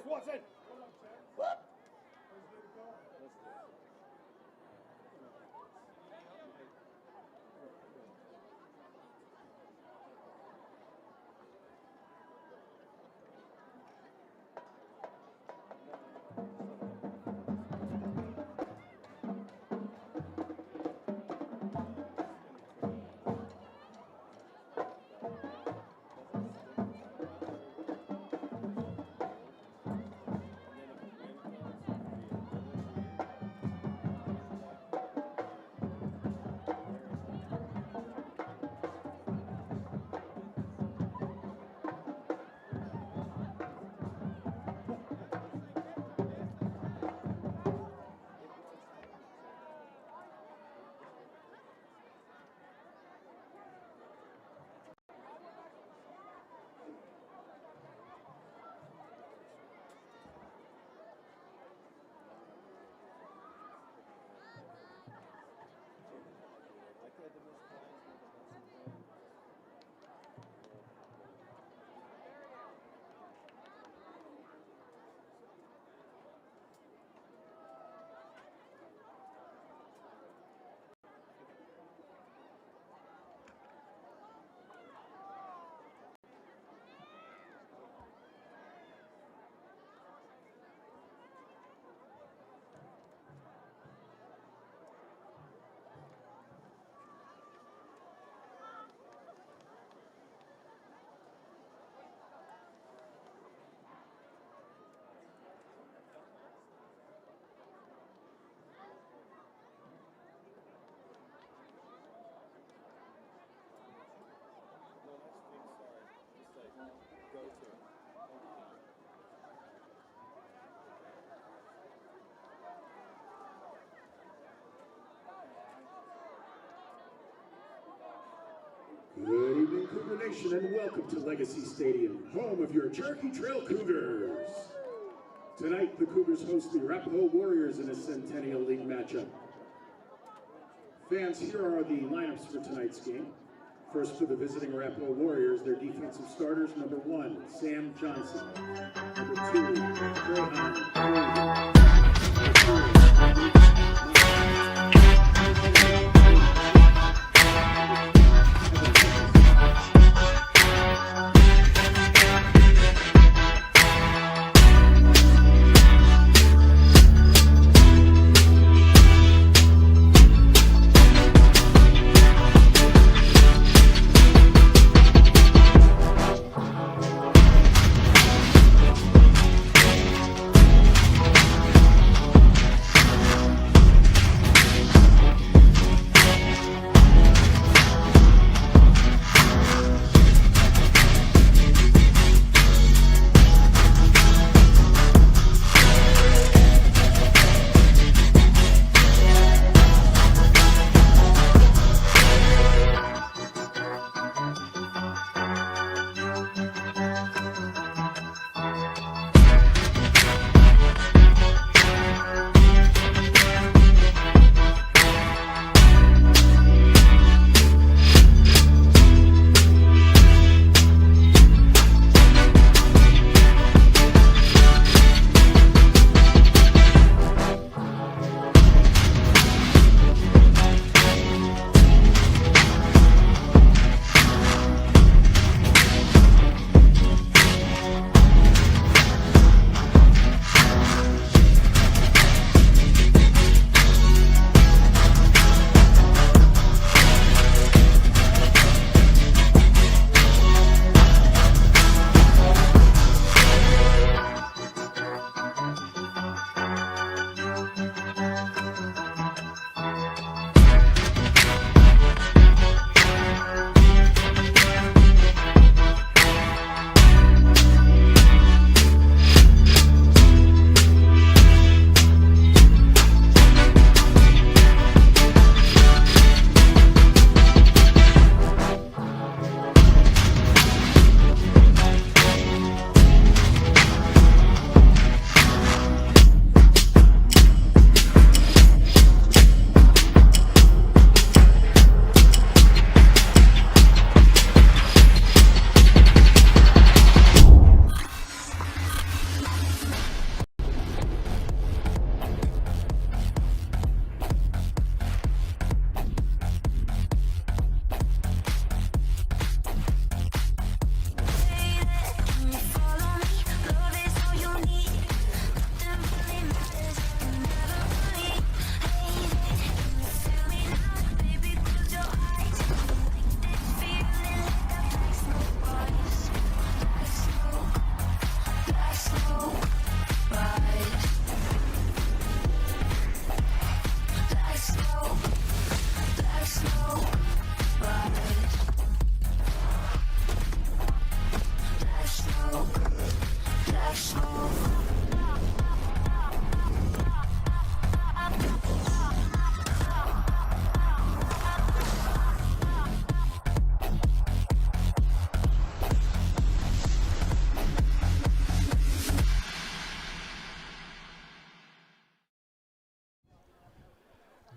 Watson. Good evening, Cougar Nation, and welcome to Legacy Stadium, home of your Cherokee Trail Cougars. Tonight, the Cougars host the Arapahoe Warriors in a Centennial League matchup. Fans, here are the lineups for tonight's game. First, for the visiting Arapahoe Warriors, their defensive starters: number 1, Sam Johnson; number 2, Greyhound.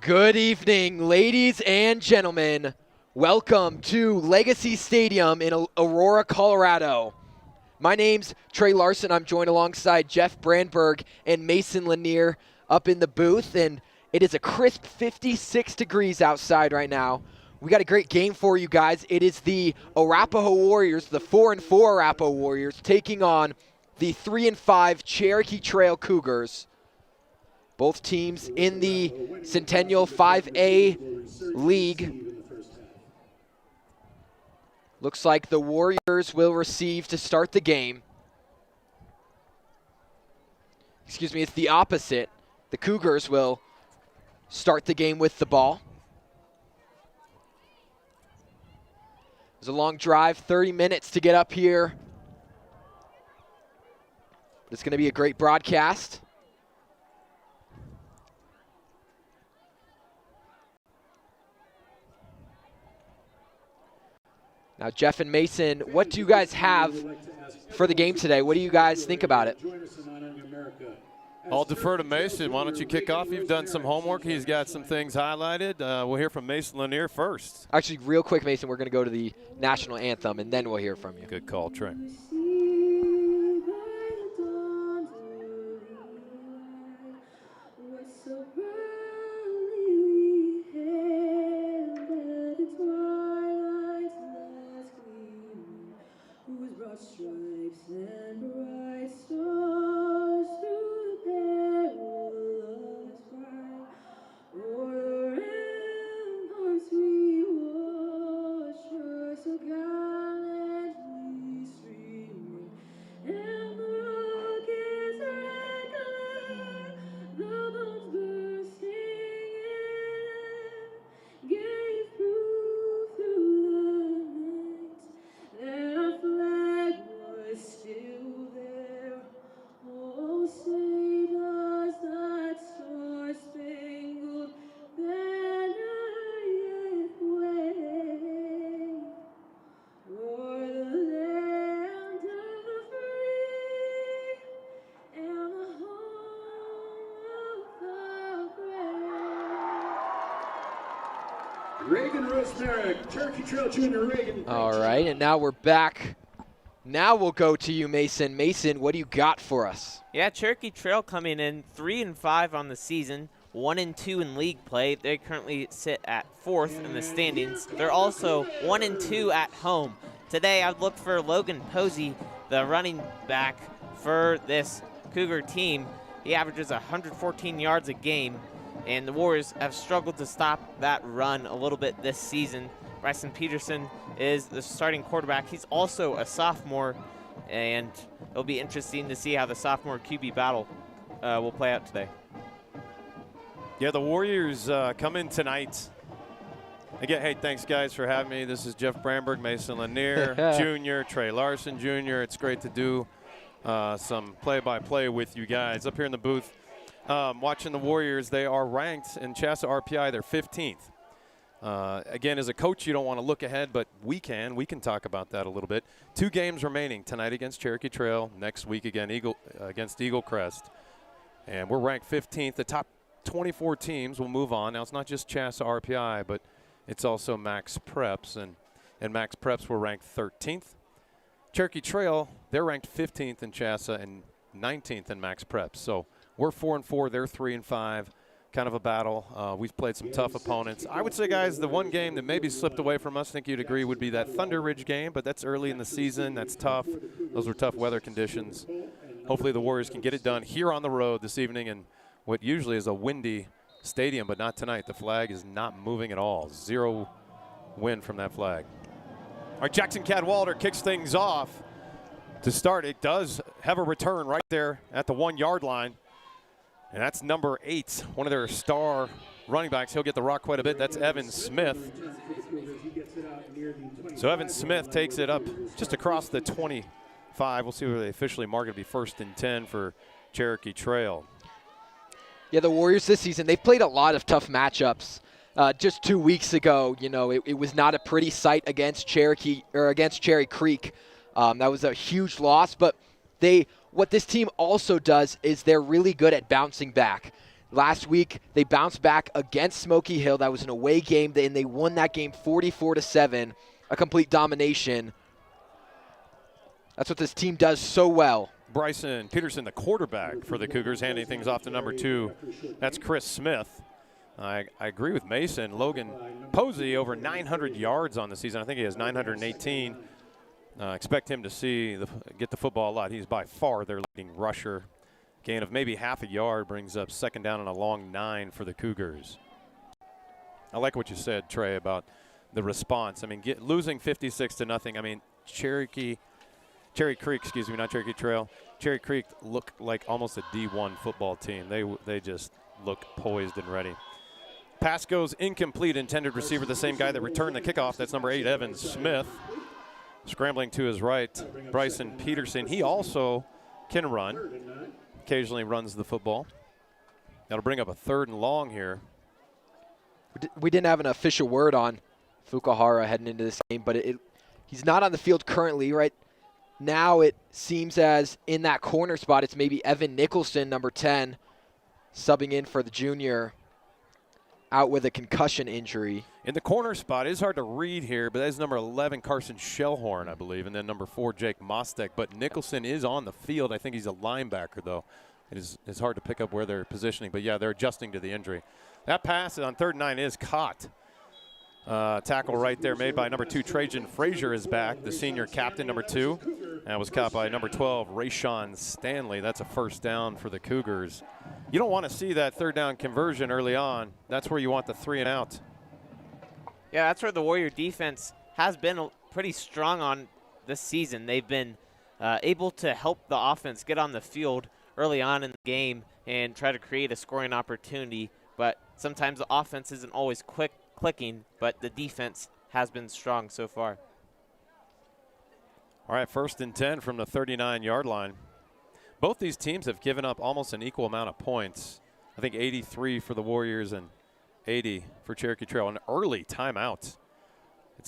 Good evening, ladies and gentlemen. Welcome to Legacy Stadium in Aurora, Colorado. My name's Trey Larson. I'm joined alongside Jeff Brandberg and Mason Lanier up in the booth, and it is a crisp 56 degrees outside right now. We got a great game for you guys. It is the Arapahoe Warriors, the 4-4 Arapahoe Warriors, taking on the 3-5 Cherokee Trail Cougars. Both teams in the Centennial 5A League. Looks like the Warriors will receive to start the game. Excuse me, it's the opposite. The Cougars will start the game with the ball. It was a long drive, 30 minutes to get up here. It's going to be a great broadcast. Now, Jeff and Mason, what do you guys have for the game today? What do you guys think about it? I'll defer to Mason. Why don't you kick off? You've done some homework. He's got some things highlighted. We'll hear from Mason Lanier first. Actually, real quick, Mason, we're going to go to the national anthem, and then we'll hear from you. Good call, Trey. Stripes and bright stars through the perilous fight, o'er ramparts we watched her so gallantly streaming, and the rockets red glare, the bombs bursting in, gave proof through the night that our flag still there. Oh, say does that star-spangled banner yet wave o'er the land of the free and the home of the brave? Reagan Rosemerick, Cherokee Trail Junior Reagan. All right, and now we're back. Now we'll go to you, Mason. Mason, what do you got for us? Yeah, Cherokee Trail coming in 3-5 on the season, 1-2 in league play. They currently sit at 4th in the standings. They're also 1-2 at home. Today, I've looked for Logan Posey, the running back for this Cougar team. He averages 114 yards a game, and the Warriors have struggled to stop that run a little bit this season. Bryson Peterson is the starting quarterback. He's also a sophomore, and it'll be interesting to see how the sophomore QB battle will play out today. Yeah, the Warriors come in tonight. Again, hey, thanks, guys, for having me. This is Jeff Brandberg, Mason Lanier Jr., Trey Larson Jr. It's great to do some play-by-play with you guys. Up here in the booth, watching the Warriors, they are ranked in Chassa RPI. They're 15th. Again, as a coach, you don't want to look ahead, but we can. We can talk about that a little bit. 2 games remaining tonight against Cherokee Trail. Next week again against Eagle Crest. And we're ranked 15th. The top 24 teams will move on. Now, it's not just Chassa RPI, but it's also Max Preps. And Max Preps were ranked 13th. Cherokee Trail, they're ranked 15th in Chassa and 19th in Max Preps. So we're 4-4. They're 3-5. Kind of a battle. We've played some tough opponents. I would say, guys, the one game that maybe slipped away from us, I think you'd agree, would be that Thunder Ridge game, but that's early in the season. That's tough. Those were tough weather conditions. Hopefully the Warriors can get it done here on the road this evening in what usually is a windy stadium, but not tonight. The flag is not moving at all. 0 wind from that flag. All right, Jackson Cadwalder kicks things off to start. It does have a return right there at the 1-yard line. And that's number 8, one of their star running backs. He'll get the rock quite a bit. That's Evan Smith. So Evan Smith takes it up just across the 25. We'll see where they officially mark it to be 1st and 10 for Cherokee Trail. Yeah, the Warriors this season, they've played a lot of tough matchups. Just 2 weeks ago, you know, it was not a pretty sight against Cherokee or against Cherry Creek. That was a huge loss, but what this team also does is they're really good at bouncing back. Last week, they bounced back against Smoky Hill. That was an away game, and they won that game 44-7, a complete domination. That's what this team does so well. Bryson Peterson, the quarterback for the Cougars, handing things off to number 2. That's Chris Smith. I agree with Mason. Logan Posey over 900 yards on the season. I think he has 918. Expect him to get the football a lot. He's by far their leading rusher. Gain of maybe half a yard brings up second down and a long 9 for the Cougars. I like what you said, Trey, about the response. I mean, losing 56-0. I mean, Cherry Creek, not Cherokee Trail. Cherry Creek look like almost a D1 football team. They just look poised and ready. Pass goes incomplete. Intended receiver, the same guy that returned the kickoff. That's number 8, Evan Smith. Scrambling to his right, Bryson Peterson. He also can run. Occasionally runs the football. That'll bring up a 3rd and long here. We didn't have an official word on Fukuhara heading into this game, but he's not on the field currently. Right now it seems as in that corner spot, it's maybe Evan Nicholson, number 10, subbing in for the junior, out with a concussion injury. In the corner spot, it's hard to read here, but that's number 11, Carson Shellhorn, I believe, and then number 4, Jake Mostek. But Nicholson is on the field. I think he's a linebacker, though. It's hard to pick up where they're positioning. But, yeah, they're adjusting to the injury. That pass on 3rd and 9 is caught. Tackle right there made by number 2, Trajan Frazier is back, the senior captain, number 2. That was caught by number 12, Rayshawn Stanley. That's a first down for the Cougars. You don't want to see that 3rd down conversion early on. That's where you want the 3 and out. Yeah, that's where the Warrior defense has been pretty strong on this season. They've been able to help the offense get on the field early on in the game and try to create a scoring opportunity. But sometimes the offense isn't always clicking, but the defense has been strong so far. All right, 1st and 10 from the 39-yard line. Both these teams have given up almost an equal amount of points. I think 83 for the Warriors and 80 for Cherokee Trail. An early timeout.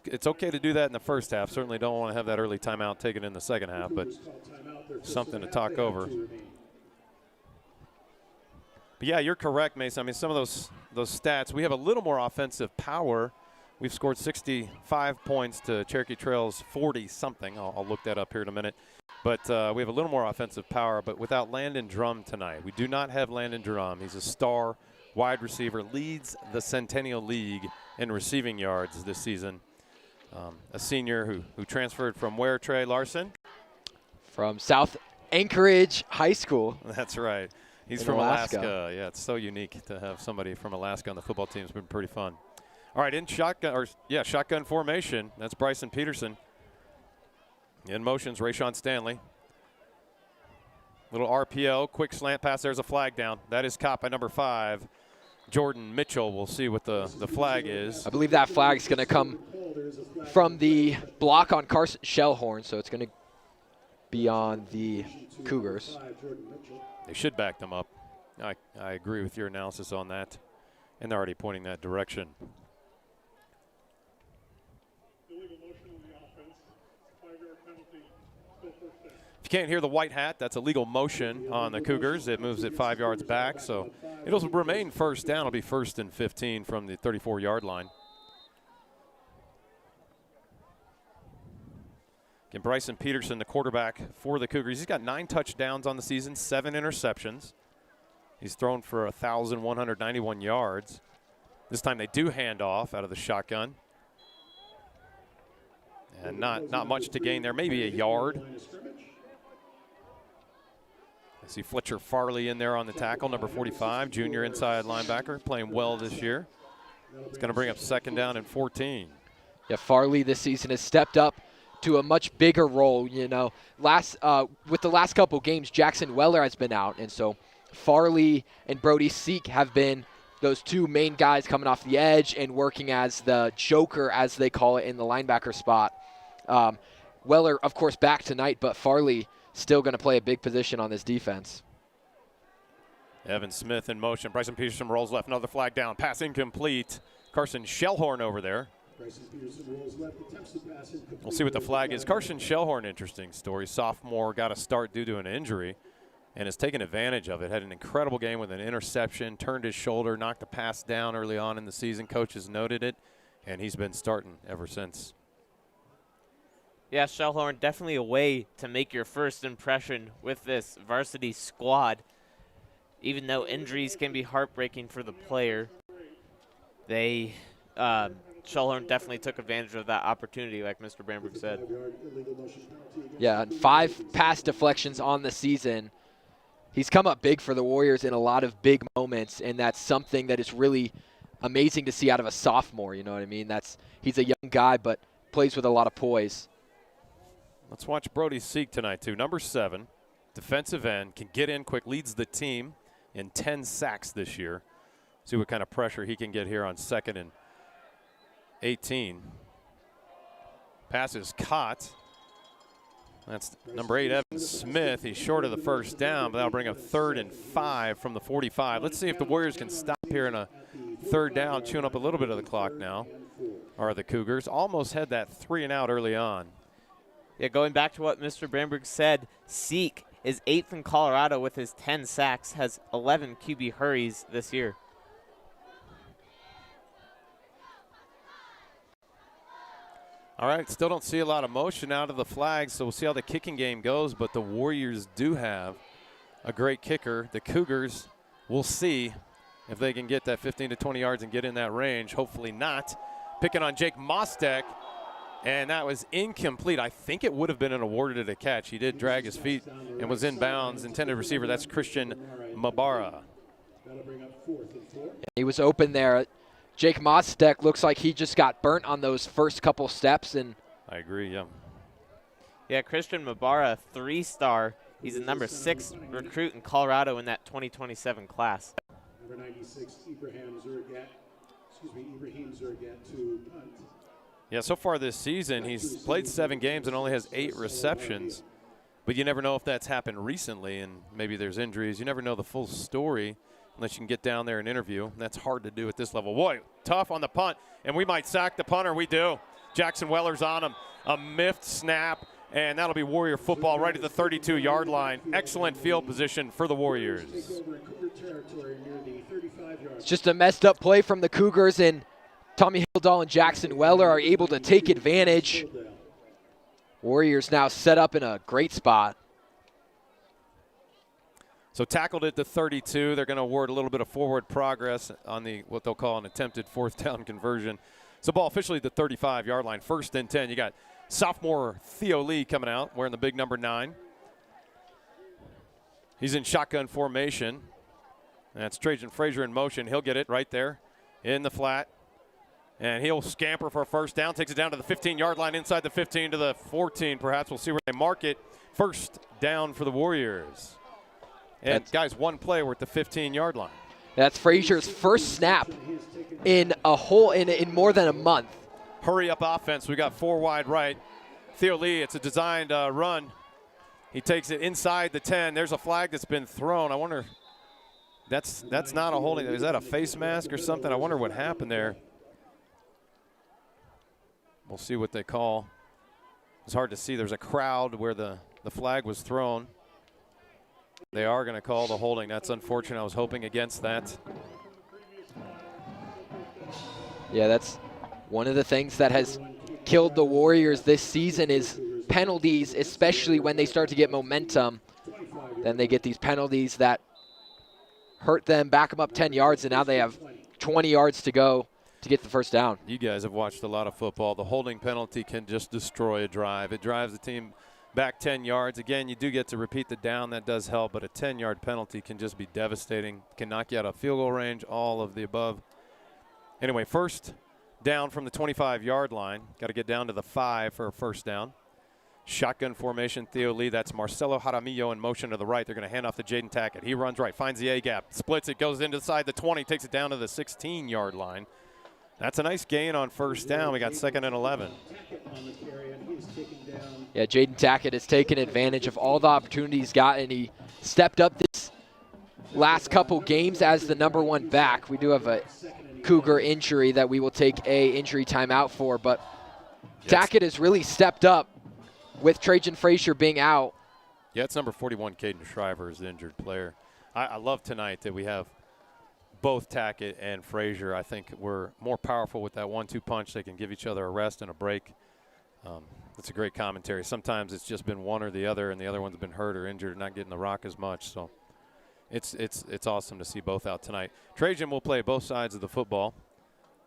It's okay to do that in the first half. Certainly don't want to have that early timeout taken in the second half, but something to talk over. But yeah, you're correct, Mason. I mean, some of those stats, we have a little more offensive power. We've scored 65 points to Cherokee Trail's 40-something. I'll look that up here in a minute. But we have a little more offensive power, but without Landon Drum tonight. We do not have Landon Drum. He's a star wide receiver, leads the Centennial League in receiving yards this season. A senior who transferred from where, Trey Larson? From South Anchorage High School. That's right. He's from Alaska. Yeah, it's so unique to have somebody from Alaska on the football team. It's been pretty fun. All right, in shotgun formation. That's Bryson Peterson. In motion's Rayshawn Stanley. Little RPO, quick slant pass. There's a flag down. That is caught by number 5, Jordan Mitchell. We'll see what the flag is. I believe that flag is going to come from the block on Carson Shellhorn, so it's going to be on the Cougars. They should back them up. I agree with your analysis on that, and they're already pointing that direction. If you can't hear the white hat, that's a legal motion on the Cougars. It moves it 5 yards back, so it'll remain first down. It'll be 1st and 15 from the 34-yard line. Again, Bryson Peterson, the quarterback for the Cougars. He's got 9 touchdowns on the season, 7 interceptions. He's thrown for 1,191 yards. This time they do hand off out of the shotgun. And not much to gain there, maybe a yard. I see Fletcher Farley in there on the tackle, number 45, junior inside linebacker, playing well this year. It's going to bring up 2nd down and 14. Yeah, Farley this season has stepped up to a much bigger role. You know, with the last couple games, Jackson Weller has been out, and so Farley and Brody Seek have been those 2 main guys coming off the edge and working as the joker, as they call it, in the linebacker spot. Weller, of course, back tonight, but Farley still going to play a big position on this defense. Evan Smith in motion. Bryson Peterson rolls left. Another flag down. Pass incomplete. Carson Shellhorn over there. We'll see what the flag is. Carson Shellhorn, interesting story. Sophomore, got a start due to an injury. and has taken advantage of it. Had an incredible game with an interception, turned his shoulder, knocked a pass down early on in the season. Coaches noted it, and he's been starting ever since. Yeah, Shellhorn, definitely a way to make your first impression with this varsity squad. Even though injuries can be heartbreaking for the player, Shellhorn definitely took advantage of that opportunity, like Mr. Bamberg said. Yeah, and 5 pass deflections on the season. He's come up big for the Warriors in a lot of big moments, and that's something that is really amazing to see out of a sophomore, you know what I mean? He's a young guy, but plays with a lot of poise. Let's watch Brody Seek tonight, too. Number 7, defensive end, can get in quick, leads the team in 10 sacks this year. See what kind of pressure he can get here on 2nd and 18. Pass is caught. That's number 8, Evan Smith. He's short of the first down, but that'll bring up 3rd and 5 from the 45. Let's see if the Warriors can stop here in a 3rd down, chewing up a little bit of the clock now. Are the Cougars. Almost had that 3 and out early on. Yeah, going back to what Mr. Bamberg said, Seek is 8th in Colorado with his 10 sacks, has 11 QB hurries this year. All right, still don't see a lot of motion out of the flags, so we'll see how the kicking game goes, but the Warriors do have a great kicker. The Cougars, we'll see if they can get that 15 to 20 yards and get in that range. Hopefully not. Picking on Jake Mostek, and that was incomplete. I think it would have been an awarded a catch. He did drag his feet and was in bounds. Intended receiver, that's Christian Mabara. He was open there. Jake Mostek looks like he just got burnt on those first couple steps. And I agree, yeah. Yeah, Christian Mabara, 3-star. He's a number 6 recruit in Colorado in that 2027 class. Number 96, Ibrahim Zurgat to punt. Yeah, so far this season, he's played 7 games and only has 8 receptions. But you never know if that's happened recently, and maybe there's injuries. You never know the full story unless you can get down there and interview. That's hard to do at this level. Boy, tough on the punt, and we might sack the punter. We do. Jackson Weller's on him. A miffed snap, and that'll be Warrior football right at the 32-yard line. Excellent field position for the Warriors. It's just a messed up play from the Cougars, and Tommy Hildahl and Jackson Weller are able to take advantage. Warriors now set up in a great spot. So tackled at the 32. They're going to award a little bit of forward progress on the what they'll call an attempted 4th down conversion. So ball officially at the 35-yard line. 1st and 10. You got sophomore Theo Lee coming out wearing the big number 9. He's in shotgun formation. That's Trajan Frazier in motion. He'll get it right there in the flat. And he'll scamper for a 1st down. Takes it down to the 15-yard line, inside the 15 to the 14 perhaps. We'll see where they mark it. 1st down for the Warriors. And guys, one play, we're at the 15-yard line. That's Frazier's first snap in more than a month. Hurry up offense. We got 4 wide right. Theo Lee, it's a designed run. He takes it inside the 10. There's a flag that's been thrown. I wonder, that's not a holding. Is that a face mask or something? I wonder what happened there. We'll see what they call. It's hard to see. There's a crowd where the flag was thrown. They are going to call the holding. That's unfortunate. I was hoping against that. Yeah, that's one of the things that has killed the Warriors this season is penalties, especially when they start to get momentum. Then they get these penalties that hurt them, back them up 10 yards, and now they have 20 yards to go to get the 1st down. You guys have watched a lot of football. The holding penalty can just destroy a drive. It drives the team back 10 yards. Again, you do get to repeat the down. That does help, but a 10-yard penalty can just be devastating. Can knock you out of field goal range, all of the above. Anyway, 1st down from the 25-yard line. Got to get down to the 5 for a 1st down. Shotgun formation, Theo Lee. That's Marcelo Jaramillo in motion to the right. They're going to hand off to Jaden Tackett. He runs right, finds the A-gap, splits it, goes inside the 20, takes it down to the 16-yard line. That's a nice gain on 1st down. We got 2nd and 11. Yeah, Jaden Tackett has taken advantage of all the opportunities he's gotten. He stepped up this last couple games as the number 1 back. We do have a Cougar injury that we will take a injury timeout for, but Tackett has really stepped up with Trajan Frazier being out. Yeah, it's number 41, Caden Shriver, is the injured player. I love tonight that we have both Tackett and Frazier. I think we're more powerful with that 1-2 punch. They can give each other a rest and a break. That's a great commentary. Sometimes it's just been one or the other, and the other one's been hurt or injured, not getting the rock as much. So it's awesome to see both out tonight. Trajan will play both sides of the football.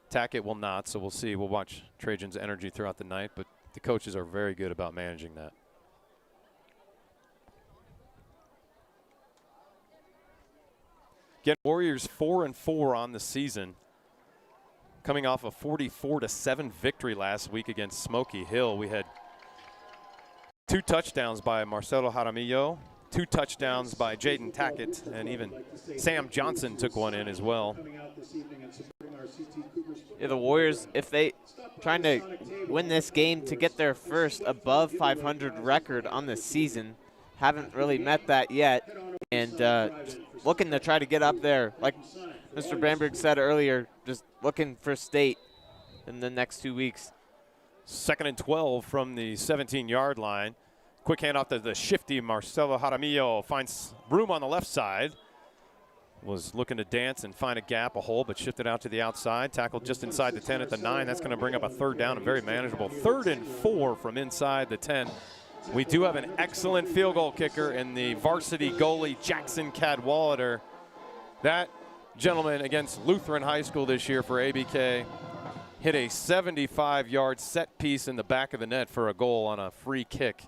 Tackett will not, so we'll see. We'll watch Trajan's energy throughout the night, but the coaches are very good about managing that. Again, Warriors 4-4 on the season, coming off a 44-7 victory last week against Smoky Hill. We had 2 touchdowns by Marcelo Jaramillo, 2 touchdowns by Jaden Tackett, and even Sam Johnson took one in as well. Yeah, the Warriors, if they trying to win this game to get their first above 500 record on the season, haven't really met that yet, and looking to try to get up there. Like Mr. Brandberg said earlier, just looking for state in the next 2 weeks. 2nd and 12 from the 17-yard line. Quick handoff to the shifty Marcelo Jaramillo. Finds room on the left side. Was looking to dance and find a gap, a hole, but shifted out to the outside. Tackled just inside the 10 at the 9. That's going to bring up a 3rd down, and very manageable. 3rd and 4 from inside the 10. We do have an excellent field goal kicker in the varsity goalie, Jackson Cadwallader. That gentleman against Lutheran High School this year for ABK hit a 75-yard set piece in the back of the net for a goal on a free kick.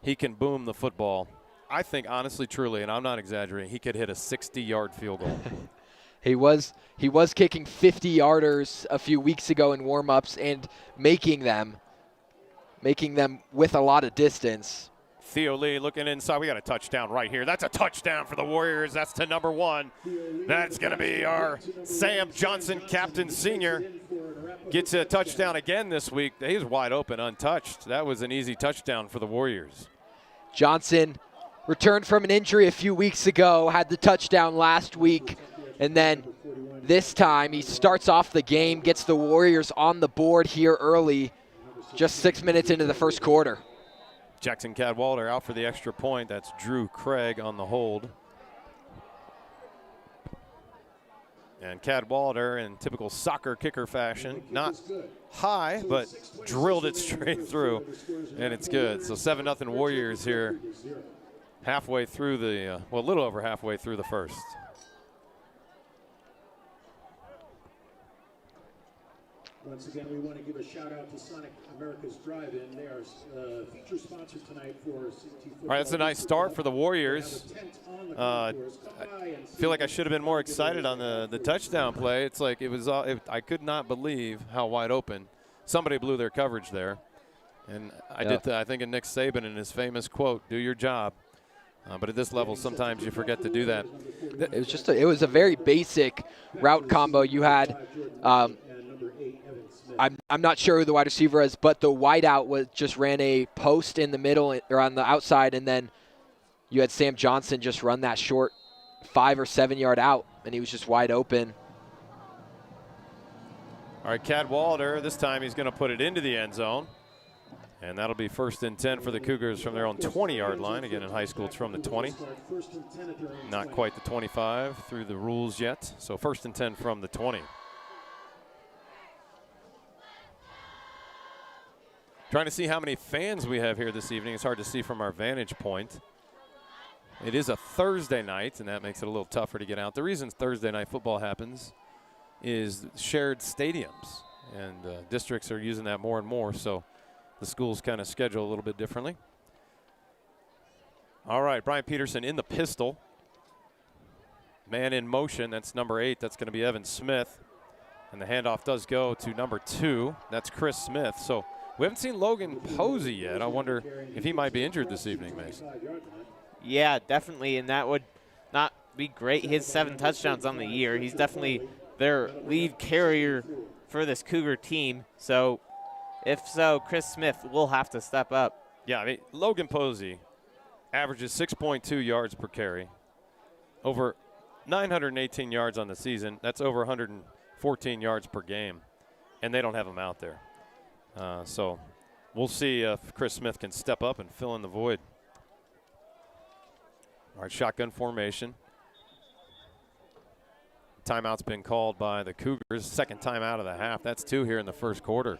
He can boom the football. I think, honestly, truly, and I'm not exaggerating, he could hit a 60-yard field goal. He was kicking 50-yarders a few weeks ago in warm-ups and making them with a lot of distance. Theo Lee looking inside. We got a touchdown right here. That's a touchdown for the Warriors. That's to number 1. That's going to be our Sam Johnson, captain senior. Gets a touchdown again this week. He's wide open, untouched. That was an easy touchdown for the Warriors. Johnson returned from an injury a few weeks ago, had the touchdown last week, and then this time he starts off the game, gets the Warriors on the board here early, just 6 minutes into the first quarter. Jackson Cadwallader out for the extra point. That's Drew Craig on the hold. And Cadwallader, in typical soccer kicker fashion, not high, but drilled it straight through, and it's good. So 7-0 Warriors here, halfway through the, well, a little over halfway through the first. Once again, we want to give a shout out to Sonic America's Drive-In. They are feature sponsor tonight for CT Football. All right, that's a nice start for the Warriors. I feel like I should have been more excited on the touchdown play. It's like I could not believe how wide open. Somebody blew their coverage there. And I think of Nick Saban in his famous quote, "Do your job." But at this level, sometimes you forget to do that. It was a very basic route combo. You had I'm not sure who the wide receiver is, but the wideout just ran a post in the middle or on the outside, and then you had Sam Johnson just run that short 5 or 7 yard out, and he was just wide open. All right, Cadwallader, this time he's going to put it into the end zone. And that'll be 1st and 10 for the Cougars from their own 20-yard line. Again, in high school, it's from the 20. Not quite the 25 through the rules yet. So 1st and 10 from the 20. Trying to see how many fans we have here this evening. It's hard to see from our vantage point. It is a Thursday night, and that makes it a little tougher to get out. The reason Thursday night football happens is shared stadiums, and districts are using that more and more. So the schools kind of schedule a little bit differently. All right, Brian Peterson in the pistol. Man in motion, that's number 8. That's going to be Evan Smith. And the handoff does go to number 2. That's Chris Smith. So we haven't seen Logan Posey yet. I wonder if he might be injured this evening, Mason. Yeah, definitely, and that would not be great. He has 7 touchdowns on the year. He's definitely their lead carrier for this Cougar team. So if so, Chris Smith will have to step up. Yeah, I mean, Logan Posey averages 6.2 yards per carry, over 918 yards on the season. That's over 114 yards per game, and they don't have him out there. So we'll see if Chris Smith can step up and fill in the void. All right, shotgun formation. Timeout's been called by the Cougars. Second timeout of the half. That's 2 here in the first quarter.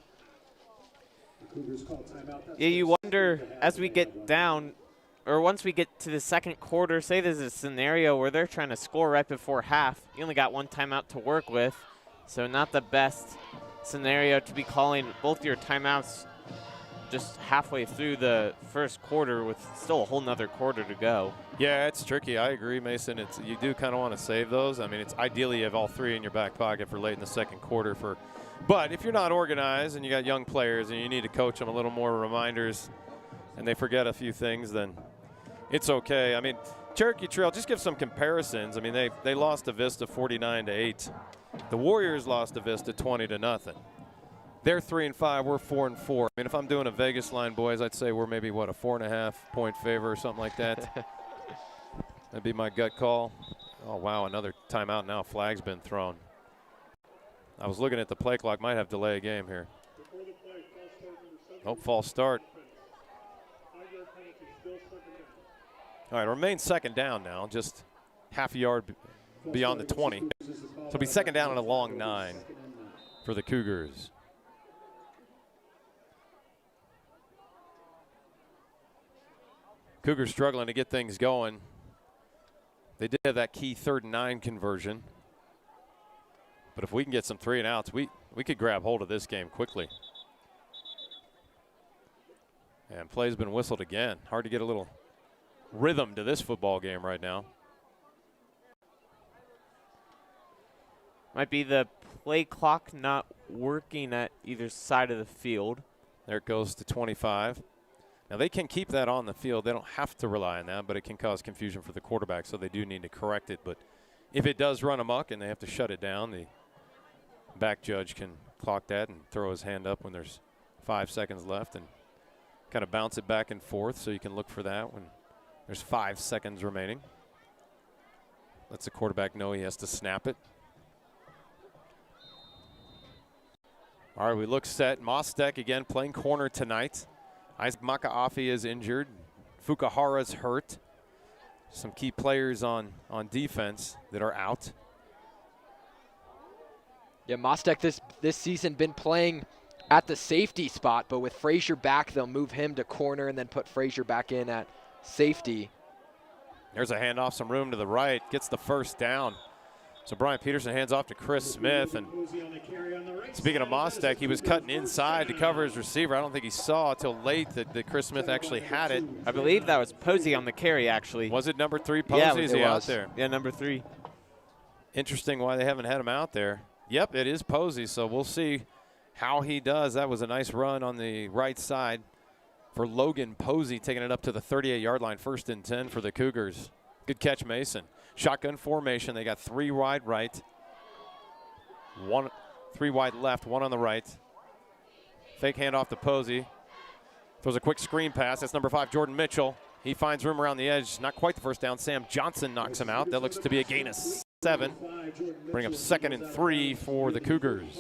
Yeah, you wonder as we get down, or once we get to the second quarter, say there's a scenario where they're trying to score right before half. You only got 1 timeout to work with, so not the best scenario to be calling both your timeouts just halfway through the first quarter with still a whole nother quarter to go. Yeah, it's tricky. I agree, Mason. You do kind of want to save those. I mean, it's ideally you have all 3 in your back pocket for late in the second quarter. But if you're not organized and you got young players and you need to coach them a little more reminders and they forget a few things, then it's okay. I mean, Cherokee Trail, just give some comparisons. I mean, they lost to Vista 49-8. The Warriors lost to Vista 20-0. They're 3-5. We're 4-4. I mean, if I'm doing a Vegas line, boys, I'd say we're maybe, what, a 4.5 point favor or something like that. That'd be my gut call. Oh, wow, another timeout now. Flag's been thrown. I was looking at the play clock. Might have delay a game here. Oh, false start. All right, remain second down now, just half a yard beyond the 20. So it'll be second down and a long 9 for the Cougars. Cougars struggling to get things going. They did have that key 3rd and 9 conversion. But if we can get some 3 and outs, we could grab hold of this game quickly. And play's been whistled again. Hard to get a little rhythm to this football game right now. Might be the play clock not working at either side of the field. There it goes to 25. Now, they can keep that on the field. They don't have to rely on that, but it can cause confusion for the quarterback, so they do need to correct it. But if it does run amok and they have to shut it down, the back judge can clock that and throw his hand up when there's 5 seconds left and kind of bounce it back and forth, so you can look for that when there's 5 seconds remaining. Lets the quarterback know he has to snap it. All right, we look set. Mostek again playing corner tonight. Isaac Maka'afi is injured. Fukuhara's hurt. Some key players on defense that are out. Yeah, Mostek this season been playing at the safety spot, but with Frazier back, they'll move him to corner and then put Frazier back in at safety. There's a handoff, some room to the right, gets the first down. So Brian Peterson hands off to Chris Smith. And speaking of Mostek, he was cutting inside to cover his receiver. I don't think he saw until late that Chris Smith actually had it. I believe that was Posey on the carry, actually. Was it number 3, Posey? Yeah, is he out there? Yeah, number 3. Interesting why they haven't had him out there. Yep, it is Posey, so we'll see how he does. That was a nice run on the right side for Logan Posey, taking it up to the 38-yard line, 1st and 10 for the Cougars. Good catch, Mason. Shotgun formation. They got 3 wide right, 3 wide left, 1 on the right. Fake handoff to Posey. Throws a quick screen pass. That's number 5, Jordan Mitchell. He finds room around the edge. Not quite the first down. Sam Johnson knocks him out. That looks to be a gain of 7. Bring up 2nd and 3 for the Cougars.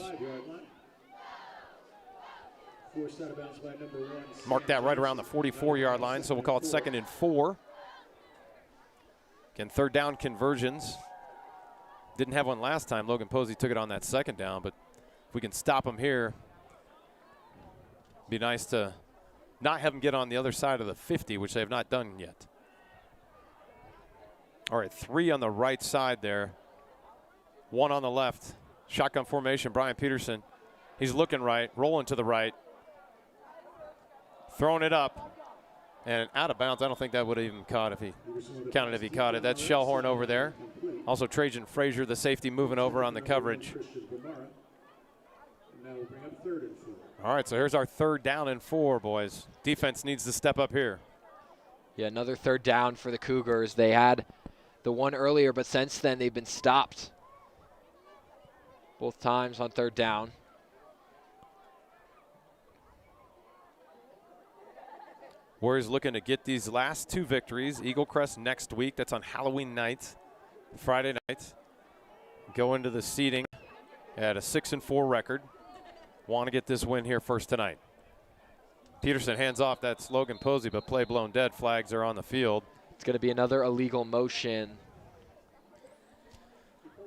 Mark that right around the 44-yard line, so we'll call it 2nd and 4. Again, 3rd down conversions. Didn't have one last time. Logan Posey took it on that 2nd down, but if we can stop him here, it'd be nice to not have him get on the other side of the 50, which they have not done yet. All right, 3 on the right side there, 1 on the left. Shotgun formation, Brian Peterson. He's looking right, rolling to the right, throwing it up. And out of bounds. I don't think that would have even caught if he counted if he caught it. That's Shellhorn over there. Also Trajan Frazier, the safety, moving over on the coverage. All right, so here's our 3rd down and 4, boys. Defense needs to step up here. Yeah, another 3rd down for the Cougars. They had the one earlier, but since then they've been stopped both times on 3rd down. Warriors looking to get these last 2 victories. Eagle Crest next week. That's on Halloween night, Friday night. Go into the seeding at a 6-4 record. Want to get this win here first tonight. Peterson hands off. That's Logan Posey, but play blown dead. Flags are on the field. It's going to be another illegal motion.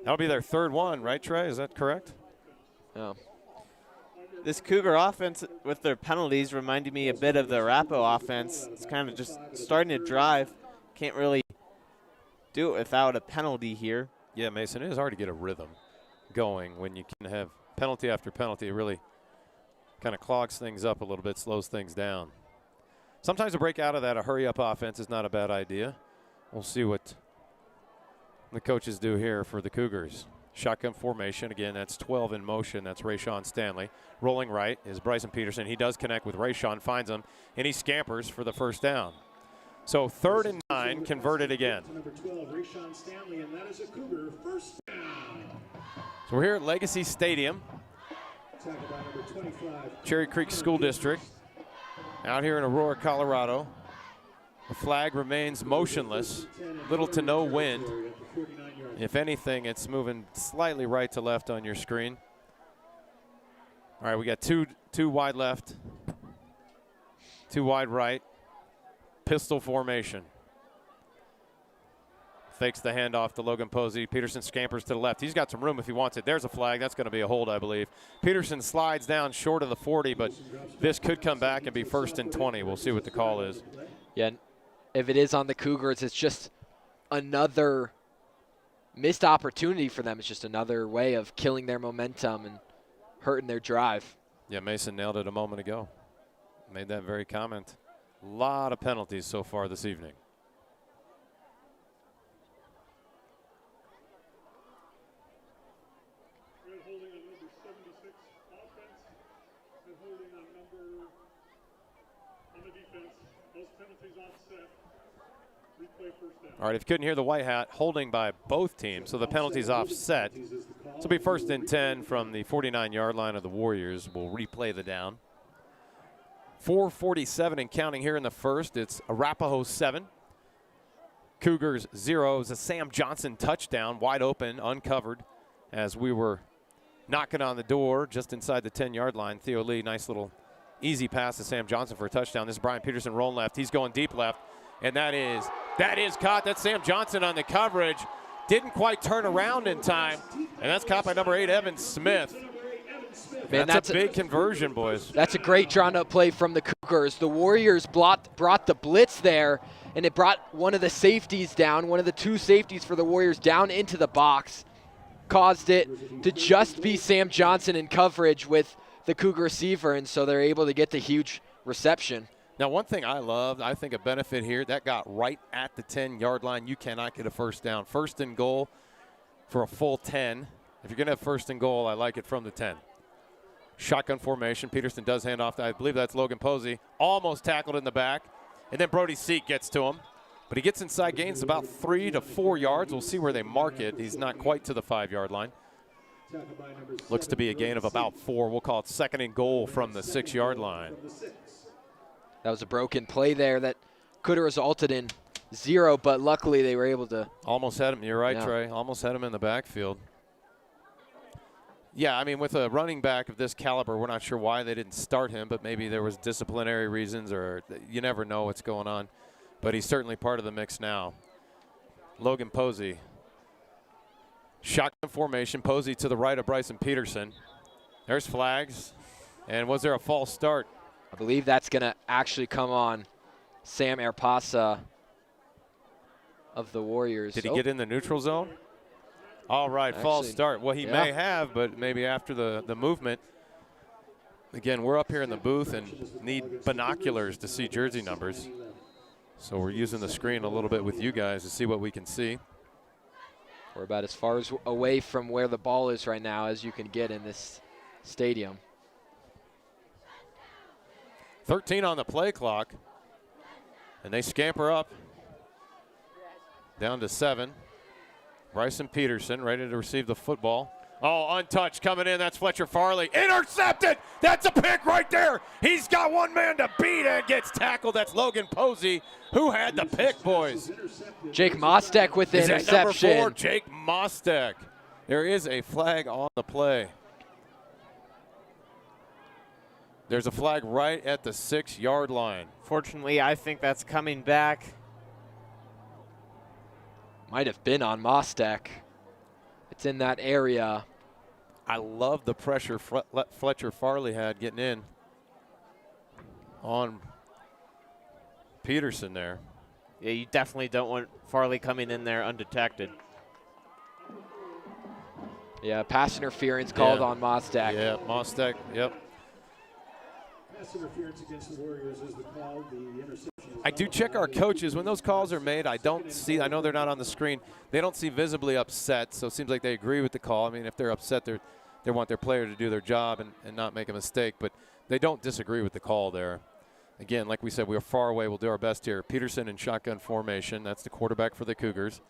That'll be their third one, right, Trey? Is that correct? Oh. This Cougar offense with their penalties reminded me a bit of the Arapahoe offense. It's kind of just starting to drive. Can't really do it without a penalty here. Yeah, Mason, it is hard to get a rhythm going when you can have penalty after penalty. It really kind of clogs things up a little bit, slows things down. Sometimes a break out of that, a hurry-up offense is not a bad idea. We'll see what the coaches do here for the Cougars. Shotgun formation. Again, that's 12 in motion. That's Rayshawn Stanley. Rolling right is Bryson Peterson. He does connect with Rayshawn, finds him, and he scampers for the first down. So 3rd and 9, converted again. Number 12, Rayshawn Stanley, and that is a Cougar first down. So we're here at Legacy Stadium, Tackled by number 25. Cherry Creek School District, out here in Aurora, Colorado. The flag remains motionless, little to no wind. If anything, it's moving slightly right to left on your screen. All right, we got two wide left, 2 wide right, pistol formation. Fakes the handoff to Logan Posey. Peterson scampers to the left. He's got some room if he wants it. There's a flag. That's going to be a hold, I believe. Peterson slides down short of the 40, but this could come back and be 1st and 20. We'll see what the call is. Yeah, if it is on the Cougars, it's just another missed opportunity for them. It's just another way of killing their momentum and hurting their drive. Yeah, Mason nailed it a moment ago. Made that very comment. A lot of penalties so far this evening. Holding on number 76 offense and holding on number on the defense. Those penalties offset. Replay first down. All right, if you couldn't hear the white hat, holding by both teams, so the penalty's offset. This will be 1st and 10 from the 49-yard line of the Warriors. We'll replay the down. 4:47 and counting here in the first. It's Arapahoe 7. Cougars 0. It was a Sam Johnson touchdown, wide open, uncovered, as we were knocking on the door just inside the 10-yard line. Theo Lee, nice little easy pass to Sam Johnson for a touchdown. This is Brian Peterson rolling left. He's going deep left, and that is caught. That's Sam Johnson on the coverage. Didn't quite turn around in time, and that's caught by number 8, Evan Smith. Man, that's a big conversion, boys. That's a great drawn-up play from the Cougars. The Warriors brought the blitz there, and it brought one of the safeties down, one of the 2 safeties for the Warriors down into the box. Caused it to just be Sam Johnson in coverage with the Cougar receiver, and so they're able to get the huge reception. Now, one thing I love, I think a benefit here, that got right at the 10-yard line. You cannot get a first down. 1st and goal for a full 10. If you're going to have 1st and goal, I like it from the 10. Shotgun formation. Peterson does hand off. I believe that's Logan Posey. Almost tackled in the back. And then Brody Seek gets to him. But he gets inside, gains about 3 to 4 yards. We'll see where they mark it. He's not quite to the 5-yard line. Looks to be a gain of about 4. We'll call it 2nd and goal from the 6-yard line. That was a broken play there that could have resulted in 0, but luckily they were able to. Almost had him. You're right, Yeah. Trey. Almost had him in the backfield. Yeah, I mean, with a running back of this caliber, we're not sure why they didn't start him, but maybe there was disciplinary reasons, or you never know what's going on. But he's certainly part of the mix now. Logan Posey. Shotgun formation. Posey to the right of Bryson Peterson. There's flags. And was there a false start? I believe that's going to actually come on Sam Arpasa of the Warriors. Did he get in the neutral zone? All right, false start. Well, he may have, but maybe after the movement. Again, we're up here in the booth and need binoculars to see jersey numbers. So we're using the screen a little bit with you guys to see what we can see. We're about as far away from where the ball is right now as you can get in this stadium. 13 on the play clock. And they scamper up down to 7. Bryson Peterson ready to receive the football. Oh, untouched coming in. That's Fletcher Farley. Intercepted. That's a pick right there. He's got one man to beat and gets tackled. That's Logan Posey, who had the pick, boys. Jake Mostek with the interception. Number 4, Jake Mostek. There is a flag on the play. There's a flag right at the 6-yard line. Fortunately, I think that's coming back. Might have been on Mostek. It's in that area. I love the pressure Fletcher Farley had getting in on Peterson there. Yeah, you definitely don't want Farley coming in there undetected. Yeah, pass interference called on Mostek. Yeah, Mostek, yep. Pass interference against the Warriors is the call. The interception is I do check our coaches. When those calls are made, I know they're not on the screen. They don't seem visibly upset, so it seems like they agree with the call. I mean, if they're upset, they want their player to do their job and not make a mistake, but they don't disagree with the call there. Again, like we said, we are far away. We'll do our best here. Peterson in shotgun formation. That's the quarterback for the Cougars.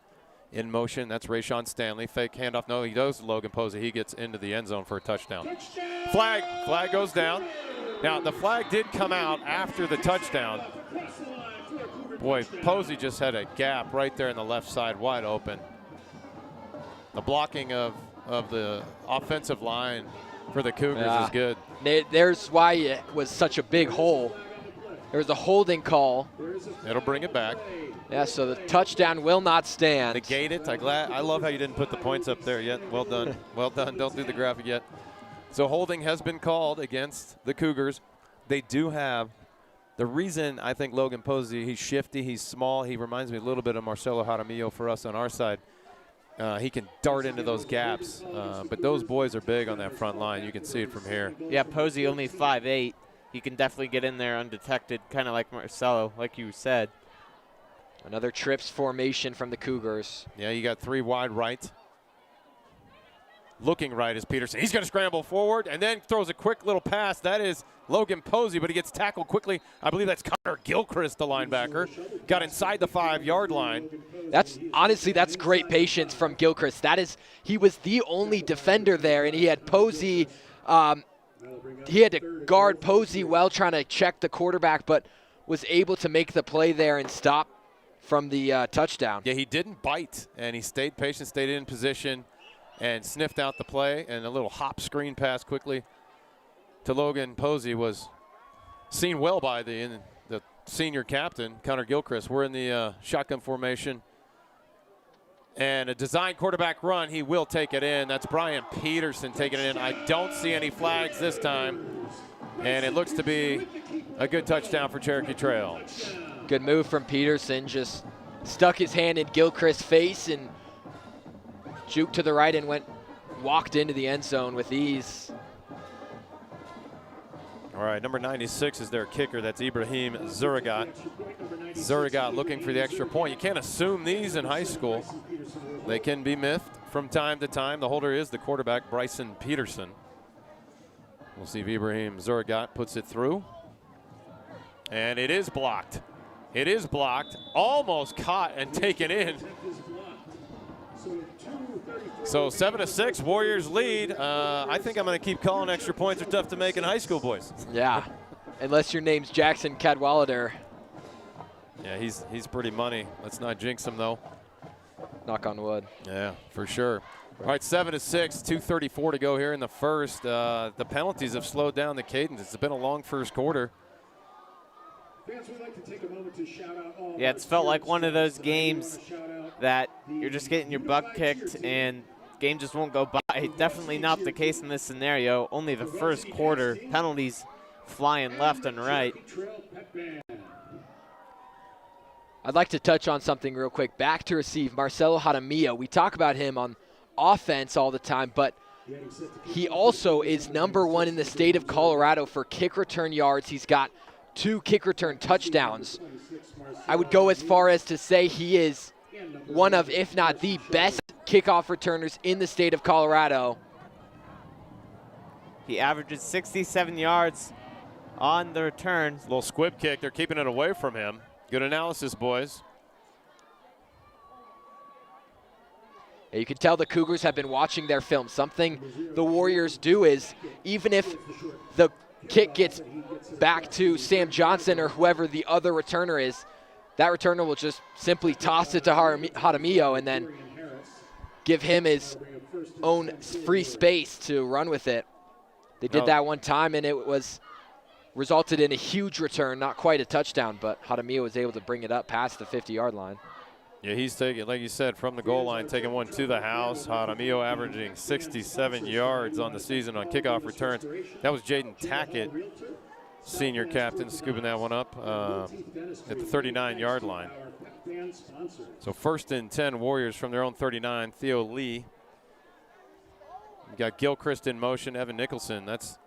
In motion, that's Rayshon Stanley. Fake handoff. No, he goes to Logan Posey. He gets into the end zone for a touchdown. Flag goes down. Now, the flag did come out after the touchdown. Boy, Posey just had a gap right there in the left side, wide open. The blocking of the offensive line for the Cougars is good. There's why it was such a big hole. There was a holding call. It'll bring it back. Yeah, so the touchdown will not stand. Negate it. I love how you didn't put the points up there yet. Well done. Well done. Don't do the graphic yet. So holding has been called against the Cougars. They do have the reason I think Logan Posey, he's shifty, he's small. He reminds me a little bit of Marcelo Jaramillo for us on our side. He can dart into those gaps, but those boys are big on that front line. You can see it from here. Yeah, Posey only 5'8". He can definitely get in there undetected, kind of like Marcelo, like you said. Another trips formation from the Cougars. Yeah, you got three wide right. Looking right is Peterson. He's going to scramble forward and then throws a quick little pass. That is Logan Posey, but he gets tackled quickly. I believe that's Connor Gilchrist, the linebacker. Got inside the 5-yard line. That's great patience from Gilchrist. He was the only defender there, and he had Posey. He had to guard Posey while trying to check the quarterback, but was able to make the play there and stop from the touchdown. Yeah, he didn't bite, and he stayed patient, stayed in position, and sniffed out the play. And a little hop screen pass quickly to Logan Posey was seen well by the senior captain, Connor Gilchrist. We're in the shotgun formation. And a design quarterback run, he will take it in. That's Brian Peterson taking it in. I don't see any flags this time. And it looks to be a good touchdown for Cherokee Trail. Good move from Peterson. Just stuck his hand in Gilchrist's face and juked to the right and walked into the end zone with ease. All right, number 96 is their kicker. That's Ibrahim Zuragat. Zuragat looking for the extra point. You can't assume these in high school. They can be miffed from time to time. The holder is the quarterback, Bryson Peterson. We'll see if Ibrahim Zuragat puts it through. And it is blocked. It is blocked. Almost caught and taken in. So 7-6, Warriors lead. I think I'm going to keep calling extra points are tough to make in high school, boys. Yeah, unless your name's Jackson Cadwallader. Yeah, he's pretty money. Let's not jinx him, though. Knock on wood. Yeah, for sure. All right, 7-6, 2:34 to go here in the first. The penalties have slowed down the cadence. It's been a long first quarter. Yeah, it's felt like one of those games that you're just getting your butt kicked and game just won't go by. Definitely not the case in this scenario. Only the first quarter, penalties flying left and right. I'd like to touch on something real quick. Back to receive, Marcelo Jaramillo. We talk about him on offense all the time, but he also is #1 in the state of Colorado for kick return yards. He's got 2 kick return touchdowns. I would go as far as to say he is one of, if not the best kickoff returners in the state of Colorado. He averages 67 yards on the return. Little squib kick. They're keeping it away from him. Good analysis, boys. Yeah, you can tell the Cougars have been watching their film. Something the Warriors do is, even if the kick gets back to Sam Johnson or whoever the other returner is, that returner will just simply toss it to Jaramillo and then give him his own free space to run with it. They did that one time, and it resulted in a huge return, not quite a touchdown, but Jaramillo was able to bring it up past the 50-yard line. Yeah, he's taking, like you said, from the goal line, taking one to the house. Jaramillo averaging 67 yards on the season on kickoff returns. That was Jaden Tackett, senior captain, scooping that one up at the 39-yard line. So 1st and 10 Warriors from their own 39. Theo Lee. You got Gilchrist in motion, Evan Nicholson. That's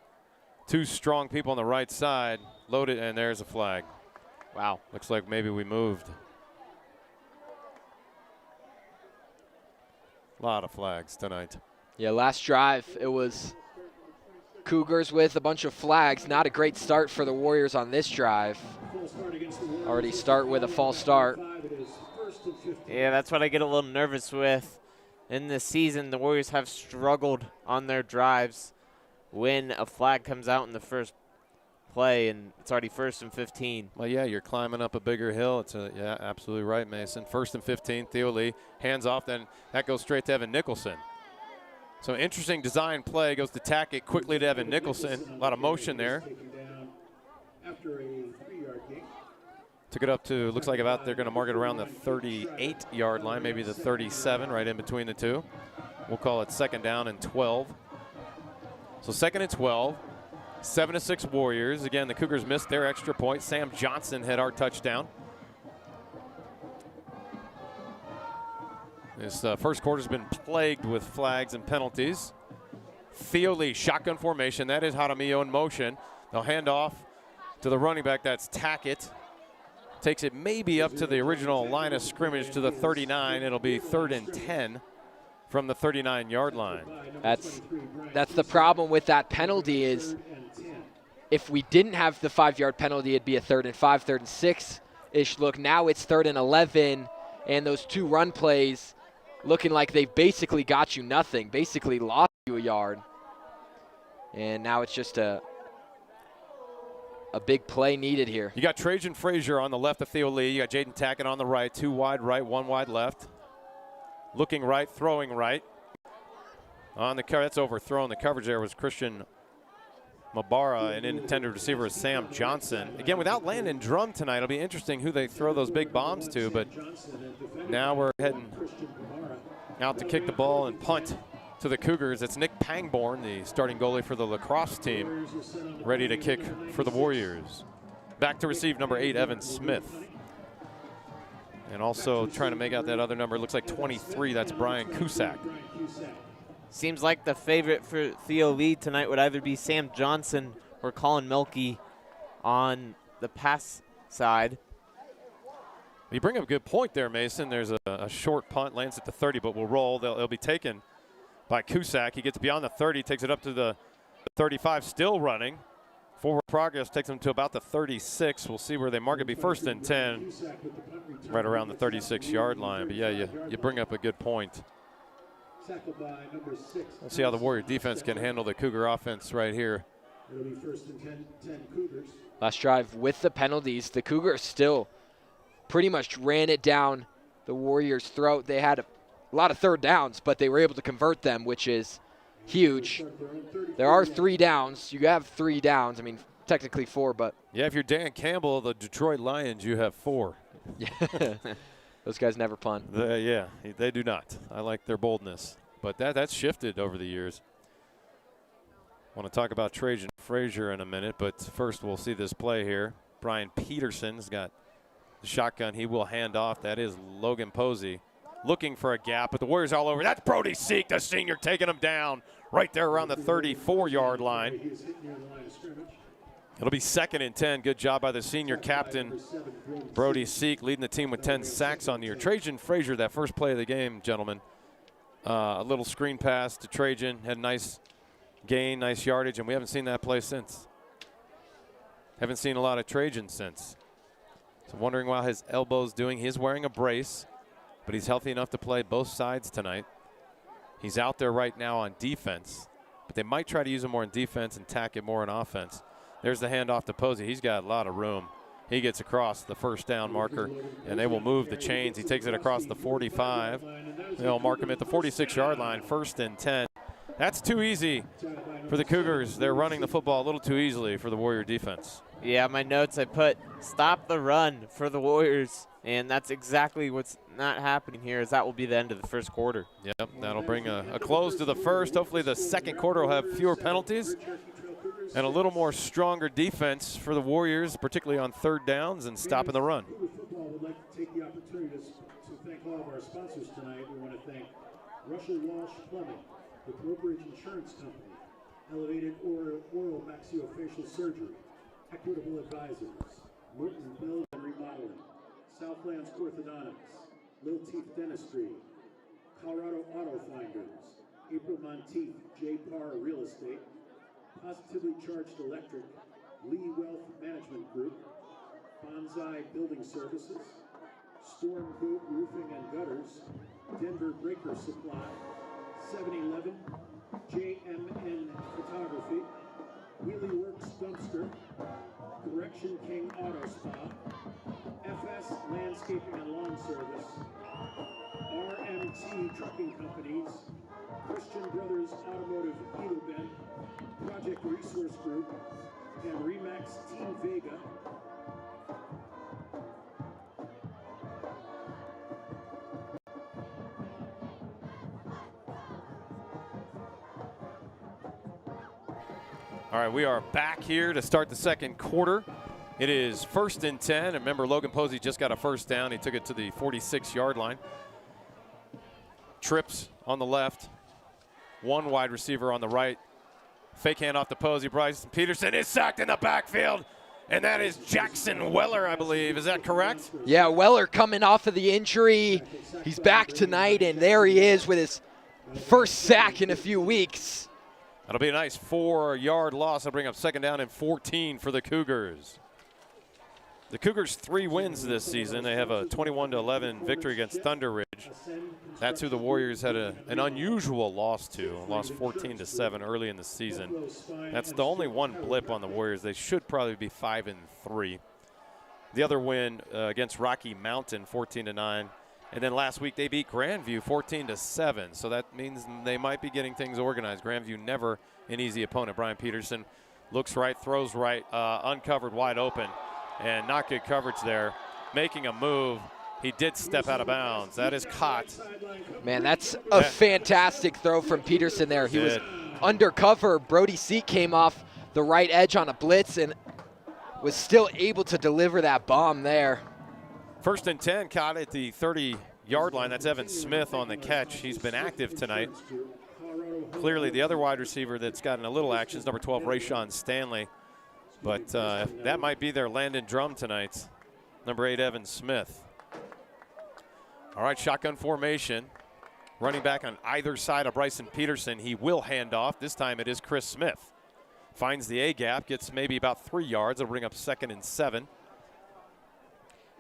2 strong people on the right side. Loaded, and there's a flag. Wow. Looks like maybe we moved. A lot of flags tonight. Yeah, last drive, it was Cougars with a bunch of flags. Not a great start for the Warriors on this drive. Already start with a false start. Yeah, that's what I get a little nervous with. In this season, the Warriors have struggled on their drives when a flag comes out in the first play, and it's already 1st and 15. Well, yeah, you're climbing up a bigger hill. Yeah, absolutely right, Mason. 1st and 15, Theo Lee, hands off, then that goes straight to Evan Nicholson. So interesting design play, goes to Tackett quickly to Evan Nicholson. A lot of motion there. Took it up to, looks like about they're going to mark it around the 38-yard line, maybe the 37, right in between the two. We'll call it 2nd down and 12. So 2nd and 12. 7-6 Warriors. Again, the Cougars missed their extra point. Sam Johnson had our touchdown. This first quarter's been plagued with flags and penalties. Theo Lee, shotgun formation. That is Jaramillo in motion. They'll hand off to the running back. That's Tackett. Takes it maybe up to the original line of scrimmage to the 39. It'll be 3rd and 10 from the 39-yard line. That's the problem with that penalty is if we didn't have the 5-yard penalty, it'd be a 3rd and 5, 3rd and 6-ish look. Now it's 3rd and 11, and those 2 run plays looking like they've basically got you nothing, basically lost you a yard. And now it's just a big play needed here. You got Trajan Frazier on the left of Theo Lee. You got Jaden Tackett on the right. 2 wide right, 1 wide left. Looking right, throwing right. On the cover, that's overthrown. The coverage there was Christian Mabara, and intended receiver is Sam Johnson. Again, without Landon Drum tonight, it'll be interesting who they throw those big bombs to, but now we're heading out to kick the ball and punt to the Cougars. It's Nick Pangborn, the starting goalie for the lacrosse team, ready to kick for the Warriors. Back to receive number 8, Evan Smith. And also trying to make out that other number, looks like 23, that's Brian Cusack. Seems like the favorite for Theo Lee tonight would either be Sam Johnson or Colin Melke on the pass side. You bring up a good point there, Mason. There's a short punt, lands at the 30, but will roll. They'll be taken by Cusack. He gets beyond the 30, takes it up to the 35, still running. Forward progress takes him to about the 36. We'll see where they mark it. Be 1st and 10, right around the 36-yard line. But yeah, you bring up a good point. We'll see how the Warrior defense can handle the Cougar offense right here. It'll be 1st and 10 Cougars. Last drive with the penalties, the Cougars still pretty much ran it down the Warriors' throat. They had a lot of 3rd downs, but they were able to convert them, which is huge. There are 3 downs. You have 3 downs. I mean, technically 4, but. Yeah, if you're Dan Campbell, the Detroit Lions, you have 4. Yeah. Those guys never punt. Yeah, they do not. I like their boldness. But that's shifted over the years. I want to talk about Trajan Frazier in a minute, but first we'll see this play here. Brian Peterson's got the shotgun. He will hand off. That is Logan Posey looking for a gap, but the Warriors all over. That's Brody Seek, the senior, taking him down right there around the 34-yard line. It'll be 2nd and 10. Good job by the senior captain, Brody Seek, leading the team with 10 sacks on the year. Trajan Frazier, that first play of the game, gentlemen. A little screen pass to Trajan, had a nice gain, nice yardage, and we haven't seen that play since. Haven't seen a lot of Trajan since. So wondering how his elbow's doing. He's wearing a brace, but he's healthy enough to play both sides tonight. He's out there right now on defense, but they might try to use him more in defense and tack it more in offense. There's the handoff to Posey. He's got a lot of room. He gets across the 1st down marker, and they will move the chains. He takes it across the 45. They'll mark him at the 46-yard line, 1st and 10. That's too easy for the Cougars. They're running the football a little too easily for the Warrior defense. Yeah, my notes I put stop the run for the Warriors, and that's exactly what's not happening here, as that will be the end of the first quarter. Yep, that'll bring a close to the first. Hopefully the second quarter will have fewer penalties and a little more stronger defense for the Warriors, particularly on third downs and stopping the run. Cougar football would like to take the opportunity to thank all of our sponsors tonight. We want to thank Russell Walsh Plumbing, the Brokerage Insurance Company, Elevated Oral Maxillofacial Surgery, Equitable Advisors, Morton Build and Remodeling, Southlands Orthodontics, Little Teeth Dentistry, Colorado Auto Finders, April Monteith, J. Parr Real Estate, Positively Charged Electric, Lee Wealth Management Group, Bonsai Building Services, Storm Boot Roofing and Gutters, Denver Breaker Supply, 7-Eleven, JMN Photography, Wheelie Works Dumpster, Correction King Auto Spa, FS Landscaping and Lawn Service, RMT Trucking Companies, Christian Brothers Automotive Edelben, Project Resource Group, and Remax Team Vega. All right, we are back here to start the second quarter. It is 1st and 10. And remember, Logan Posey just got a first down. He took it to the 46-yard line. Trips on the left. One wide receiver on the right. Fake hand off to Posey. Bryson Peterson is sacked in the backfield. And that is Jackson Weller, I believe. Is that correct? Yeah, Weller coming off of the injury. He's back tonight, and there he is with his first sack in a few weeks. That'll be a nice 4-yard loss. That'll bring up 2nd down and 14 for the Cougars. The Cougars' 3 wins this season. They have a 21-11 victory against Thunder Ridge. That's who the Warriors had an unusual loss to. Lost 14-7 early in the season. That's the only one blip on the Warriors. They should probably be 5-3. The other win against Rocky Mountain, 14-9. And then last week they beat Grandview 14-7. So that means they might be getting things organized. Grandview never an easy opponent. Brian Peterson looks right, throws right, uncovered, wide open. And not good coverage there. Making a move. He did step out of bounds. That is caught. Man, that's a fantastic throw from Peterson there. He was undercover. Brody Seat came off the right edge on a blitz and was still able to deliver that bomb there. 1st and 10, caught at the 30-yard line. That's Evan Smith on the catch. He's been active tonight. Clearly the other wide receiver that's gotten a little action is number 12, Rayshawn Stanley. But that might be their Landon Drum tonight. Number 8, Evan Smith. All right, shotgun formation. Running back on either side of Bryson Peterson. He will hand off. This time it is Chris Smith. Finds the A-gap, gets maybe about 3 yards. It'll bring up 2nd and 7.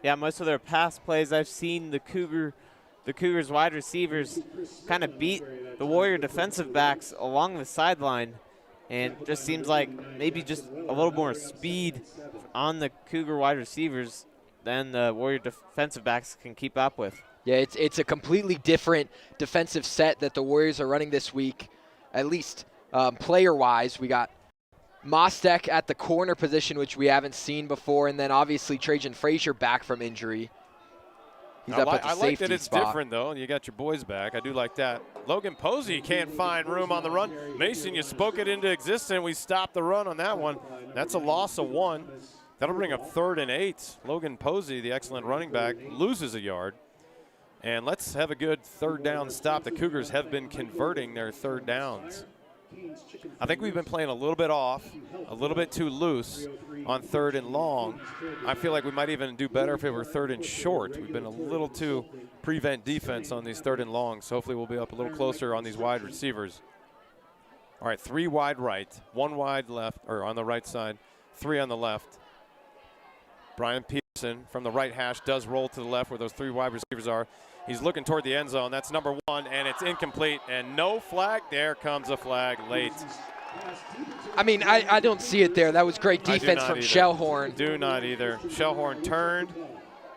Yeah, most of their pass plays I've seen the Cougars wide receivers kind of beat the Warrior defensive backs along the sideline. And just seems like maybe just a little more speed on the Cougar wide receivers than the Warrior defensive backs can keep up with. Yeah, it's a completely different defensive set that the Warriors are running this week, at least player-wise. We got Mostek at the corner position, which we haven't seen before, and then obviously Trajan Frazier back from injury. He's up at the safety I like that it's spot. different, though, and you got your boys back. I do like that. Logan Posey can't find room on the run. Mason, you spoke it into existence. We stopped the run on that one. That's a loss of 1. That'll bring up 3rd and 8. Logan Posey, the excellent running back, loses a yard. And let's have a good 3rd down stop. The Cougars have been converting their 3rd downs. I think we've been playing a little bit off, a little bit too loose on 3rd and long. I feel like we might even do better if it were 3rd and short. We've been a little too prevent defense on these 3rd and longs. So hopefully we'll be up a little closer on these wide receivers. All right, 3 wide right, 1 wide left, or on the right side, 3 on the left. Brian Peterson from the right hash does roll to the left where those 3 wide receivers are. He's looking toward the end zone. That's number 1, and it's incomplete. And no flag. There comes a flag late. I mean, I don't see it there. That was great defense from Shellhorn. Do not either. Shellhorn turned.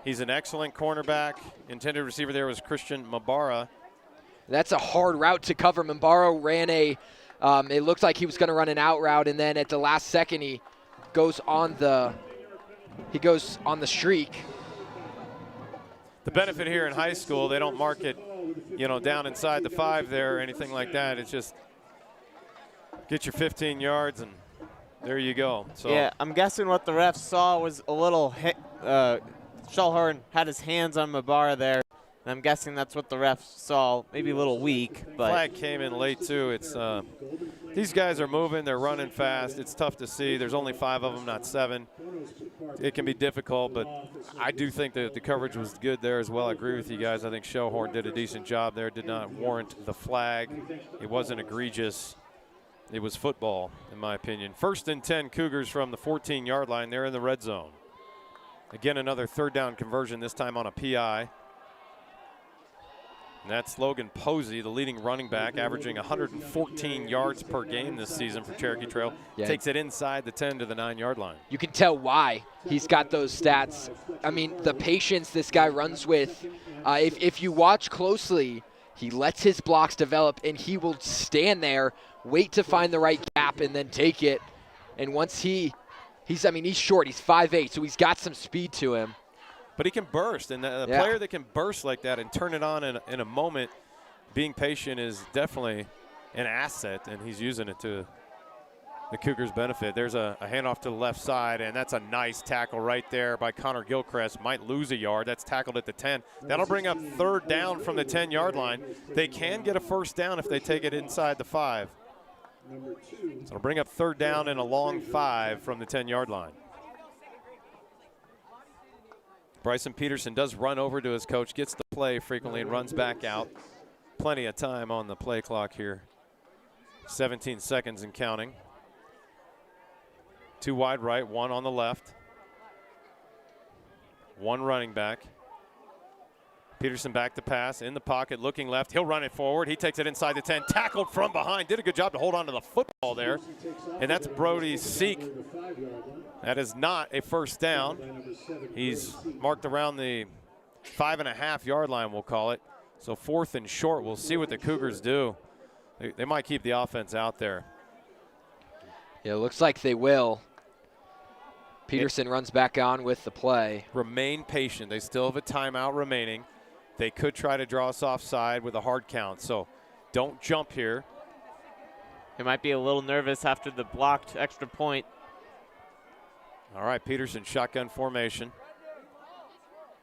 He's an excellent cornerback. Intended receiver there was Christian Mabara. That's a hard route to cover. Mabara ran it looked like he was going to run an out route, and then at the last second he goes on the streak. The benefit here in high school, they don't mark it, down inside the 5 there or anything like that. It's just get your 15 yards and there you go. So yeah, I'm guessing what the ref saw was a little hit. Shellhorn had his hands on Mabara there. And I'm guessing that's what the ref saw, maybe a little weak. But flag came in late too. It's these guys are moving, they're running fast. It's tough to see. There's only 5 of them, not 7. It can be difficult, but I do think that the coverage was good there as well. I agree with you guys. I think Shellhorn did a decent job there. Did not warrant the flag. It wasn't egregious. It was football, in my opinion. 1st and 10 Cougars from the 14-yard line. They're in the red zone. Again, another 3rd down conversion, this time on a PI. And that's Logan Posey, the leading running back, averaging 114 yards per game this season for Cherokee Trail. Yeah. Takes it inside the 10 to the 9-yard line. You can tell why he's got those stats. I mean, the patience this guy runs with. If you watch closely, he lets his blocks develop, and he will stand there, wait to find the right gap, and then take it. And once he's short. He's 5'8", so he's got some speed to him. But he can burst, and the player that can burst like that and turn it on in a moment, being patient is definitely an asset, and he's using it to the Cougars' benefit. There's a handoff to the left side, and that's a nice tackle right there by Connor Gilchrist. Might lose a yard. That's tackled at the 10. That'll bring up 3rd down from the 10-yard line. They can get a 1st down if they take it inside the 5. So it'll bring up 3rd down and a long 5 from the 10-yard line. Bryson Peterson does run over to his coach, gets the play frequently, and runs back out. Plenty of time on the play clock here. 17 seconds and counting. 2 wide right, 1 on the left. 1 running back. Peterson back to pass, in the pocket, looking left. He'll run it forward. He takes it inside the 10, tackled from behind. Did a good job to hold on to the football there. And that's Brody Seek. That is not a 1st down. He's marked around the 5.5-yard line, we'll call it. So 4th and short. We'll see what the Cougars do. They might keep the offense out there. Yeah, it looks like they will. Peterson runs back on with the play. Remain patient. They still have a timeout remaining. They could try to draw us offside with a hard count, so don't jump here. He might be a little nervous after the blocked extra point. All right, Peterson, shotgun formation.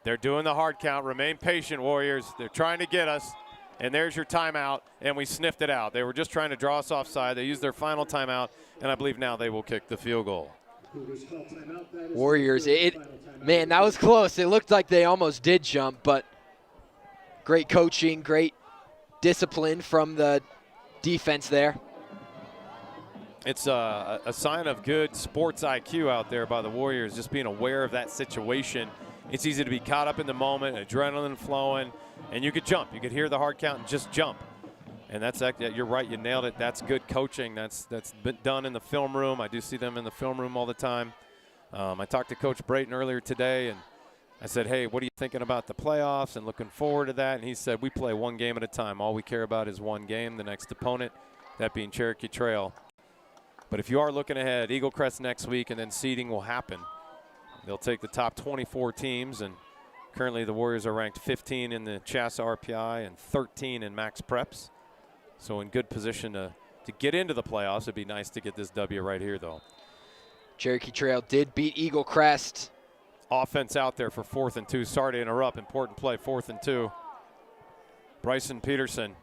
They're doing the hard count. Remain patient, Warriors. They're trying to get us, and there's your timeout, and we sniffed it out. They were just trying to draw us offside. They used their final timeout, and I believe now they will kick the field goal. Warriors, man, that was close. It looked like they almost did jump, but great coaching, great discipline from the defense there. It's a sign of good sports IQ out there by the Warriors, just being aware of that situation. It's easy to be caught up in the moment, adrenaline flowing, and you could jump. You could hear the hard count and just jump. And you're right, you nailed it. That's good coaching. That's been done in the film room. I do see them in the film room all the time. I talked to Coach Brayton earlier today, and I said, hey, what are you thinking about the playoffs and looking forward to that? And he said, we play one game at a time. All we care about is one game, the next opponent, that being Cherokee Trail. But if you are looking ahead, Eagle Crest next week, and then seeding will happen. They'll take the top 24 teams, and currently the Warriors are ranked 15 in the CHASA RPI and 13 in Max Preps. So in good position to get into the playoffs. It'd be nice to get this W right here, though. Cherokee Trail did beat Eagle Crest. Offense out there for 4th and 2. Sorry to interrupt. Important play, 4th and 2. Bryson Peterson.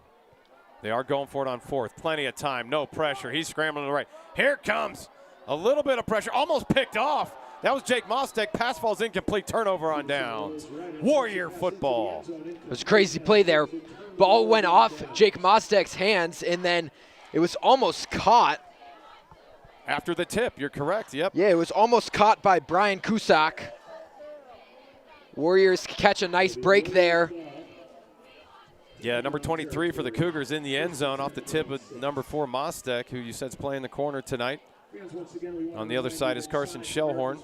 They are going for it on 4th. Plenty of time, no pressure. He's scrambling to the right. Here comes a little bit of pressure. Almost picked off. That was Jake Mostek. Pass falls incomplete. Turnover on downs. Warrior football. It was a crazy play there. Ball went off Jake Mostek's hands, and then it was almost caught. After the tip, you're correct, yep. Yeah, it was almost caught by Brian Cusack. Warriors catch a nice break there. Yeah, number 23 for the Cougars in the end zone off the tip of number 4 Mostek, who you said's playing the corner tonight. On the other side is Carson Shellhorn.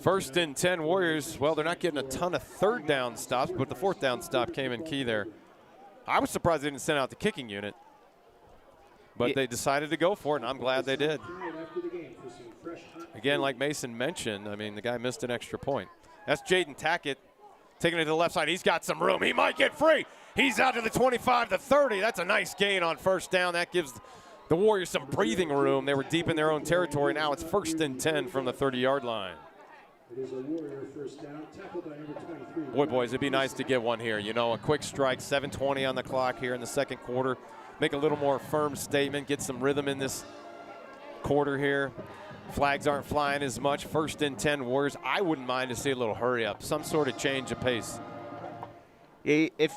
1st and 10 Warriors. Well, they're not getting a ton of 3rd down stops, but the 4th down stop came in key there. I was surprised they didn't send out the kicking unit, but they decided to go for it, and I'm glad they did. again, like Mason mentioned, I mean, the guy missed an extra point. That's Jaden Tackett taking it to the left side. He's got some room. He might get free. He's out to the 25, the 30. That's a nice gain on first down. That gives the Warriors some breathing room. They were deep in their own territory. Now it's 1st and 10 from the 30-yard line. It is a Warrior first down, tackled by number 23. Boy, boys, it'd be nice to get one here. You know, a quick strike, 7:20 on the clock here in the second quarter. Make a little more firm statement, get some rhythm in this quarter here. Flags aren't flying as much. 1st and 10 Warriors. I wouldn't mind to see a little hurry up, some sort of change of pace. If,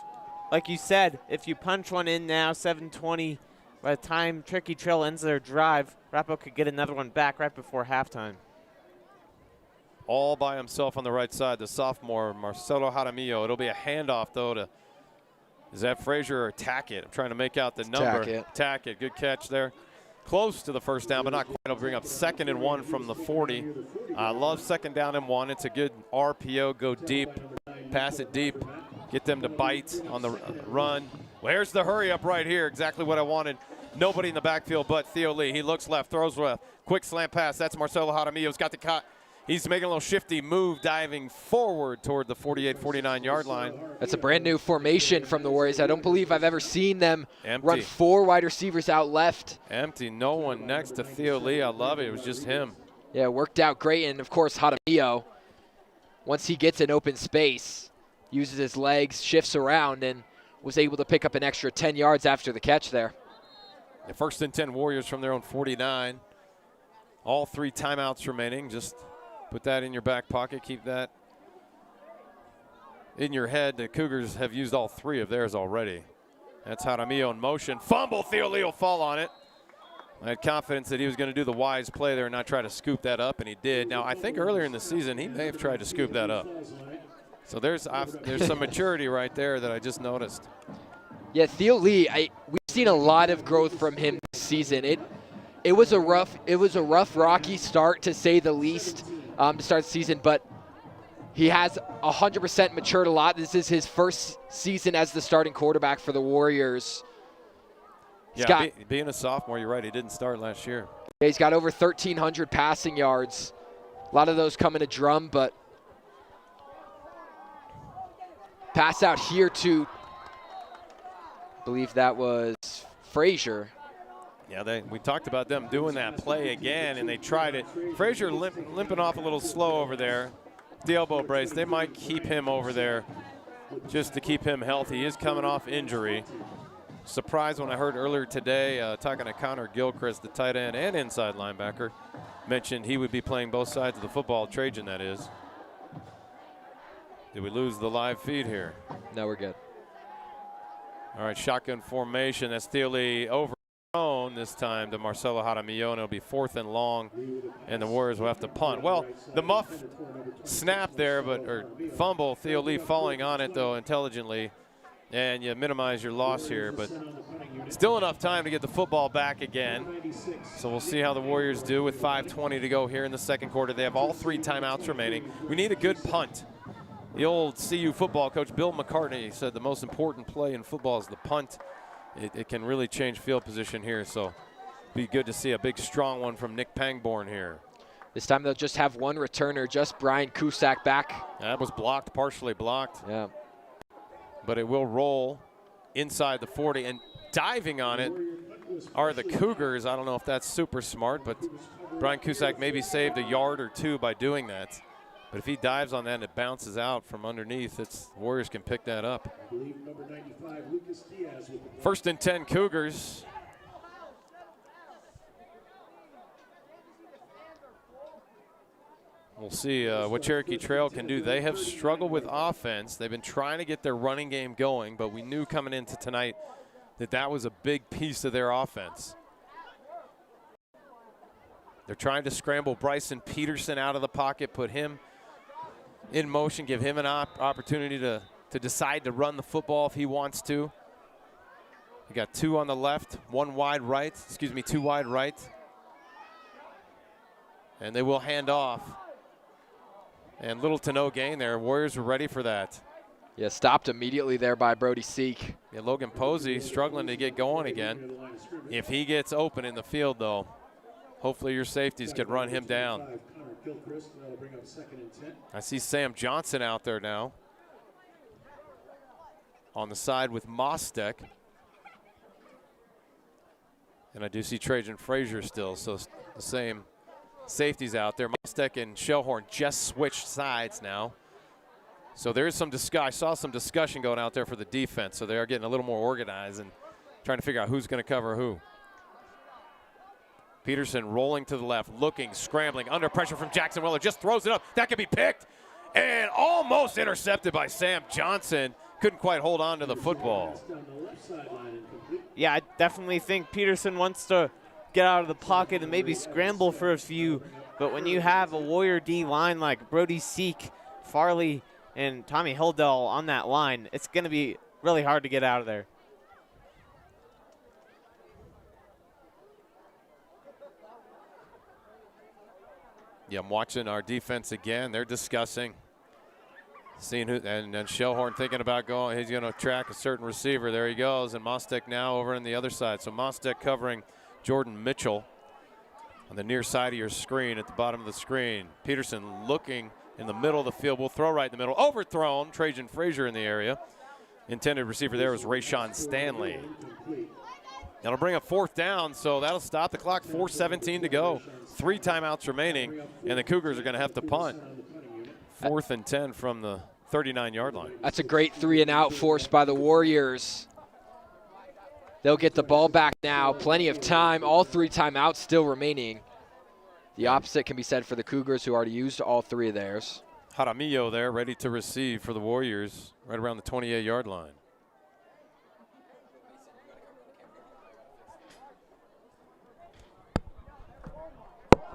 like you said, if you punch one in now, 7:20, by the time Cherokee Trail ends their drive, Arapahoe could get another one back right before halftime. All by himself on the right side, the sophomore, Marcelo Jaramillo. It'll be a handoff, though, to, is that Frazier or Tackett? I'm trying to make out the number. Tackett, good catch there. Close to the first down, but not quite. It'll bring up 2nd and 1 from the 40. I love 2nd down and 1. It's a good RPO, go deep, pass it deep, get them to bite on the run. Well, here's the hurry up right here, exactly what I wanted. Nobody in the backfield but Theo Lee. He looks left, throws left. Quick slant pass, that's Marcelo Jaramillo's got the cut. He's making a little shifty move, diving forward toward the 48, 49-yard line. That's a brand new formation from the Warriors. I don't believe I've ever seen them run 4 wide receivers out left. Empty, no one next to Theo Lee. I love it. It was just him. Yeah, it worked out great. And, of course, Jaramillo, once he gets in open space, uses his legs, shifts around, and was able to pick up an extra 10 yards after the catch there. The 1st and 10 Warriors from their own 49. All 3 timeouts remaining. Just put that in your back pocket. Keep that in your head. The Cougars have used all 3 of theirs already. That's Jaramillo in motion. Fumble. Theo Lee will fall on it. I had confidence that he was going to do the wise play there and not try to scoop that up, and he did. Now, I think earlier in the season he may have tried to scoop that up. So there's some maturity right there that I just noticed. Yeah, Theo Lee, we've seen a lot of growth from him this season. It was a rough, rocky start, to say the least, to start the season, but he has 100% matured a lot. This is his first season as the starting quarterback for the Warriors. Being a sophomore, you're right, he didn't start last year. Yeah, he's got over 1,300 passing yards. A lot of those coming to Drum, but pass out here to, I believe that was Frazier. Yeah, we talked about them doing that play again, and they tried it. Frazier limping off a little slow over there. The elbow brace, they might keep him over there just to keep him healthy. He is coming off injury. Surprised when I heard earlier today, talking to Connor Gilchrist, the tight end and inside linebacker, mentioned he would be playing both sides of the football, Trajan that is. Did we lose the live feed here? No, we're good. All right, shotgun formation. That's Theo Lee overthrown this time to Marcelo Jaramillo, and it'll be 4th and long, and the Warriors will have to punt. Well, the muff snap there, or fumble, Theo Lee falling on it, though, intelligently, and you minimize your loss here, but still enough time to get the football back again. So we'll see how the Warriors do with 5:20 to go here in the second quarter. They have all 3 timeouts remaining. We need a good punt. The old CU football coach, Bill McCartney, said the most important play in football is the punt. It can really change field position here, so be good to see a big, strong one from Nick Pangborn here. This time they'll just have one returner, just Brian Cusack back. That was blocked, partially blocked. Yeah. But it will roll inside the 40, and diving on it are the Cougars. I don't know if that's super smart, but Brian Cusack maybe saved a yard or 2 by doing that. But if he dives on that and it bounces out from underneath, Warriors can pick that up. 1st and 10 Cougars. We'll see what Cherokee Trail can do. They have struggled with offense. They've been trying to get their running game going, but we knew coming into tonight that was a big piece of their offense. They're trying to scramble Bryson Peterson out of the pocket, put him in motion, give him an opportunity to decide to run the football if he wants to. You got 2 on the left, 2 wide right. And they will hand off. And little to no gain there. Warriors were ready for that. Yeah, stopped immediately there by Brody Seek. Yeah, Logan Posey struggling to get going again. If he gets open in the field, though, Hopefully your safeties can run him down. I see Sam Johnson out there now on the side with Mostek. And I do see Trajan Frazier still, so the same safeties out there. Mostek and Shellhorn just switched sides now. So there is some discussion. I saw some discussion going out there for the defense, so they are getting a little more organized and trying to figure out who's going to cover who. Peterson rolling to the left, looking, scrambling, under pressure from Jackson Weller, just throws it up. That could be picked and almost intercepted by Sam Johnson. Couldn't quite hold on to the football. Yeah, I definitely think Peterson wants to get out of the pocket and maybe scramble for a few. But when you have a Warrior D line like Brody Seek, Farley, and Tommy Hilldell on that line, it's going to be really hard to get out of there. Yeah, I'm watching our defense again. They're discussing, seeing who, and Shellhorn thinking about going. He's going to track a certain receiver. There he goes, and Mostek now over on the other side. So Mostek covering Jordan Mitchell on the near side of your screen, at the bottom of the screen. Peterson looking in the middle of the field. We'll throw right in the middle. Overthrown. Trajan Frazier in the area. Intended receiver there was Rayshawn Stanley. That'll bring up 4th down, so that'll stop the clock. 4:17 to go. 3 timeouts remaining, and the Cougars are going to have to punt. 4th and 10 from the 39-yard line. That's a great 3-and-out forced by the Warriors. They'll get the ball back now. Plenty of time. All 3 timeouts still remaining. The opposite can be said for the Cougars, who already used all 3 of theirs. Jaramillo there, ready to receive for the Warriors, right around the 28-yard line.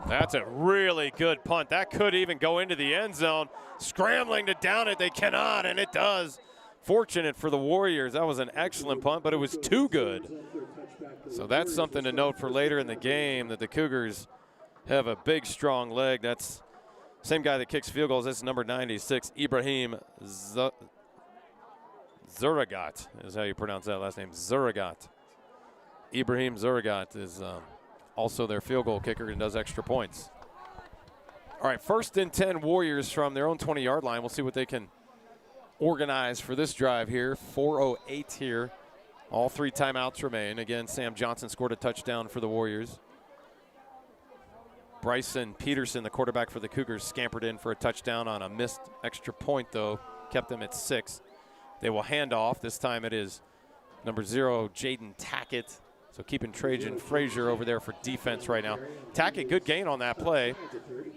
That's a really good punt. That could even go into the end zone. Scrambling to down it, they cannot, and it does. Fortunate for the Warriors. That was an excellent punt, but it was too good. So that's something to note for later in the game, that the Cougars have a big, strong leg. That's same guy that kicks field goals. That's number 96, Ibrahim Zuragat is how you pronounce that last name, Zuragat. Ibrahim Zuragat is also their field goal kicker and does extra points. All right, 1st and 10 Warriors from their own 20-yard line. We'll see what they can organize for this drive here. 4:08 here. All 3 timeouts remain. Again, Sam Johnson scored a touchdown for the Warriors. Bryson Peterson, the quarterback for the Cougars, scampered in for a touchdown on a missed extra point, though. Kept them at 6. They will hand off. This time it is number 0, Jaden Tackett. So keeping Trajan Frazier over there for defense right now. Tackett, good gain on that play.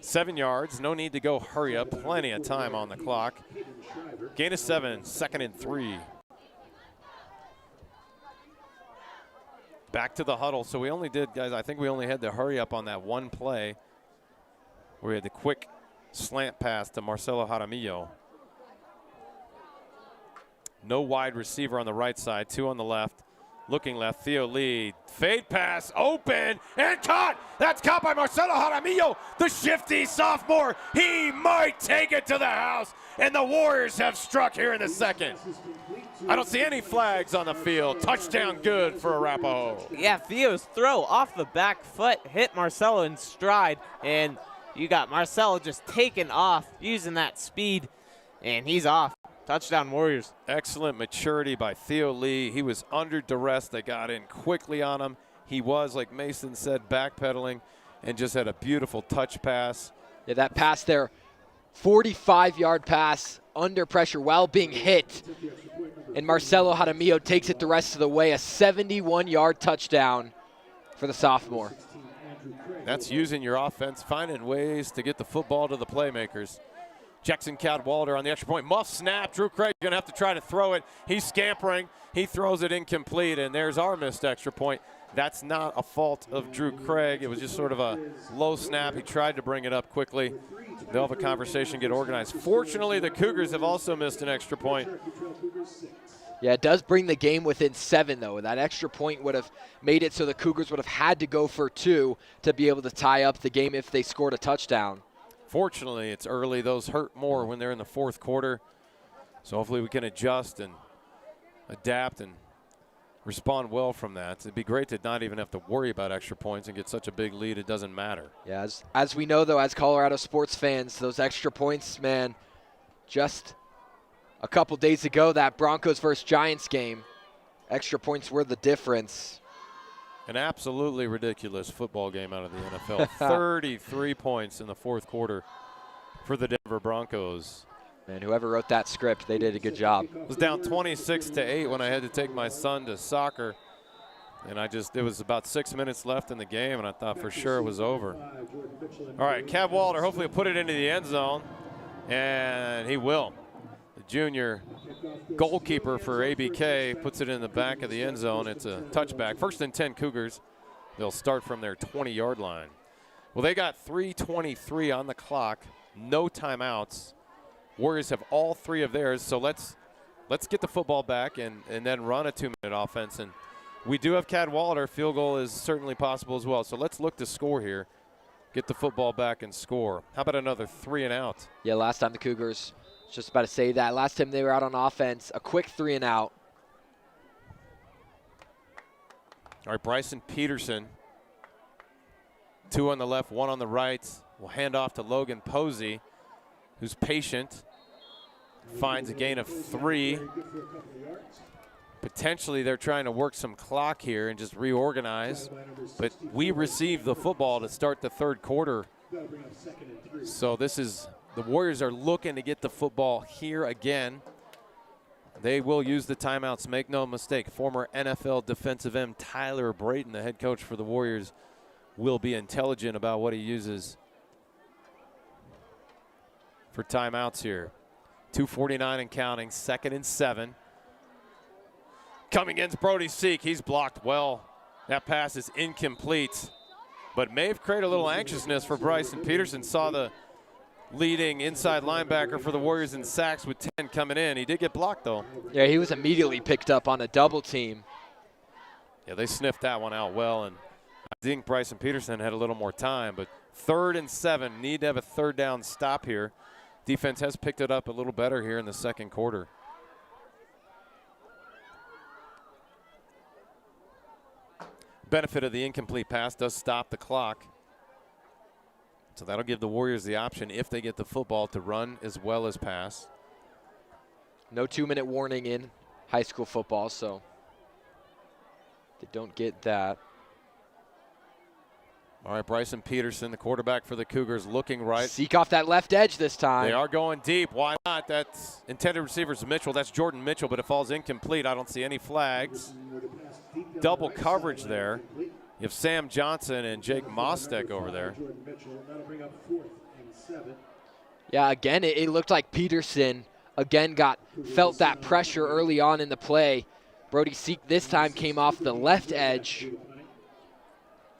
7 yards, no need to go hurry up. Plenty of time on the clock. Gain of 7, 2nd and 3. Back to the huddle. So we only did, guys, I think we only had to hurry up on that one play where we had the quick slant pass to Marcelo Jaramillo. No wide receiver on the right side, 2 on the left. Looking left, Theo Lee, fade pass, open, and caught! That's caught by Marcelo Jaramillo, the shifty sophomore. He might take it to the house, and the Warriors have struck here in the 2nd. I don't see any flags on the field. Touchdown good for Arapahoe. Yeah, Theo's throw off the back foot hit Marcelo in stride, and you got Marcelo just taking off, using that speed, and he's off. Touchdown Warriors. Excellent maturity by Theo Lee. He was under duress. They got in quickly on him. He was, like Mason said, backpedaling and just had a beautiful touch pass. Yeah, that pass there, 45-yard pass under pressure while being hit. And Marcelo Jaramillo takes it the rest of the way, a 71-yard touchdown for the sophomore. That's using your offense, finding ways to get the football to the playmakers. Jackson Cadwalder on the extra point. Muff snap. Drew Craig going to have to try to throw it. He's scampering. He throws it incomplete, and there's our missed extra point. That's not a fault of Drew Craig. It was just sort of a low snap. He tried to bring it up quickly. They'll have a conversation, get organized. Fortunately, the Cougars have also missed an extra point. Yeah, it does bring the game within 7, though. That extra point would have made it so the Cougars would have had to go for 2 to be able to tie up the game if they scored a touchdown. Fortunately, it's early. Those hurt more when they're in the 4th quarter. So hopefully we can adjust and adapt and respond well from that. It'd be great to not even have to worry about extra points and get such a big lead it doesn't matter. Yeah, as we know, though, as Colorado sports fans, those extra points, man, just a couple days ago, that Broncos versus Giants game, extra points were the difference. An absolutely ridiculous football game out of the NFL. 33 points in the fourth quarter for the Denver Broncos. Man, whoever wrote that script, they did a good job. It was down 26-8 when I had to take my son to soccer. And it was about 6 minutes left in the game, and I thought for sure it was over. All right, Cadwalader hopefully will put it into the end zone, and he will. The junior goalkeeper for ABK puts it in the back of the end zone. It's a touchback. 1st and 10 Cougars. They'll start from their 20-yard line. Well, they got 3:23 on the clock, no timeouts. Warriors have all 3 of theirs, so let's get the football back and then run a 2-minute offense. And we do have Cadwalader. Field goal is certainly possible as well. So let's look to score here, get the football back and score. How about another 3 and out? Yeah, last time the Cougars, just about to say that. Last time they were out on offense, a quick 3 and out. All right, Bryson Peterson. 2 on the left, 1 on the right. We'll hand off to Logan Posey, who's patient. Finds a gain of 3. Potentially they're trying to work some clock here and just reorganize. But we received the football to start the third quarter. So this is, the Warriors are looking to get the football here again. They will use the timeouts, make no mistake. Former NFL defensive end Tyler Brayton, the head coach for the Warriors, will be intelligent about what he uses for timeouts here. 2:49 and counting, 2nd and 7. Coming against Brody Seek, he's blocked well. That pass is incomplete, but may have created a little anxiousness for Bryson Peterson. Saw the leading inside linebacker for the Warriors in sacks with 10 coming in. He did get blocked though. Yeah, he was immediately picked up on a double team. Yeah, they sniffed that one out well, and I think Bryson Peterson had a little more time, but 3rd and 7, need to have a 3rd down stop here. Defense has picked it up a little better here in the second quarter. Benefit of the incomplete pass does stop the clock. So that'll give the Warriors the option, if they get the football, to run as well as pass. No 2-minute warning in high school football, so they don't get that. All right, Bryson Peterson, the quarterback for the Cougars, looking right. Seek off that left edge this time. They are going deep. Why not? That's intended receivers Mitchell. That's Jordan Mitchell, but it falls incomplete. I don't see any flags. Double coverage there. You have Sam Johnson and Jake Mostek over there. Yeah, again, it looked like Peterson, again, felt that pressure early on in the play. Brody Seek this time came off the left edge.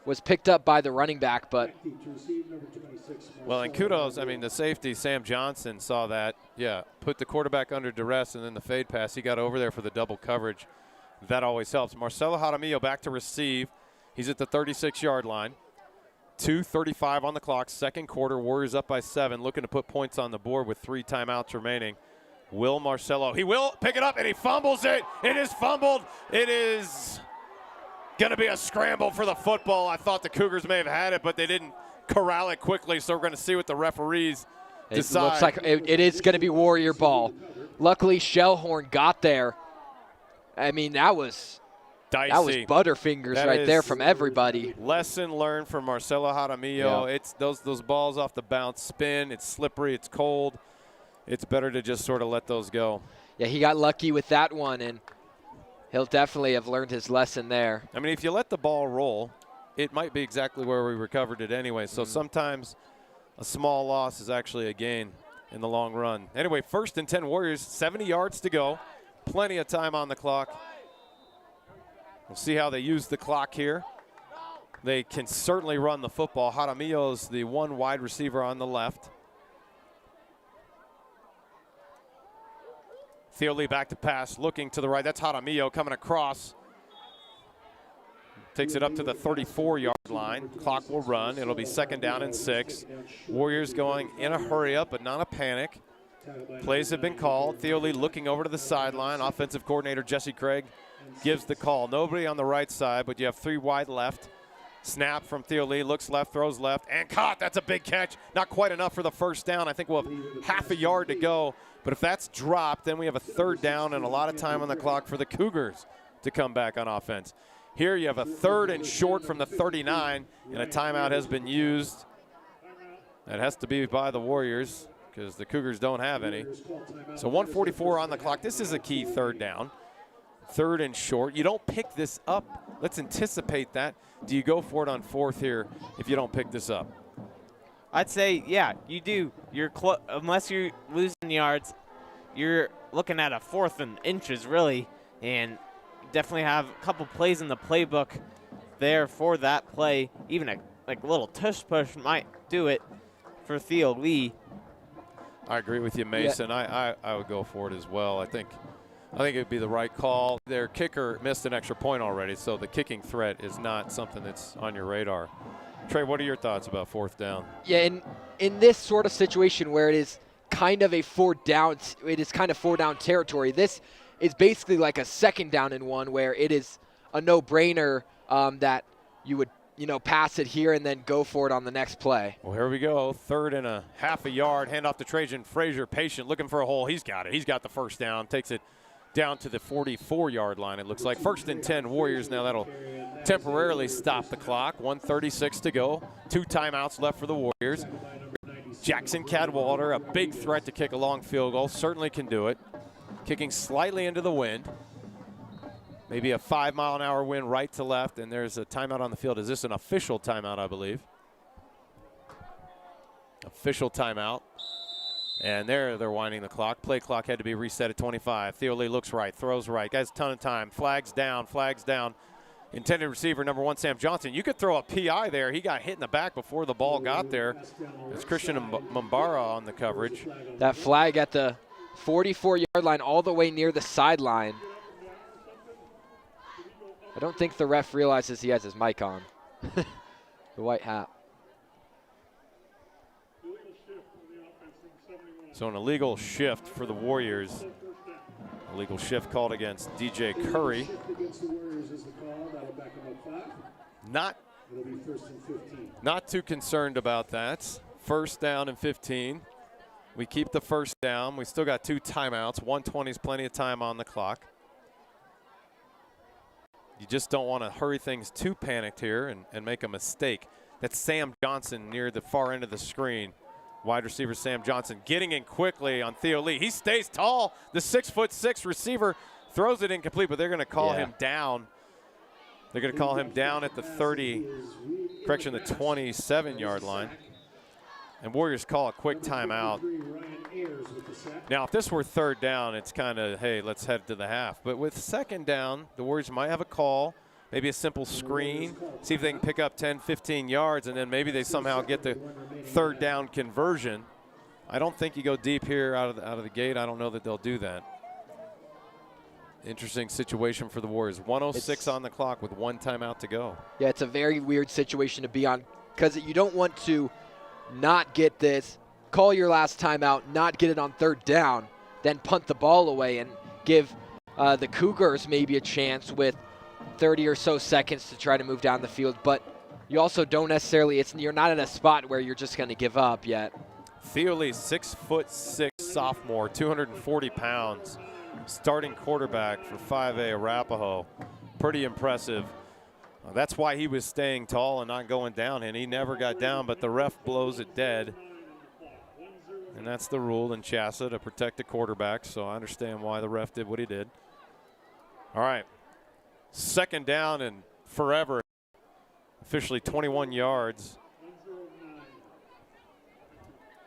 Was picked up by the running back, but. Well, and kudos, I mean, the safety, Sam Johnson, saw that. Yeah, put the quarterback under duress, and then the fade pass. He got over there for the double coverage. That always helps. Marcelo Jaramillo back to receive. He's at the 36-yard line. 2:35 on the clock, second quarter. Warriors up by 7, looking to put points on the board with 3 timeouts remaining. Will Marcelo, he will pick it up, and he fumbles it. It is fumbled. It is going to be a scramble for the football. I thought the Cougars may have had it, but they didn't corral it quickly, so we're going to see what the referees decide. It looks like it is going to be Warrior ball. Luckily, Shellhorn got there. I mean, that was dicey. That was Butterfingers right there from everybody. Lesson learned from Marcelo Jaramillo. Yeah. It's those balls off the bounce spin. It's slippery. It's cold. It's better to just sort of let those go. Yeah, he got lucky with that one, and he'll definitely have learned his lesson there. I mean, if you let the ball roll, it might be exactly where we recovered it anyway. So sometimes a small loss is actually a gain in the long run. Anyway, 1st and 10 Warriors, 70 yards to go. Plenty of time on the clock. We'll see how they use the clock here. They can certainly run the football. Jaramillo is the one wide receiver on the left. Theo Lee back to pass, looking to the right. That's Jaramillo coming across. Takes it up to the 34-yard line. Clock will run. It'll be 2nd down and 6. Warriors going in a hurry up, but not a panic. Plays have been called. Theo Lee looking over to the sideline. Offensive coordinator Jesse Craig gives the call. Nobody on the right side, but you have 3 wide left. Snap from Theo Lee, looks left, throws left, and caught. That's a big catch. Not quite enough for the first down. I think we'll have half a yard to go. But if that's dropped, then we have a 3rd down and a lot of time on the clock for the Cougars to come back on offense. Here you have a 3rd and short from the 39, and a timeout has been used. That has to be by the Warriors because the Cougars don't have any. So 1:44 on the clock. This is a key 3rd down. 3rd and short. You don't pick this up. Let's anticipate that. Do you go for it on 4th here if you don't pick this up? I'd say, yeah, you do. Unless you're losing yards, you're looking at a 4th and inches, really, and definitely have a couple plays in the playbook there for that play. Even a little tush push might do it for Theo Lee. I agree with you, Mason. Yeah. I would go for it as well. I think it would be the right call. Their kicker missed an extra point already, so the kicking threat is not something that's on your radar. Trey, what are your thoughts about 4th down? Yeah, in this sort of situation where it is kind of 4th down territory, this is basically like a 2nd down and 1 where it is a no-brainer that you would pass it here and then go for it on the next play. Well, here we go. 3rd and a half a yard. Hand off to Trajan Frazier. Patient, looking for a hole. He's got it. He's got the first down. Takes it down to the 44-yard line. It looks like 1st and 10 Warriors. Now that'll temporarily stop the clock. 1:36 to go. 2 timeouts left for the Warriors. Jackson Cadwallader, a big threat to kick a long field goal. Certainly can do it. Kicking slightly into the wind. Maybe a 5-mile-an-hour wind right to left, and there's a timeout on the field. Is this an official timeout, I believe? Official timeout. And they're winding the clock. Play clock had to be reset at 25. Theo Lee looks right, throws right. Guys, a ton of time. Flags down, flags down. Intended receiver, number 1, Sam Johnson. You could throw a PI there. He got hit in the back before the ball got there. It's Christian Mumbara on the coverage. That flag at the 44-yard line all the way near the sideline. I don't think the ref realizes he has his mic on. The white hat. So an illegal shift for the Warriors. Illegal shift called against DJ Curry. Not too concerned about that. 1st down and 15. We keep the 1st down. We still got 2 timeouts. 1:20 is plenty of time on the clock. You just don't want to hurry things too panicked here and make a mistake. That's Sam Johnson near the far end of the screen. Wide receiver Sam Johnson getting in quickly on Theo Lee. He stays tall. The 6'6" receiver throws it incomplete, but they're going to call him down. They're going to call him down at the 27-yard line. And Warriors call a quick timeout. Now, if this were 3rd down, it's kind of, hey, let's head to the half. But with 2nd down, the Warriors might have a call, maybe a simple screen, see if they can pick up 10, 15 yards, and then maybe they somehow get the 3rd down conversion. I don't think you go deep here out of the gate. I don't know that they'll do that. Interesting situation for the Warriors. 1:06 on the clock with 1 timeout to go. Yeah, it's a very weird situation to be on because you don't want to not get this, call your last timeout, not get it on 3rd down, then punt the ball away and give the Cougars maybe a chance with 30 or so seconds to try to move down the field. But you also don't necessarily, you're not in a spot where you're just going to give up yet. Theo Lee, 6'6" sophomore, 240 pounds, starting quarterback for 5A Arapahoe. Pretty impressive. That's why he was staying tall and not going down, and he never got down, but the ref blows it dead. And that's the rule in CHSAA to protect the quarterback, so I understand why the ref did what he did. All right, 2nd down and forever. Officially 21 yards.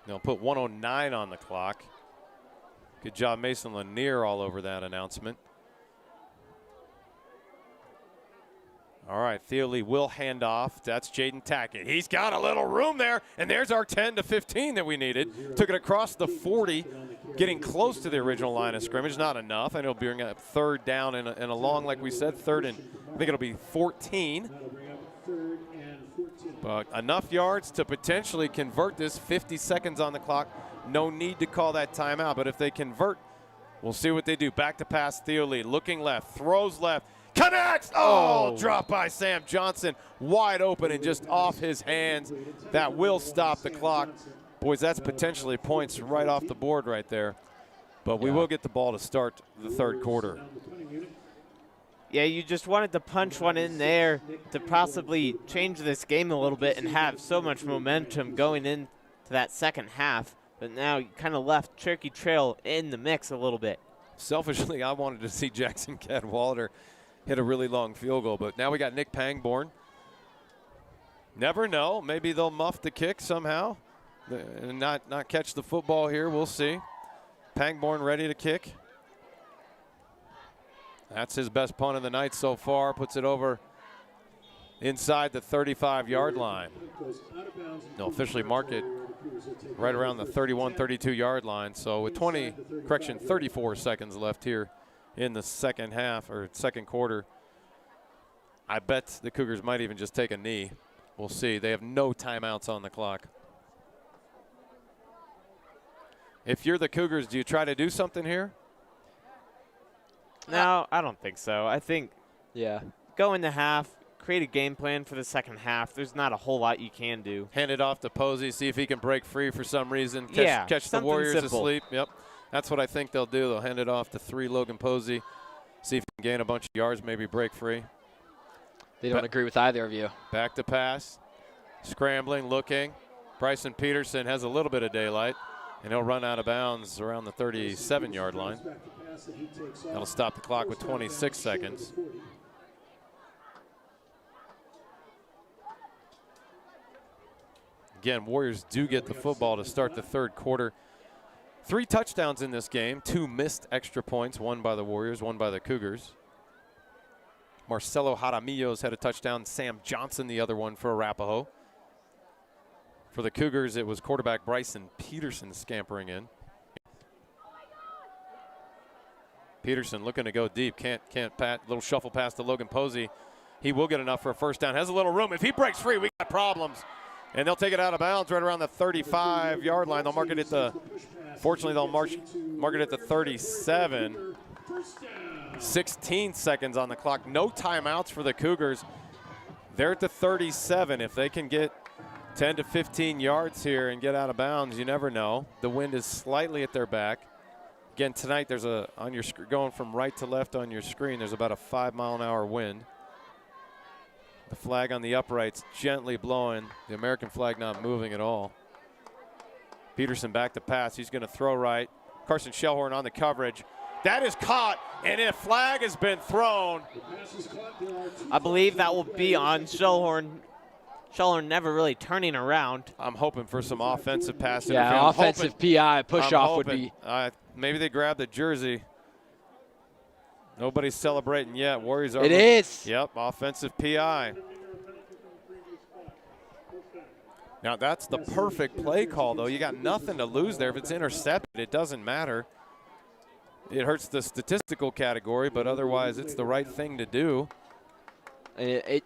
They'll put 1:09 on the clock. Good job, Mason Lanier, all over that announcement. All right, Theo Lee will hand off. That's Jaden Tackett. He's got a little room there, and there's our 10 to 15 that we needed. Took it across the 40, getting close to the original line of scrimmage. Not enough, and it'll bring up 3rd down and a long, like we said, 3rd and I think it'll be 14. But enough yards to potentially convert this. 50 seconds on the clock. no need to call that timeout. But if they convert, we'll see what they do. Back to pass, Theo Lee, looking left, throws left, connects! Oh, drop by Sam Johnson, wide open and just off his hands. That will stop the clock. Boys, that's potentially points right off the board right there. But we will get the ball to start the third quarter. Yeah, you just wanted to punch one in there to possibly change this game a little bit and have so much momentum going into that second half. But now you kind of left Cherokee Trail in the mix a little bit. Selfishly, I wanted to see Jackson Cadwalder hit a really long field goal, but now we got Nick Pangborn. Never know. Maybe they'll muff the kick somehow and not catch the football here. We'll see. Pangborn ready to kick. That's his best punt of the night so far. Puts it over inside the 35-yard line. They'll officially mark it right around the 31, 32-yard line. So with 34 seconds left here in the second half or second quarter, I bet the Cougars might even just take a knee. We'll see. They have no timeouts on the clock. If you're the Cougars, do you try to do something here? No, I don't think so. I think go into half, create a game plan for the second half. There's not a whole lot you can do. Hand it off to Posey, see if he can break free for some reason. Catch the Warriors asleep. Yep, that's what I think they'll do. They'll hand it off to 3 Logan Posey, see if he can gain a bunch of yards, maybe break free. They don't agree with either of you. Back to pass, scrambling, looking. Bryson Peterson has a little bit of daylight, and he'll run out of bounds around the 37-yard line. That'll stop the clock with 26 seconds. Again, Warriors do get the football to start the third quarter. 3 touchdowns in this game, 2 missed extra points, 1 by the Warriors, 1 by the Cougars. Marcelo Jaramillo's had a touchdown, Sam Johnson the other one for Arapahoe. For the Cougars, it was quarterback Bryson Peterson scampering in. Peterson looking to go deep, can't pat, little shuffle pass to Logan Posey. He will get enough for a first down, has a little room. If he breaks free, we got problems. And they'll take it out of bounds right around the 35-yard line. They'll mark it at the, fortunately, they'll mark it at the 37. 16 seconds on the clock. No timeouts for the Cougars. They're at the 37. If they can get 10 to 15 yards here and get out of bounds, you never know. The wind is slightly at their back. Again, tonight there's on your going from right to left on your screen, there's about a 5-mile-an-hour wind. The flag on the uprights gently blowing. The American flag not moving at all. Peterson back to pass. He's going to throw right. Carson Shellhorn on the coverage. That is caught, and a flag has been thrown. I believe that will be on Shellhorn. Shellhorn never really turning around. I'm hoping for some offensive pass interference. Yeah, offensive PI push-off would be. Maybe they grab the jersey. Nobody's celebrating yet. Warriors are. It is. Yep, offensive PI. Now that's the perfect play call, though. You got nothing to lose there. If it's intercepted, it doesn't matter. It hurts the statistical category, but otherwise it's the right thing to do. It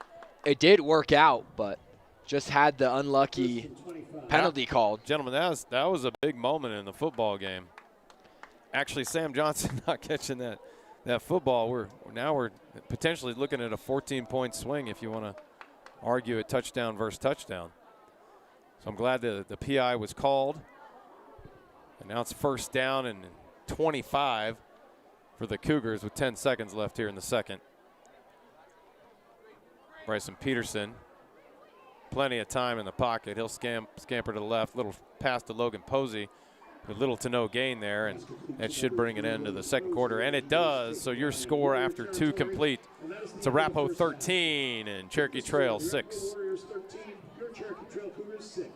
did work out, but just had the unlucky penalty called. Gentlemen, that was a big moment in the football game. Actually, Sam Johnson not catching that football. We're potentially looking at a 14-point swing if you want to argue a touchdown versus touchdown. So I'm glad that the PI was called. And now it's first down and 25 for the Cougars with 10 seconds left here in the second. Bryson Peterson, plenty of time in the pocket. He'll scamper to the left, little pass to Logan Posey. With little to no gain there, and that should bring it into the second quarter. And it does, so your score after 2 complete. It's Arapahoe 13 and Cherokee Trail 6. Cherokee Trail Cougars 6.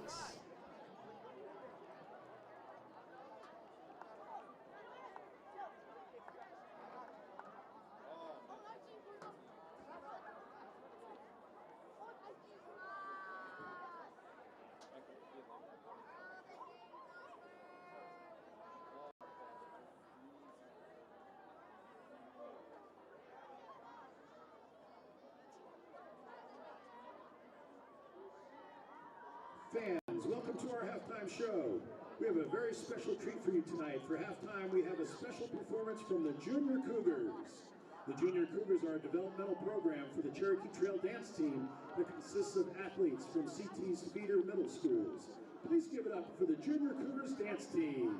Fans, welcome to our halftime show. We have a very special treat for you tonight. For halftime, we have a special performance from the Junior Cougars. The Junior Cougars are a developmental program for the Cherokee Trail dance team that consists of athletes from CT's feeder middle schools. Please give it up for the Junior Cougars dance team.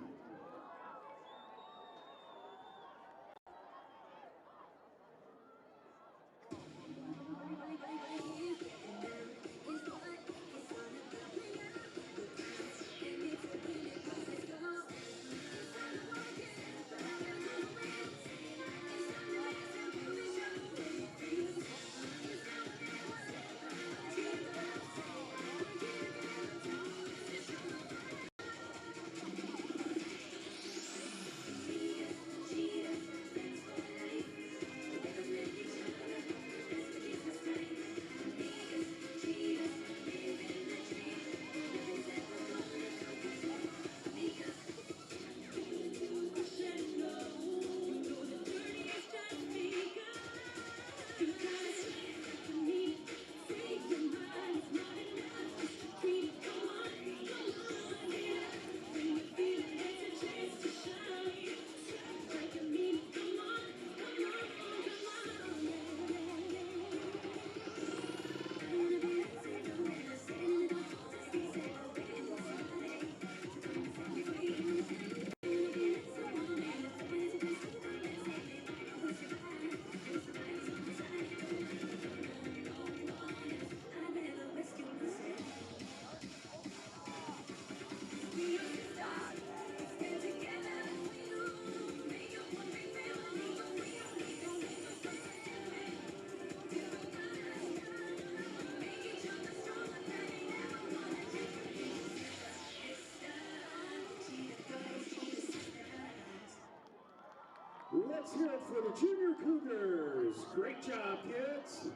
Let's hear it for the Junior Cougars. Great job, kids.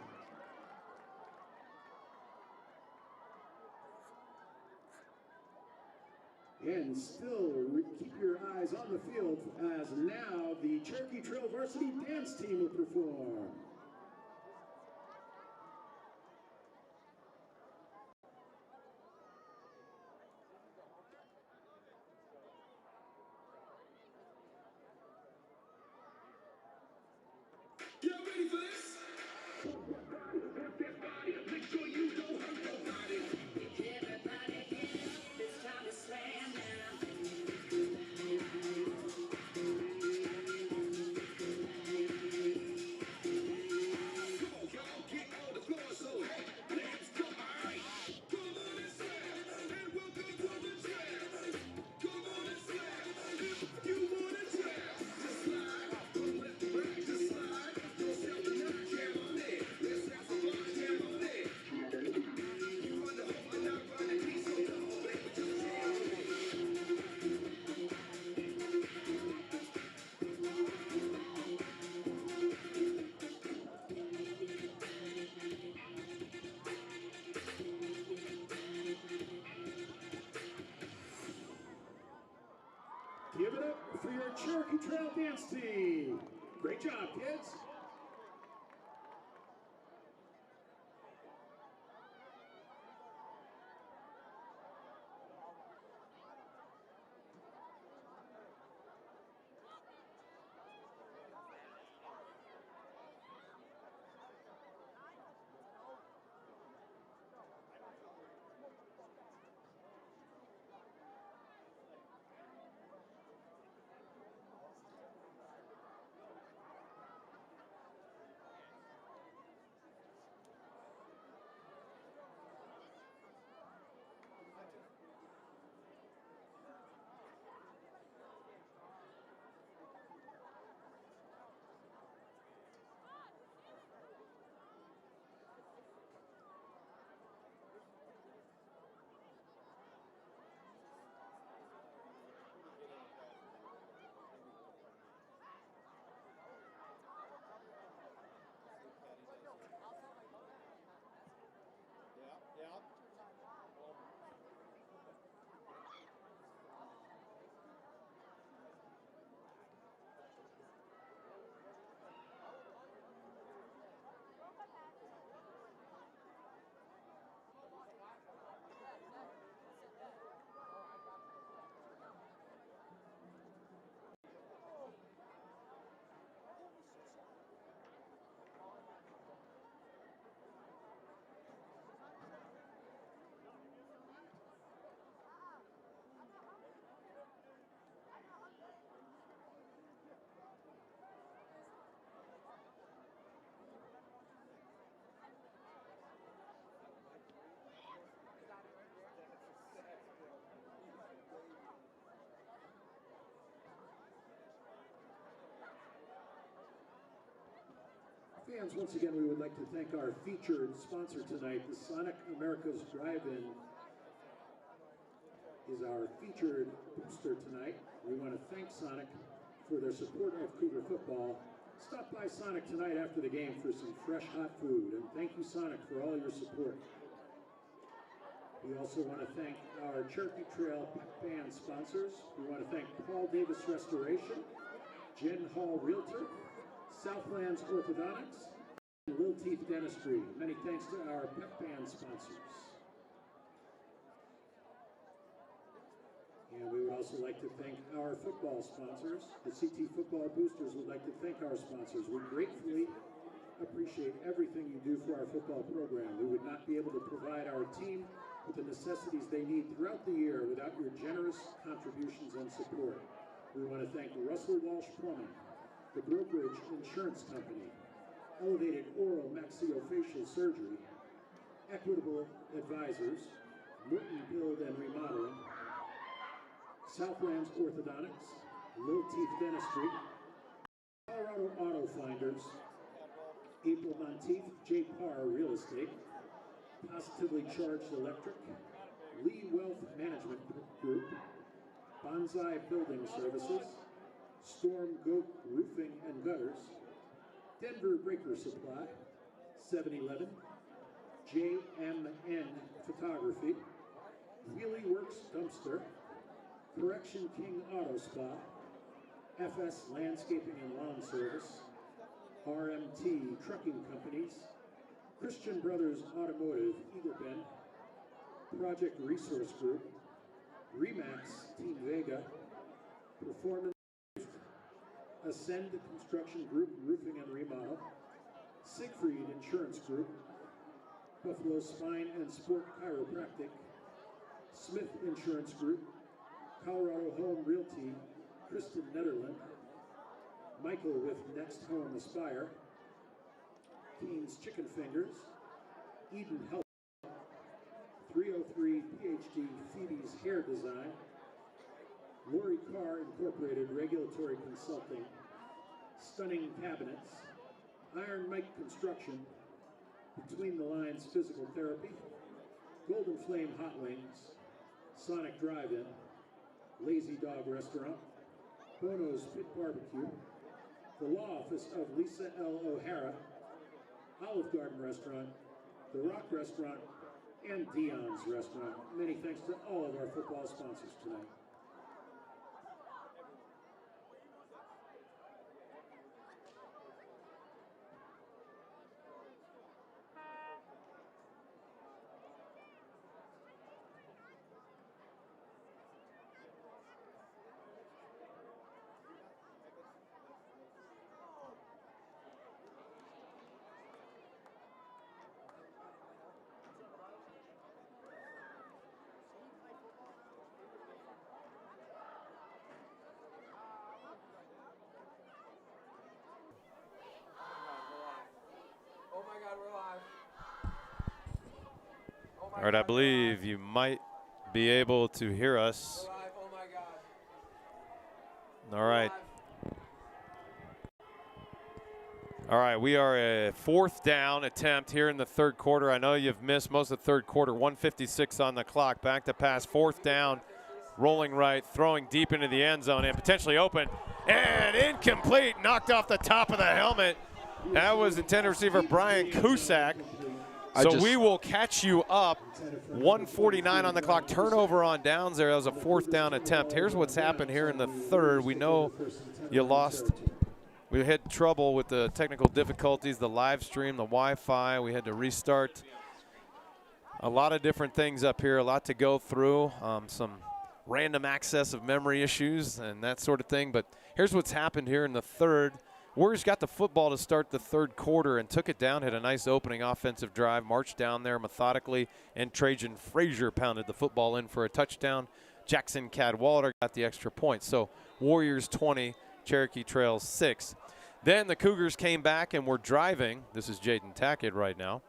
And still keep your eyes on the field as now the Cherokee Trail Varsity Dance Team will perform. Y'all ready for this? Work that body, make sure you don't hurt nobody. Everybody get up, it's time to slam now. Come on, y'all, get on the floor, so hey, let's go. All right. Come on and slam, and welcome to the jam. Come on and slam, if you want to jam. Just slide, from left to right, just slide. Don't sell the nut, jam on it. Let's have some fun, jam on it. You run the hole, and I run the piece, so the whole thing with just jam on it. Give it up for your Cherokee Trail Dance Team. Great job, kids. Fans, once again, we would like to thank our featured sponsor tonight. The Sonic America's Drive-In is our featured booster tonight. We want to thank Sonic for their support of Cougar football. Stop by Sonic tonight after the game for some fresh, hot food. And thank you, Sonic, for all your support. We also want to thank our Cherokee Trail Band sponsors. We want to thank Paul Davis Restoration, Jen Hall Realtor, Southlands Orthodontics, and Little Teeth Dentistry. Many thanks to our pep band sponsors. And we would also like to thank our football sponsors. The CT Football Boosters would like to thank our sponsors. We gratefully appreciate everything you do for our football program. We would not be able to provide our team with the necessities they need throughout the year without your generous contributions and support. We want to thank Russell Walsh Plumbing, the Brokerage Insurance Company, Elevated Oral Maxillofacial Surgery, Equitable Advisors, Morton Build and Remodeling, Southlands Orthodontics, Little Teeth Dentistry, Colorado Auto Finders, April Monteith, J. Parr Real Estate, Positively Charged Electric, Lee Wealth Management Group, Bonsai Building Services, Storm Goat Roofing and Gutters, Denver Breaker Supply, 7-Eleven, JMN Photography, Wheelie Works Dumpster, Correction King Auto Spa, FS Landscaping and Lawn Service, RMT Trucking Companies, Christian Brothers Automotive, Eagle Bend, Project Resource Group, Remax Team Vega, Performance, Ascend Construction Group, Roofing and Remodel, Siegfried Insurance Group, Buffalo Spine and Sport Chiropractic, Smith Insurance Group, Colorado Home Realty, Kristen Netherland, Michael with Next Home Aspire, Keen's Chicken Fingers, Eden Health, 303 PhD Phoebe's Hair Design, Lori Carr Incorporated Regulatory Consulting, Stunning Cabinets, Iron Mike Construction, Between the Lines Physical Therapy, Golden Flame Hot Wings, Sonic Drive-In, Lazy Dog Restaurant, Bono's Pit Barbecue, the Law Office of Lisa L. O'Hara, Olive Garden Restaurant, The Rock Restaurant, and Dion's Restaurant. Many thanks to all of our football sponsors tonight. All right, I believe you might be able to hear us. Oh my God. All right. All right, we are a fourth down attempt here in the third quarter. I know you've missed most of the third quarter, 1:56 on the clock. Back to pass, fourth down, rolling right, throwing deep into the end zone and potentially open. And incomplete, knocked off the top of the helmet. That was intended receiver Brian Cusack. So we will catch you up. 1:49 on the clock. Turnover on downs there. That was a fourth down attempt. Here's what's happened here in the third. We know you lost. We had trouble with the technical difficulties, the live stream, the Wi-Fi. We had to restart. A lot of different things up here, a lot to go through. Some random access of memory issues and that sort of thing. But here's what's happened here in the third. Warriors got the football to start the third quarter and took it down, had a nice opening offensive drive, marched down there methodically, and Trajan Frazier pounded the football in for a touchdown. Jackson Cadwallader got the extra point. So Warriors 20, Cherokee Trail 6. Then the Cougars came back and were driving. This is Jaden Tackett right now.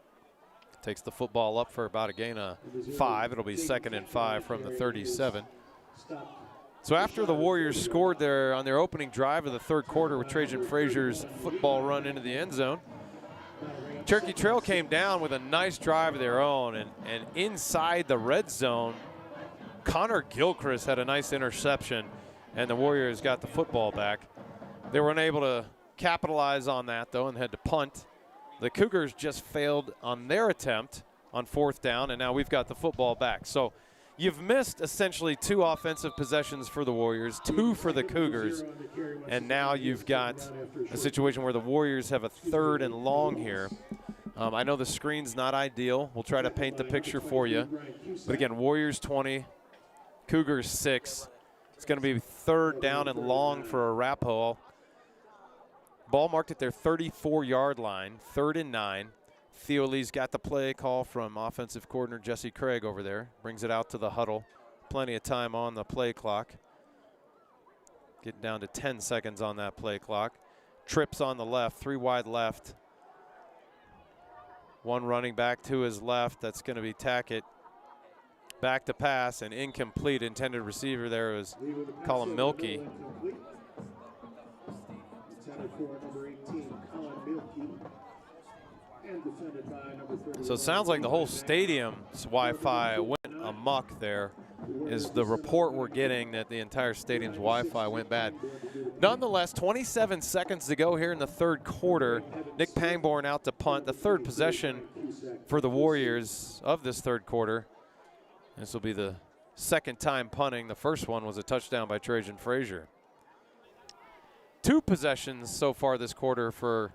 Takes the football up for about a gain of 5. It'll be 2nd and 5 from the 37. So after the Warriors scored there on their opening drive of the third quarter with Trajan Frazier's football run into the end zone, Cherokee Trail came down with a nice drive of their own, and inside the red zone, Connor Gilchrist had a nice interception, and the Warriors got the football back. They were unable to capitalize on that, though, and had to punt. The Cougars just failed on their attempt on 4th down, and now we've got the football back. So you've missed essentially 2 offensive possessions for the Warriors, 2 for the Cougars, and now you've got a situation where the Warriors have a 3rd and long here. I know the screen's not ideal. We'll try to paint the picture for you. But again, Warriors 20, Cougars 6. It's going to be 3rd down and long for Arapahoe. Ball marked at their 34-yard line, 3rd and 9. Theo Lee's got the play call from offensive coordinator Jesse Craig over there. Brings it out to the huddle. Plenty of time on the play clock. Getting down to 10 seconds on that play clock. Trips on the left, 3 wide left. 1 running back to his left. That's going to be Tackett. Back to pass and incomplete. Intended receiver there was Colin Milkey. So it sounds like the whole stadium's Wi-Fi went amok there, is the report we're getting, that the entire stadium's Wi-Fi went bad. Nonetheless, 27 seconds to go here in the 3rd quarter. Nick Pangborn out to punt, the 3rd possession for the Warriors of this 3rd quarter. This will be the 2nd time punting. The first one was a touchdown by Trajan Frazier. 2 possessions so far this quarter for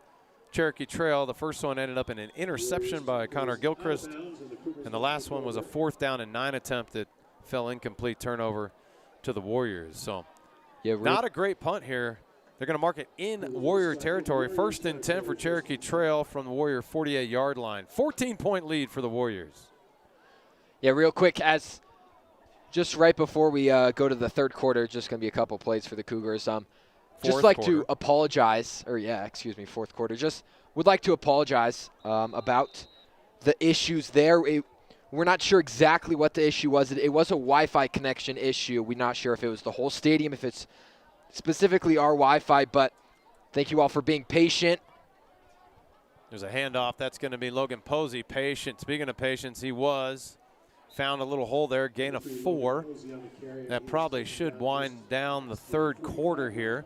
Cherokee Trail. The first one ended up in an interception by Connor Gilchrist, and the last one was a 4th down and 9 attempt that fell incomplete, turnover to the Warriors. So yeah, not a great punt here. They're going to mark it in Warrior territory. 1st and 10 for Cherokee Trail from the Warrior 48-yard line. 14-point lead for the Warriors. Yeah, real quick, as just right before we go to the 3rd quarter, just going to be a couple plays for the Cougars. Just like to apologize, or yeah, excuse me, 4th quarter. Just would like to apologize about the issues there. We're not sure exactly what the issue was. It was a Wi-Fi connection issue. We're not sure if it was the whole stadium, if it's specifically our Wi-Fi, but thank you all for being patient. There's a handoff. That's going to be Logan Posey. Patient. Speaking of patience, he was. Found a little hole there, gain of 4. That probably should wind down the 3rd quarter here.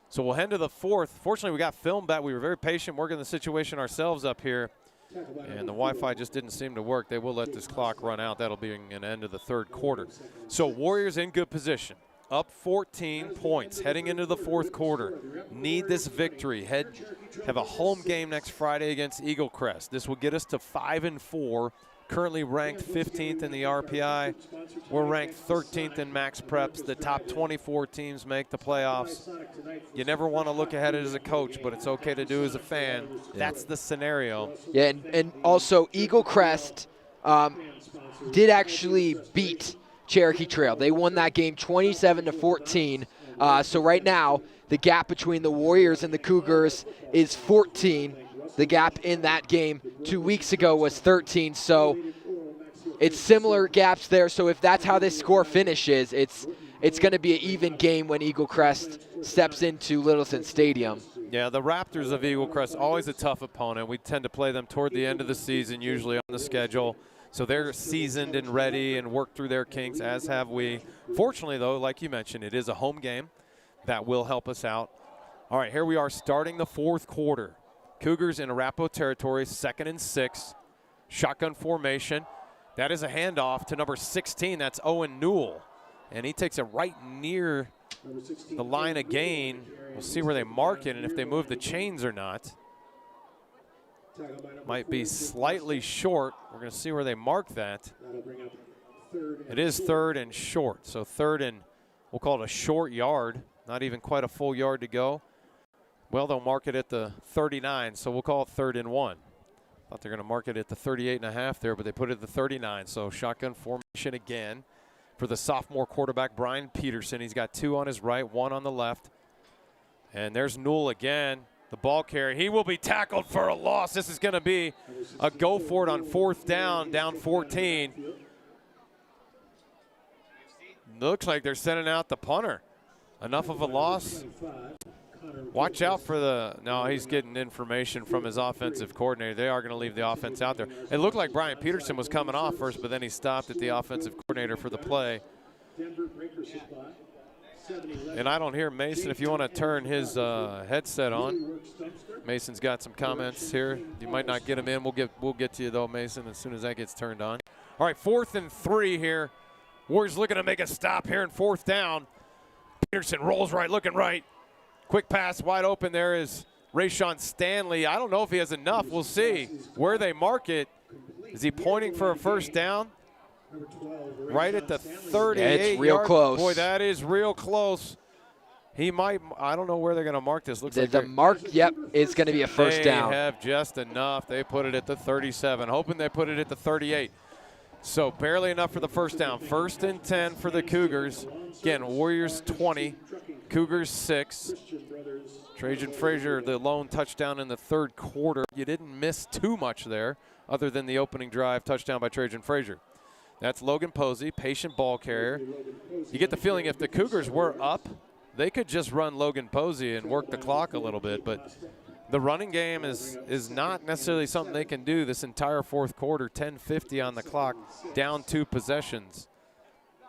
So we'll head to the 4th. Fortunately, we got film back. We were very patient working the situation ourselves up here, and the Wi-Fi just didn't seem to work. They will let this clock run out. That'll be an end of the 3rd quarter. So Warriors in good position. Up 14 points heading into the 4th quarter. Need this victory. Have a home game next Friday against Eagle Crest. This will get us to 5-4. Currently ranked 15th in the RPI. We're ranked 13th in Max Preps. The top 24 teams make the playoffs. You never want to look ahead as a coach, but it's okay to do as a fan. That's the scenario. Yeah, and also Eagle Crest did actually beat Cherokee Trail. They won that game 27-14. So right now, the gap between the Warriors and the Cougars is 14. The gap in that game 2 weeks ago was 13, so it's similar gaps there. So if that's how this score finishes, it's going to be an even game when Eagle Crest steps into Littleton Stadium. Yeah, the Raptors of Eagle Crest, always a tough opponent. We tend to play them toward the end of the season, usually on the schedule. So they're seasoned and ready and worked through their kinks, as have we. Fortunately, though, like you mentioned, it is a home game. That will help us out. All right, here we are starting the 4th quarter. Cougars in Arapahoe territory, 2nd and 6. Shotgun formation. That is a handoff to number 16. That's Owen Newell. And he takes it right near the line of gain. We'll see where they mark it and if they move the chains or not. Might be slightly short. We're going to see where they mark that. It is 3rd and short. So 3rd and, we'll call it a short yard. Not even quite a full yard to go. Well, they'll mark it at the 39, so we'll call it 3rd and 1. Thought they're going to mark it at the 38.5 there, but they put it at the 39. So shotgun formation again for the sophomore quarterback, Brian Peterson. He's got 2 on his right, 1 on the left. And there's Newell again, the ball carrier. He will be tackled for a loss. This is going to be a go for it on 4th down, down 14. Looks like they're sending out the punter. Enough of a loss. Watch out for the, no, he's getting information from his offensive coordinator. They are going to leave the offense out there. It looked like Brian Peterson was coming off first, but then he stopped at the offensive coordinator for the play. And I don't hear Mason. If you want to turn his headset on, Mason's got some comments here. You might not get him in. We'll get to you though, Mason, as soon as that gets turned on. All right, 4th and 3 here. Warriors looking to make a stop here in 4th down. Peterson rolls right, looking right. Quick pass, wide open. There is Rayshawn Stanley. I don't know if he has enough. We'll see where they mark it. Is he pointing for a first down? Right at the 38. Yeah, it's real close. Boy, that is real close. He might, I don't know where they're going to mark this. Looks like the mark, yep, it's going to be a first down. They have just enough. They put it at the 37, hoping they put it at the 38. So barely enough for the first down. 1st and 10 for the Cougars. Again, Warriors 20, Cougars 6. Trajan Frazier, the lone touchdown in the 3rd quarter. You didn't miss too much there other than the opening drive touchdown by Trajan Frazier. That's Logan Posey, patient ball carrier. You get the feeling if the Cougars were up, they could just run Logan Posey and work the clock a little bit, but the running game is not necessarily something they can do this entire 4th quarter. 10:50 on the clock, down 2 possessions.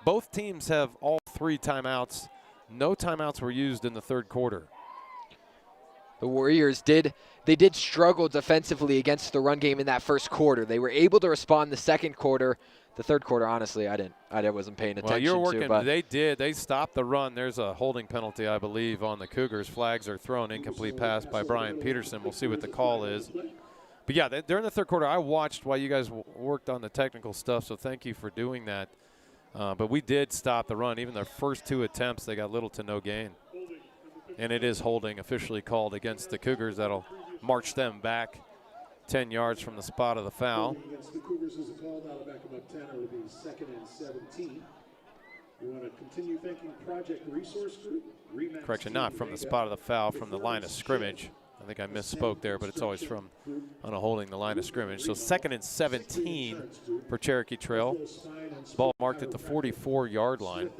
Both teams have all 3 timeouts. No timeouts were used in the 3rd quarter. The Warriors did struggle defensively against the run game in that 1st quarter. They were able to respond the 2nd quarter. The 3rd quarter, honestly, I wasn't paying attention to. Well, you're working. But they did. They stopped the run. There's a holding penalty, I believe, on the Cougars. Flags are thrown. Incomplete pass by Brian Peterson. We'll see what the call is. But yeah, during the 3rd quarter, I watched while you guys worked on the technical stuff. So thank you for doing that. But we did stop the run. Even their first 2 attempts, they got little to no gain. And it is holding officially called against the Cougars. That'll march them back 10 yards from the spot of the foul. Against the Cougars is called out back about 10. It will be 2nd and 17. We want to continue thanking Project Resource Group. Correction, not from the spot of the foul, from the line of scrimmage. I think I misspoke there, but it's always from on a holding the line of scrimmage. So 2nd and 17 for Cherokee Trail. Ball marked at the 44-yard line.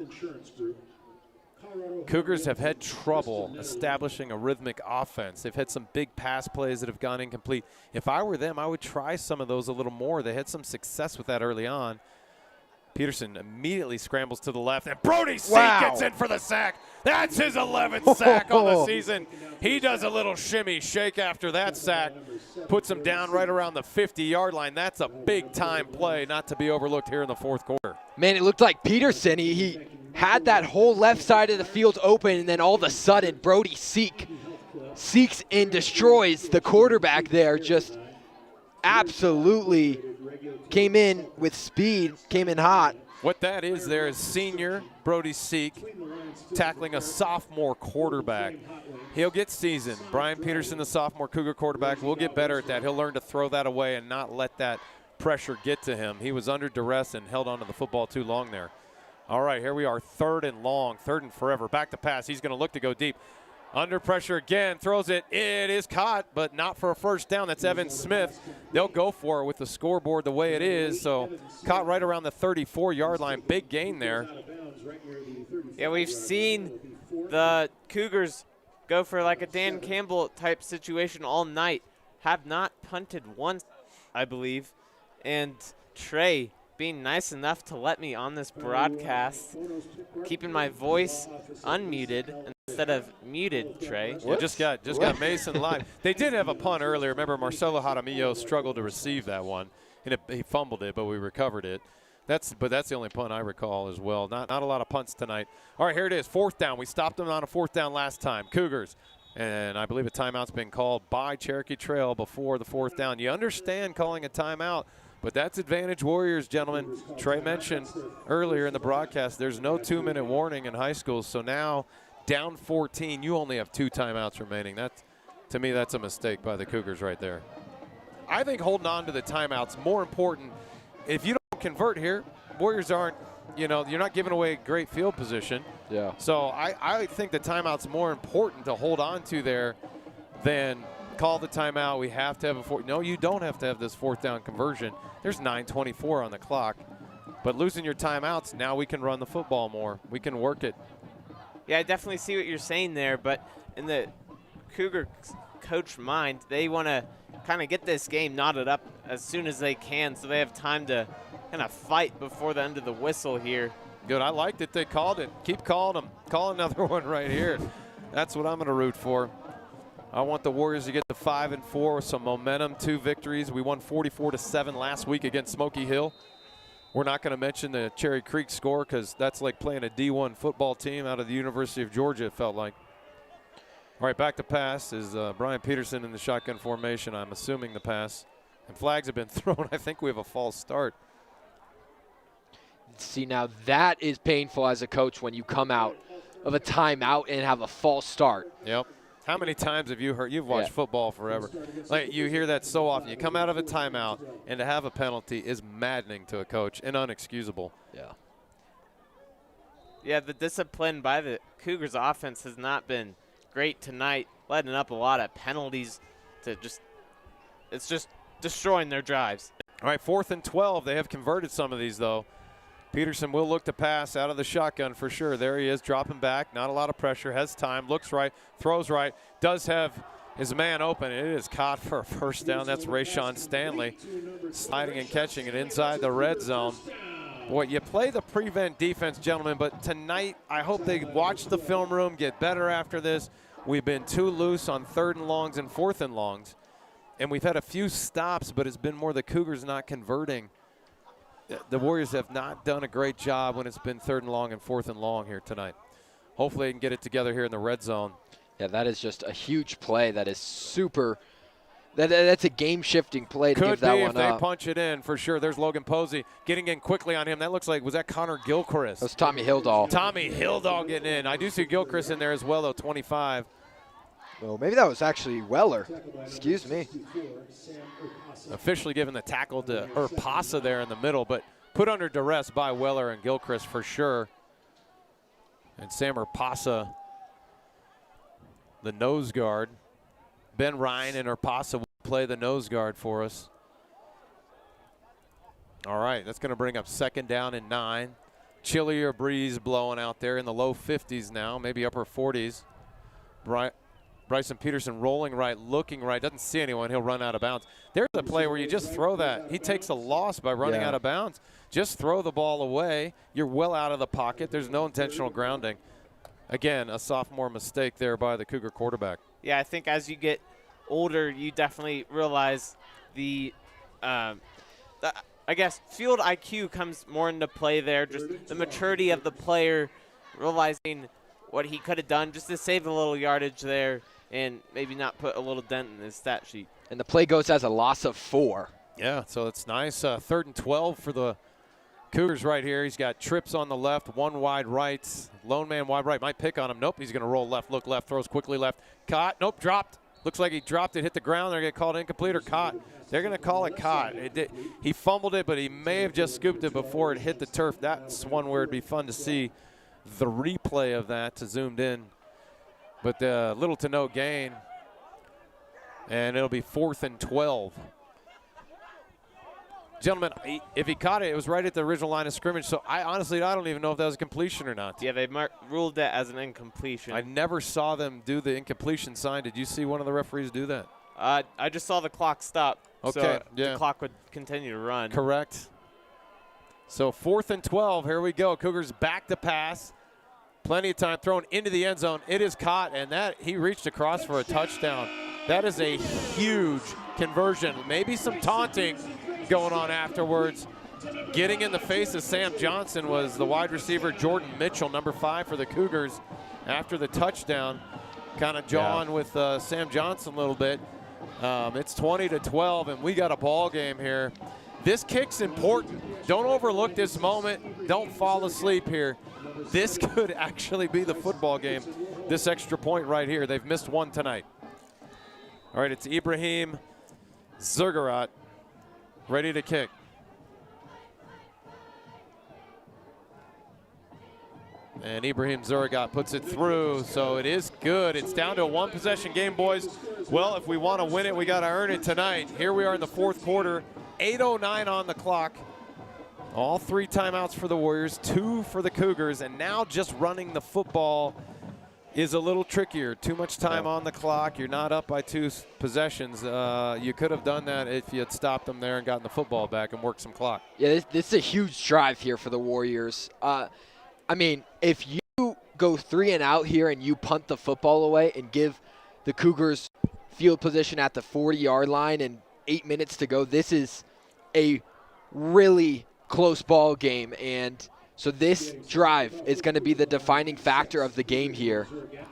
Cougars have had trouble establishing a rhythmic offense. They've had some big pass plays that have gone incomplete. If I were them, I would try some of those a little more. They had some success with that early on. Peterson immediately scrambles to the left, and Brody Seek gets in for the sack. That's his 11th sack on the season. He does a little shimmy shake after that sack, puts him down right around the 50-yard line. That's a big-time play not to be overlooked here in the 4th quarter. Man, it looked like Peterson, he had that whole left side of the field open, and then all of a sudden, Brody seeks and destroys the quarterback there. Just absolutely came in with speed, came in hot. What that is there is senior Brody Seek tackling a sophomore quarterback. He'll get seasoned. Brian Peterson, the sophomore Cougar quarterback, will get better at that. He'll learn to throw that away and not let that pressure get to him. He was under duress and held onto the football too long there. All right, here we are, 3rd and long, 3rd and forever. Back to pass. He's going to look to go deep. Under pressure again, throws it. It is caught, but not for a first down. That's Evan Smith. They'll go for it with the scoreboard the way it is. So caught right around the 34-yard line. Big gain there. Yeah, we've seen the Cougars go for like a Dan Campbell type situation all night. Have not punted once, I believe. And Trey being nice enough to let me on this broadcast, keeping my voice unmuted instead of muted, Trey. Yeah, just got Mason live. They did have a punt earlier. Remember, Marcelo Jaramillo struggled to receive that one. And he fumbled it, but we recovered it. That's the only punt I recall as well. Not a lot of punts tonight. All right, here it is, 4th down. We stopped them on a 4th down last time. Cougars. And I believe a timeout's been called by Cherokee Trail before the 4th down. You understand calling a timeout, but that's advantage Warriors, gentlemen. Trey mentioned earlier in the broadcast there's no 2-minute warning in high school, so now down 14, you only have 2 timeouts remaining. To me, that's a mistake by the Cougars right there. I think holding on to the timeout's more important. If you don't convert here, Warriors aren't, you're not giving away great field position. Yeah. So I think the timeout's more important to hold on to there than call the timeout. We have to have a no, you don't have to have this 4th down conversion. There's 9:24 on the clock. But losing your timeouts, now we can run the football more. We can work it. Yeah, I definitely see what you're saying there, but in the Cougar coach mind, they want to kind of get this game knotted up as soon as they can so they have time to kind of fight before the end of the whistle here. Good. I liked it. They called it. Keep calling them. Call another one right here. That's what I'm going to root for. I want the Warriors to get to 5-4 with some momentum, 2 victories. We won 44-7 last week against Smoky Hill. We're not going to mention the Cherry Creek score because that's like playing a D1 football team out of the University of Georgia, it felt like. All right, back to pass is Brian Peterson in the shotgun formation. I'm assuming the pass. And flags have been thrown. I think we have a false start. See, now that is painful as a coach when you come out of a timeout and have a false start. Yep. How many times have you heard? You've watched football forever. Like, you hear that so often. You come out of a timeout, and to have a penalty is maddening to a coach and unexcusable. Yeah. Yeah, the discipline by the Cougars offense has not been great tonight, letting up a lot of penalties to it's just destroying their drives. All right, 4th and 12. They have converted some of these, though. Peterson will look to pass out of the shotgun for sure. There he is, dropping back. Not a lot of pressure. Has time. Looks right. Throws right. Does have his man open. It is caught for a first down. That's Rayshawn Stanley sliding and catching it inside the red zone. Boy, you play the prevent defense, gentlemen, but tonight I hope they watch the film room, get better after this. We've been too loose on 3rd and longs and 4th and longs. And we've had a few stops, but it's been more the Cougars not converting. The Warriors have not done a great job when it's been 3rd and long and 4th and long here tonight. Hopefully they can get it together here in the red zone. Yeah, that is just a huge play. That is super. That's a game-shifting play to give that one up. Could be if they punch it in, for sure. There's Logan Posey getting in quickly on him. That looks like, was that Connor Gilchrist? That was Tommy Hildahl. Tommy Hildahl getting in. I do see Gilchrist in there as well, though, 25. Well, maybe that was actually Weller. Excuse me. Officially given the tackle to Urpasa there in the middle, but put under duress by Weller and Gilchrist for sure. And Sam Urpasa, the nose guard. Ben Ryan and Urpasa will play the nose guard for us. All right, that's going to bring up 2nd down and 9. Chillier breeze blowing out there in the low 50s now, maybe upper 40s. Bryson Peterson rolling right, looking right, doesn't see anyone, he'll run out of bounds. There's a play where you just throw that. He takes a loss by running out of bounds. Just throw the ball away. You're well out of the pocket. There's no intentional grounding. Again, a sophomore mistake there by the Cougar quarterback. Yeah, I think as you get older, you definitely realize the I guess field IQ comes more into play there, just the maturity of the player, realizing what he could have done just to save a little yardage there and maybe not put a little dent in his stat sheet. And the play goes as a loss of 4. Yeah, so it's nice. 3rd and 12 for the Cougars right here. He's got trips on the left, one wide right, lone man wide right. Might pick on him. Nope, he's going to roll left, look left, throws quickly left. Caught. Nope, dropped. Looks like he dropped it, hit the ground. They're going to call it incomplete or caught. They're going to call it caught. He fumbled it, but he may have just scooped it before it hit the turf. That's one where it'd be fun to see the replay of that to zoomed in. But little to no gain. And it'll be 4th and 12. Gentlemen, if he caught it, it was right at the original line of scrimmage. So I don't even know if that was a completion or not. Yeah, they ruled that as an incompletion. I never saw them do the incompletion sign. Did you see one of the referees do that? I just saw the clock stop. Okay, so yeah. the clock would continue to run. Correct. So 4th and 12. Here we go. Cougars back to pass. Plenty of time thrown into the end zone. It is caught, and that he reached across for a touchdown. That is a huge conversion. Maybe some taunting going on afterwards. Getting in the face of Sam Johnson was the wide receiver Jordan Mitchell, number 5 for the Cougars. After the touchdown, kind of jawing with Sam Johnson a little bit. It's 20-12, and we got a ball game here. This kick's important. Don't overlook this moment. Don't fall asleep here. This could actually be the football game, this extra point right here. They've missed one tonight. All right, it's Ibrahim Zergarat ready to kick. And Ibrahim Zergarat puts it through, so it is good. It's down to a one-possession game, boys. Well, if we want to win it, we got to earn it tonight. Here we are in the 4th quarter, 8:09 on the clock. All 3 timeouts for the Warriors, 2 for the Cougars, and now just running the football is a little trickier. Too much time on the clock. You're not up by 2 possessions. You could have done that if you had stopped them there and gotten the football back and worked some clock. Yeah, this is a huge drive here for the Warriors. I mean, if you go 3 and out here and you punt the football away and give the Cougars field position at the 40-yard line and 8 minutes to go, this is a really close ball game. And so this drive is going to be the defining factor of the game here.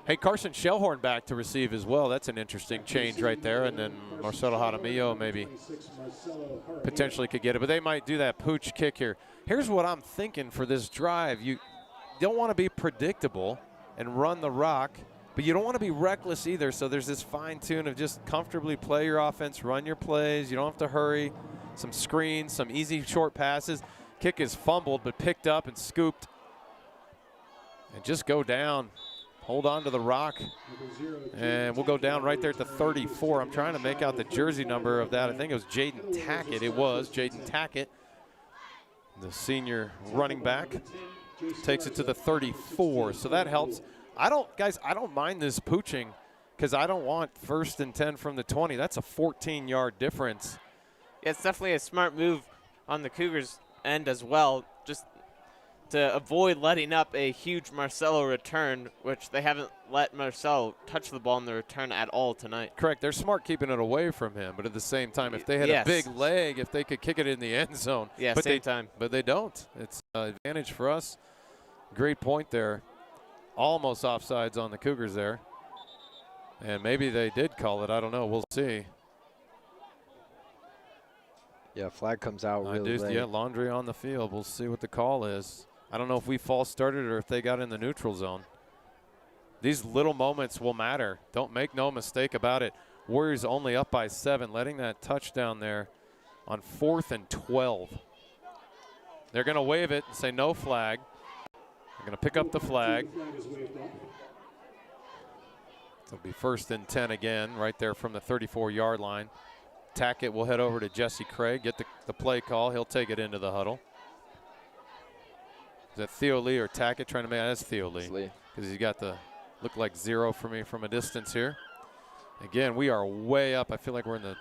Hey, Carson Shellhorn back to receive as well. That's an interesting change right there. And then Marcelo Jaramillo maybe potentially could get it. But they might do that pooch kick here. Here's what I'm thinking for this drive. You don't want to be predictable and run the rock, but you don't want to be reckless either. So there's this fine tune of just comfortably play your offense, run your plays. You don't have to hurry. Some screens, some easy short passes. Kick is fumbled but picked up and scooped. And just go down. Hold on to the rock. And we'll go down right there at the 34. I'm trying to make out the jersey number of that. I think it was Jaden Tackett. It was Jaden Tackett, the senior running back. Takes it to the 34. So that helps. I don't mind this pooching because I don't want 1st and 10 from the 20. That's a 14-yard difference. Yeah, it's definitely a smart move on the Cougars' end as well, just to avoid letting up a huge Marcelo return, which they haven't let Marcelo touch the ball in the return at all tonight. Correct. They're smart keeping it away from him, but at the same time, if they had a big leg, if they could kick it in the end zone. Yeah, but same time. But they don't. It's an advantage for us. Great point there. Almost offsides on the Cougars there. And maybe they did call it. I don't know. We'll see. Yeah, flag comes out really late. Yeah, laundry on the field. We'll see what the call is. I don't know if we false started or if they got in the neutral zone. These little moments will matter. Don't make no mistake about it. Warriors only up by 7, letting that touchdown there on 4th and 12. They're going to wave it and say no flag. They're going to pick up the flag. It'll be 1st and 10 again, right there from the 34-yard line. Tackett will head over to Jesse Craig, get the play call. He'll take it into the huddle. Is that Theo Lee or Tackett trying to make? That's Theo Lee. Because he's got the look like 0 for me from a distance here. Again, we are way up. I feel like we're in the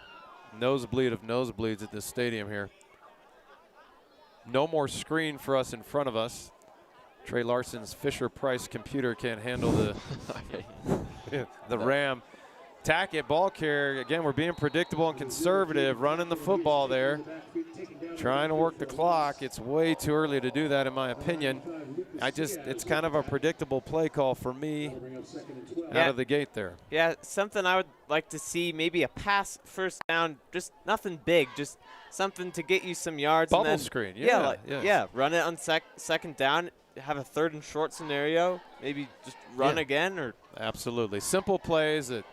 nosebleed of nosebleeds at this stadium here. No more screen for us in front of us. Trey Larson's Fisher-Price computer can't handle the Ram. Tackett, ball carrier. Again, we're being predictable and conservative, running the football there, trying to work the clock. It's way too early to do that, in my opinion. It's kind of a predictable play call for me out of the gate there. Yeah, something I would like to see, maybe a pass 1st down, just nothing big, just something to get you some yards. Bubble and then, screen, run it on 2nd down, have a 3rd and short scenario, maybe just run again. Or Absolutely. Simple plays that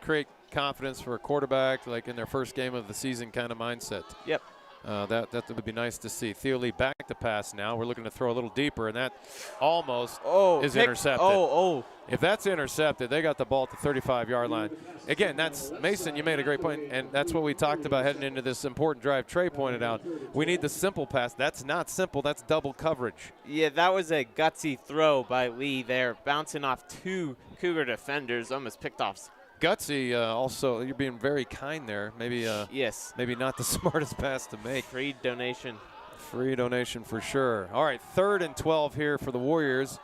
create confidence for a quarterback, like in their first game of the season kind of mindset. Yep. That would be nice to see. Theo Lee back to pass now. We're looking to throw a little deeper, and that almost is intercepted. If that's intercepted, they got the ball at the 35-yard line. Again, that's Mason, you made a great point, and that's what we talked about heading into this important drive. Trey pointed out, we need the simple pass. That's not simple. That's double coverage. Yeah, that was a gutsy throw by Lee there, bouncing off 2 Cougar defenders, almost picked off. Gutsy, also, you're being very kind there. Maybe yes. Maybe not the smartest pass to make. Free donation. Free donation for sure. All right, 3rd and 12 here for the Warriors.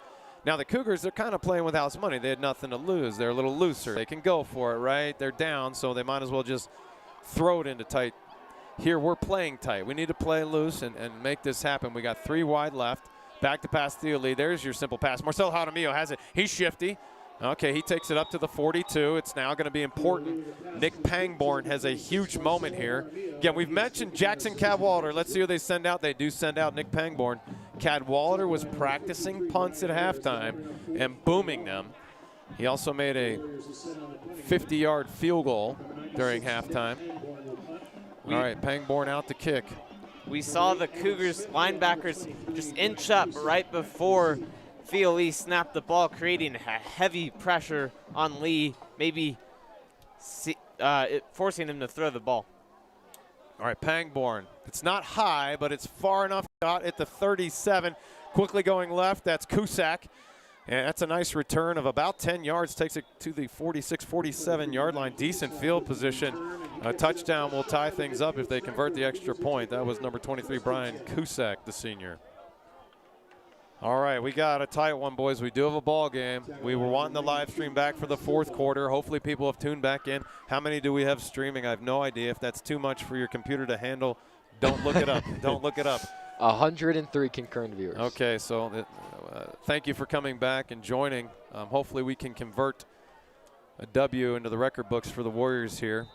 Now the Cougars, they're kind of playing with house money. They had nothing to lose. They're a little looser. They can go for it, right? They're down, so they might as well just throw it into tight. Here we're playing tight. We need to play loose and make this happen. We got 3 wide left. Back to pass Theo Lee. There's your simple pass. Marcelo Jaramillo has it. He's shifty. Okay, he takes it up to the 42. It's now going to be important. Nick Pangborn has a huge moment here. Again, we've mentioned Jackson Cadwallader. Let's see who they send out. They do send out Nick Pangborn. Cadwallader was practicing punts at halftime and booming them. He also made a 50-yard field goal during halftime. All right, Pangborn out to kick. We saw the Cougars linebackers just inch up right before Theo Lee snapped the ball, creating a heavy pressure on Lee, maybe forcing him to throw the ball. All right, Pangborn. It's not high, but it's far enough. Got at the 37. Quickly going left. That's Cusack. And that's a nice return of about 10 yards, takes it to the 46, 47-yard line. Decent field position. A touchdown will tie things up if they convert the extra point. That was number 23, Brian Cusack, the senior. All right, we got a tight one, boys. We do have a ball game. We were wanting the live stream back for the fourth quarter. Hopefully people have tuned back in. How many do we have streaming? I have no idea. If that's too much for your computer to handle, don't look it up. Don't look it up. 103 concurrent viewers. Okay, so thank you for coming back and joining. Hopefully we can convert a W into the record books for the Warriors here.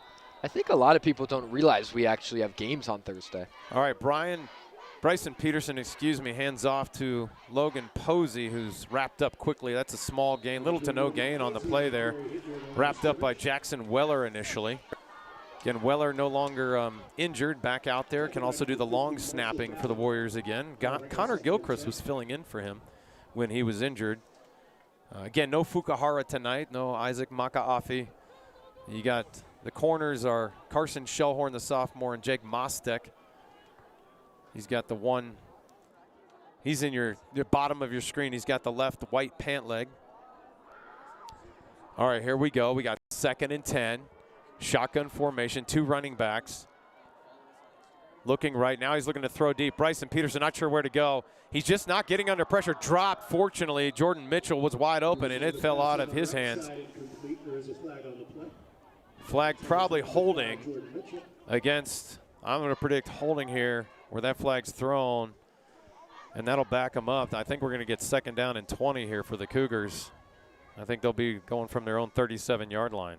I think a lot of people don't realize we actually have games on Thursday. All right, Bryson Peterson, hands off to Logan Posey, who's wrapped up quickly. That's a small gain, little to no gain on the play there. Wrapped up by Jackson Weller initially. Again, Weller no longer injured, back out there. Can also do the long snapping for the Warriors again. Connor Gilchrist was filling in for him when he was injured. Again, no Fukuhara tonight, no Isaac Makaafi. You got the corners are Carson Shellhorn, the sophomore, and Jake Mostek. He's got the one. He's in your bottom of your screen. He's got the left white pant leg. All right, here we go. We got 2nd and 10. Shotgun formation, 2 running backs. Looking right now, he's looking to throw deep. Bryson Peterson not sure where to go. He's just not getting under pressure. Dropped, fortunately. Jordan Mitchell was wide open, and it fell out of his hands. Flag probably holding against, I'm going to predict holding here where that flag's thrown, and that'll back him up. I think we're going to get 2nd down and 20 here for the Cougars. I think they'll be going from their own 37-yard line.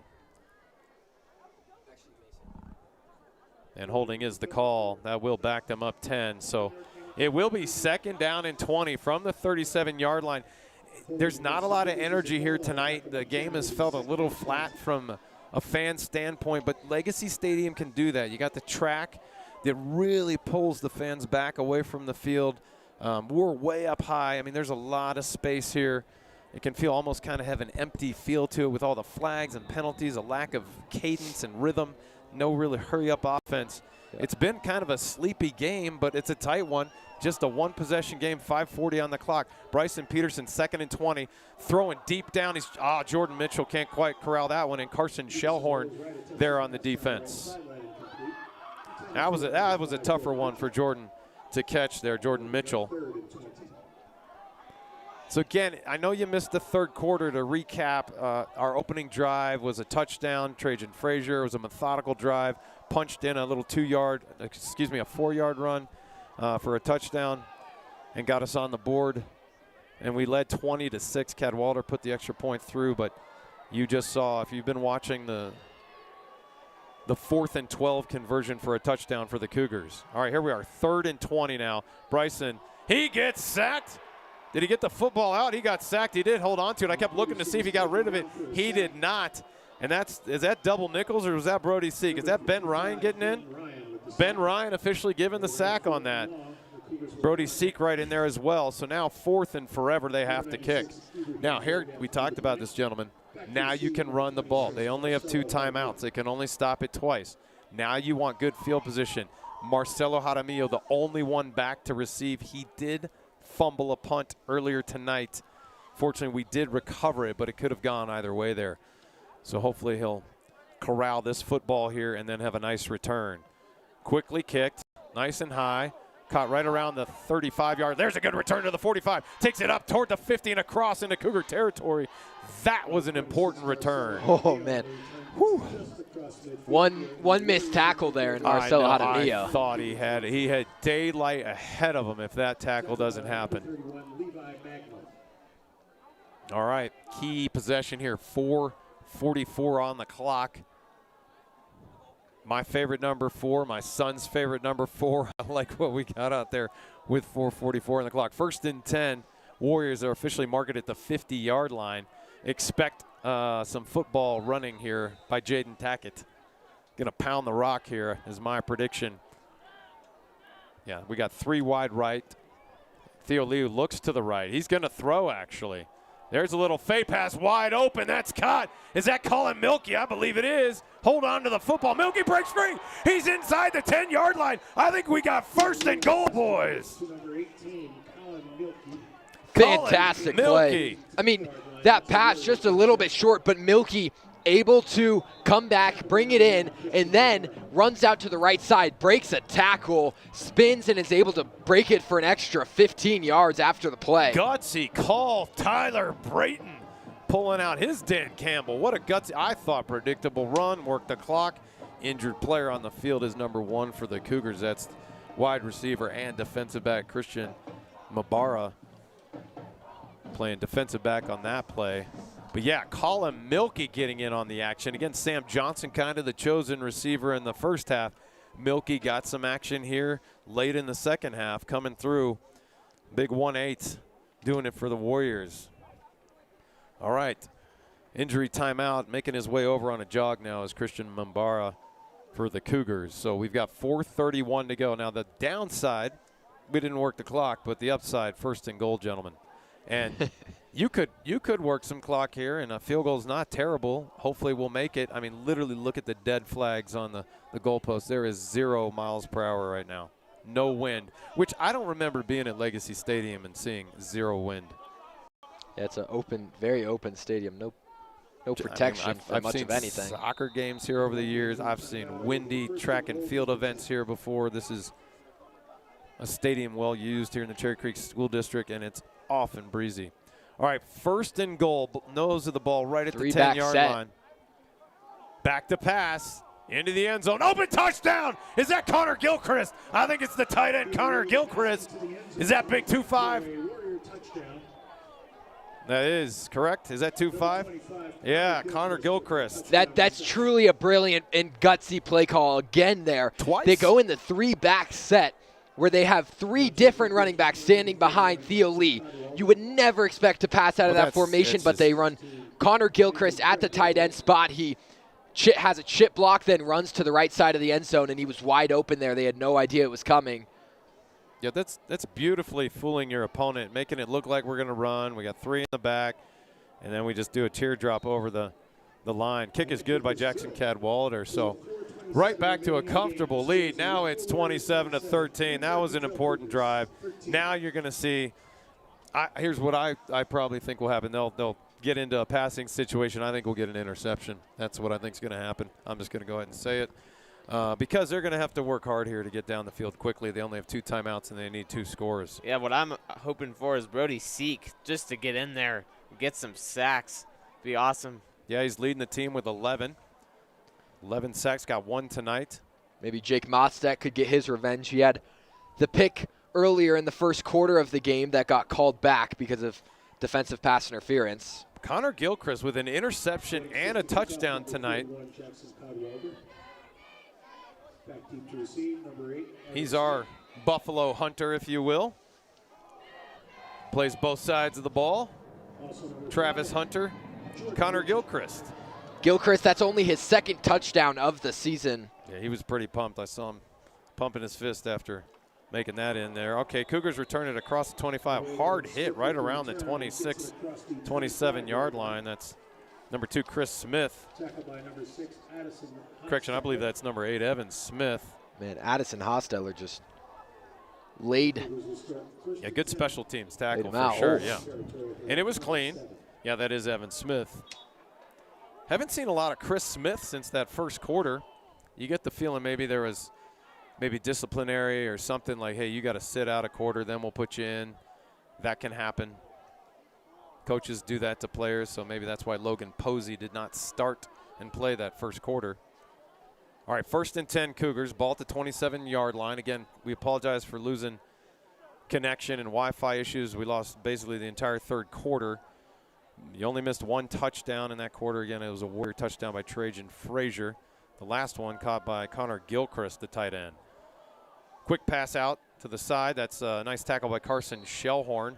And holding is the call. That will back them up 10. So it will be 2nd down and 20 from the 37-yard line. There's not a lot of energy here tonight. The game has felt a little flat from a fan standpoint, but Legacy Stadium can do that. You got the track that really pulls the fans back away from the field. We're way up high. I mean, there's a lot of space here. It can feel almost kind of have an empty feel to it with all the flags and penalties, a lack of cadence and rhythm, no really hurry-up offense. Yeah. It's been kind of a sleepy game, but it's a tight one. Just a one-possession game, 5:40 on the clock. Bryson Peterson, 2nd and 20, throwing deep down. Jordan Mitchell can't quite corral that one, and Carson Shellhorn there on the defense. That was a tougher one for Jordan to catch there, Jordan Mitchell. So again, I know you missed the 3rd quarter. To recap, our opening drive was a touchdown. Trajan Frazier. It was a methodical drive. Punched in a little 4-yard run for a touchdown and got us on the board. And we led 20-6. Cadwalder put the extra point through, but you just saw, if you've been watching the 4th and 12 conversion for a touchdown for the Cougars. All right, here we are, 3rd and 20 now. Bryson, he gets sacked. Did he get the football out? He got sacked. He did hold on to it. I kept looking to see if he got rid of it. He did not. And is that double Nichols or was that Brody Seek? Is that Ben Ryan getting in? Ben Ryan officially given the sack on that. Brody Seek right in there as well. So now 4th and forever they have to kick. Now here, we talked about this, gentlemen. Now you can run the ball. They only have 2 timeouts. They can only stop it twice. Now you want good field position. Marcelo Jaramillo, the only one back to receive. He did fumble a punt earlier tonight. Fortunately, we did recover it, but it could have gone either way there. So hopefully he'll corral this football here and then have a nice return. Quickly kicked, nice and high. Caught right around the 35-yard. There's a good return to the 45. Takes it up toward the 50 and across into Cougar territory. That was an important return. Oh, man. Whew. One missed tackle there in Marcelo Jaramillo. I thought he had daylight ahead of him if that tackle doesn't happen. All right, key possession here, 4:44 on the clock. My favorite number 4, my son's favorite number 4. I like what we got out there with 4:44 on the clock. 1st and 10, Warriors are officially marked at the 50-yard line. Expect some football running here by Jaden Tackett. Gonna pound the rock here is my prediction. Yeah, we got 3 wide right. Theo Liu looks to the right. He's gonna throw actually. There's a little fade pass wide open. That's caught. Is that Colin Milkey? I believe it is. Hold on to the football. Milkey breaks free. He's inside the 10-yard line. I think we got 1st and goal, boys. Fantastic play. I mean, that pass just a little bit short, but Milky able to come back, bring it in, and then runs out to the right side, breaks a tackle, spins, and is able to break it for an extra 15 yards after the play. Gutsy call. Tyler Brayton pulling out his Dan Campbell. What a gutsy, I thought, predictable run, worked the clock. Injured player on the field is number 1 for the Cougars. That's wide receiver and defensive back Christian Mabara playing defensive back on that play. But yeah, Colin Milky getting in on the action. Again, Sam Johnson kind of the chosen receiver in the first half. Milky got some action here late in the second half, coming through. Big 1-8, doing it for the Warriors. All right, injury timeout, making his way over on a jog now is Christian Mambara for the Cougars. So we've got 4:31 to go. Now the downside, we didn't work the clock, but the upside, 1st and goal, gentlemen. And you could work some clock here, and a field goal is not terrible. Hopefully we'll make it. I mean, literally look at the dead flags on the goalpost. There is 0 miles per hour right now. No wind, which I don't remember being at Legacy Stadium and seeing 0 wind. Yeah, it's an open, very open stadium. No protection for much of anything. I've seen soccer games here over the years. I've seen windy track and field events here before. This is a stadium well used here in the Cherry Creek School District, and it's often breezy. All right, 1st and goal, nose of the ball right at the 10-yard line. Back to pass, into the end zone, open touchdown! Is that Connor Gilchrist? I think it's the tight end, Connor Gilchrist. Is that big 2-5? That is correct. Is that 2-5? Yeah, Connor Gilchrist. That's truly a brilliant and gutsy play call again there. Twice. They go in the 3-back set where they have 3 different running backs standing behind Theo Lee. You would never expect to pass out of that formation, but they run Connor Gilchrist at the tight end spot. He has a chip block, then runs to the right side of the end zone, and he was wide open there. They had no idea it was coming. Yeah, that's beautifully fooling your opponent, making it look like we're going to run. We got 3 in the back, and then we just do a teardrop over the line. Kick is good by Jackson Cadwalader. So right back to a comfortable lead. Now it's 27-13. That was an important drive. Now you're going to see. Here's what I probably think will happen. They'll get into a passing situation. I think we'll get an interception. That's what I think is going to happen. I'm just going to go ahead and say it. Because they're going to have to work hard here to get down the field quickly. They only have 2 timeouts, and they need 2 scores. Yeah, what I'm hoping for is Brody Seek just to get in there, get some sacks. Be awesome. Yeah, he's leading the team with 11. 11 sacks, got 1 tonight. Maybe Jake Mostek could get his revenge. He had the pick earlier in the first quarter of the game that got called back because of defensive pass interference. Connor Gilchrist with an interception and a touchdown tonight. He's our Buffalo Hunter, if you will. Plays both sides of the ball. Travis Hunter, Connor Gilchrist. Gilchrist, that's only his 2nd touchdown of the season. Yeah, he was pretty pumped. I saw him pumping his fist after making that in there. Okay, Cougars return it across the 25. Hard hit right around the 26, 27-yard line. That's number 2, Chris Smith. Correction, I believe that's number 8, Evan Smith. Man, Addison Hosteller just laid. Yeah, good special teams tackle for out. sure, yeah. And it was clean. Yeah, that is Evan Smith. Haven't seen a lot of Chris Smith since that first quarter. You get the feeling maybe there was disciplinary or something like, hey, you got to sit out a quarter, then we'll put you in. That can happen. Coaches do that to players, so maybe that's why Logan Posey did not start and play that first quarter. All right, 1st and 10 Cougars, ball at the 27-yard line. Again, we apologize for losing connection and Wi-Fi issues. We lost basically the entire 3rd quarter. You only missed 1 touchdown in that quarter. Again, it was a Warrior touchdown by Trajan Frazier. The last one caught by Connor Gilchrist, the tight end. Quick pass out to the side. That's a nice tackle by Carson Shellhorn.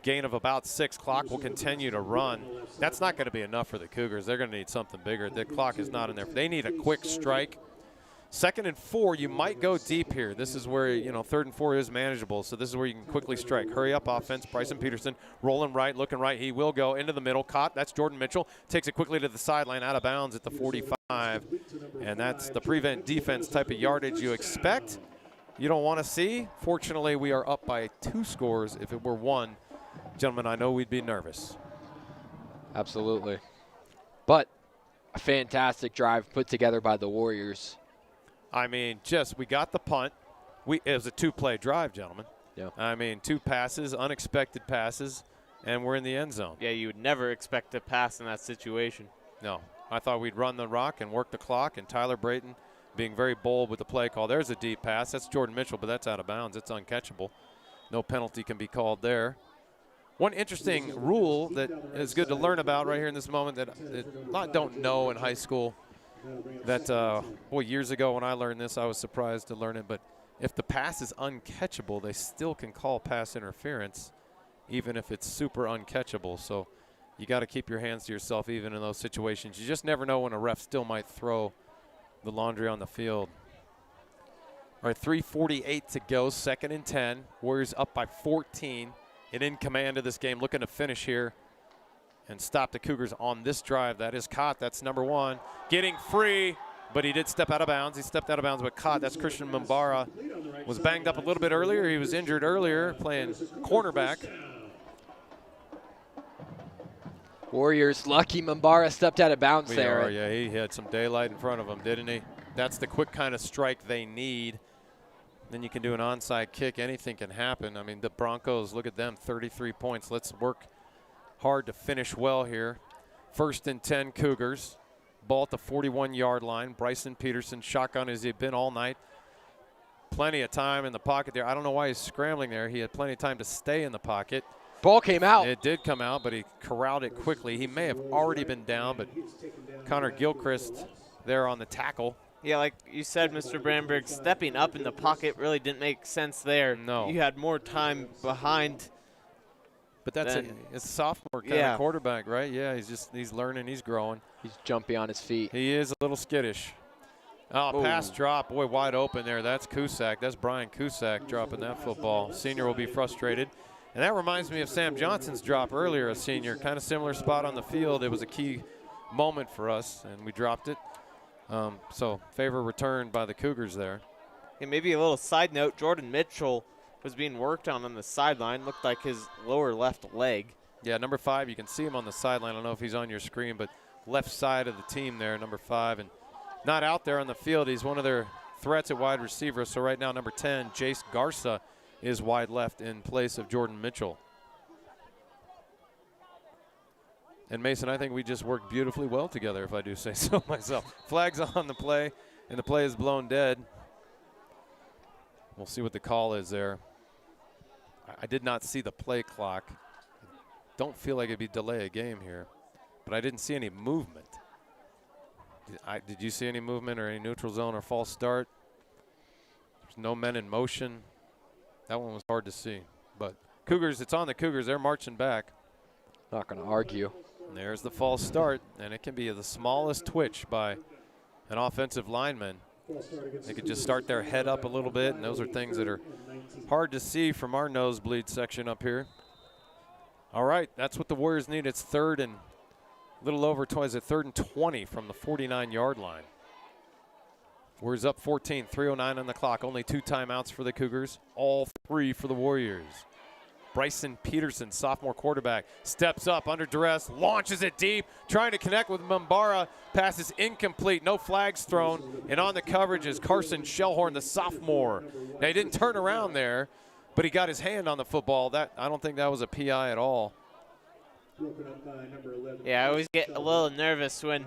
Gain of about 6. Clock will continue to run. That's not going to be enough for the Cougars. They're going to need something bigger. The clock is not in there. They need a quick strike. 2nd and 4, you might go deep here. This is where, 3rd and 4 is manageable, so this is where you can quickly strike. Hurry up offense. Bryson Peterson rolling right, looking right. He will go into the middle. Caught. That's Jordan Mitchell. Takes it quickly to the sideline, out of bounds at the 45. And that's the prevent defense type of yardage you expect. You don't want to see. Fortunately, we are up by 2 scores. If it were 1, gentlemen, I know we'd be nervous. Absolutely. But a fantastic drive put together by the Warriors. I mean, we got the punt. It was a 2-play drive, gentlemen. Yeah. I mean, 2 passes, unexpected passes, and we're in the end zone. Yeah, you would never expect to pass in that situation. No. I thought we'd run the rock and work the clock, and Tyler Brayton being very bold with the play call. There's a deep pass. That's Jordan Mitchell, but that's out of bounds. It's uncatchable. No penalty can be called there. One interesting rule that is good to learn about right here in this moment that I don't know in high school, that, years ago when I learned this, I was surprised to learn it, but if the pass is uncatchable, they still can call pass interference, even if it's super uncatchable. So you got to keep your hands to yourself even in those situations. You just never know when a ref still might throw the laundry on the field. All right, 3:48 to go, 2nd and 10. Warriors up by 14 and in command of this game, looking to finish here and stop the Cougars on this drive. That is caught. That's number 1. Getting free, but he did step out of bounds. He stepped out of bounds, but caught. That's Christian Mbara. Was banged up a little bit earlier. He was injured earlier playing cornerback. Warriors lucky Mbara stepped out of bounds there. Yeah, he had some daylight in front of him, didn't he? That's the quick kind of strike they need. Then you can do an onside kick. Anything can happen. I mean, the Broncos, look at them, 33 points. Let's work hard to finish well here. 1st and 10 Cougars. Ball at the 41-yard line. Bryson Peterson, shotgun as he'd been all night. Plenty of time in the pocket there. I don't know why he's scrambling there. He had plenty of time to stay in the pocket. Ball came out. It did come out, but he corralled it quickly. He may have already been down, but Connor Gilchrist there on the tackle. Yeah, like you said, Mr. Brandberg, stepping up in the pocket really didn't make sense there. No. You had more time behind. But that's Then- it's a sophomore kind Yeah. of quarterback, right? Yeah, he's learning, he's growing. He's jumpy on his feet. He is a little skittish. Oh, pass drop, boy, wide open there. That's Cusack. That's Brian Cusack dropping that football. Senior will be frustrated. And that reminds me of Sam Johnson's drop earlier, a senior. Kind of similar spot on the field. It was a key moment for us, and we dropped it. So favor return by the Cougars there. And maybe a little side note, Jordan Mitchell was being worked on the sideline. Looked like his lower left leg. Yeah, number 5, you can see him on the sideline. I don't know if he's on your screen, but left side of the team there, number 5. And not out there on the field. He's one of their threats at wide receiver. So right now, number 10, Jace Garza, is wide left in place of Jordan Mitchell. And Mason, I think we just worked beautifully well together, if I do say so myself. Flags on the play, and the play is blown dead. We'll see what the call is there. I did not see the play clock. Don't feel like it'd be delay a game here, but I didn't see any movement. Did you see any movement or any neutral zone or false start? There's no men in motion. That one was hard to see. But Cougars, it's on the Cougars. They're marching back. Not going to argue. And there's the false start, and it can be the smallest twitch by an offensive lineman. They could just start their head up a little bit, and those are things that are hard to see from our nosebleed section up here. All right, that's what the Warriors need. It's 3rd and a little over 20. Is it 3rd and 20 from the 49-yard line? Warriors up 14, 3:09 on the clock. Only 2 timeouts for the Cougars, all 3 for the Warriors. Bryson Peterson, sophomore quarterback, steps up under duress, launches it deep, trying to connect with Mbara. Pass is incomplete, no flags thrown. And on the coverage is Carson Shellhorn, the sophomore. Now, he didn't turn around there, but he got his hand on the football. I don't think that was a PI at all. Yeah, I always get a little nervous when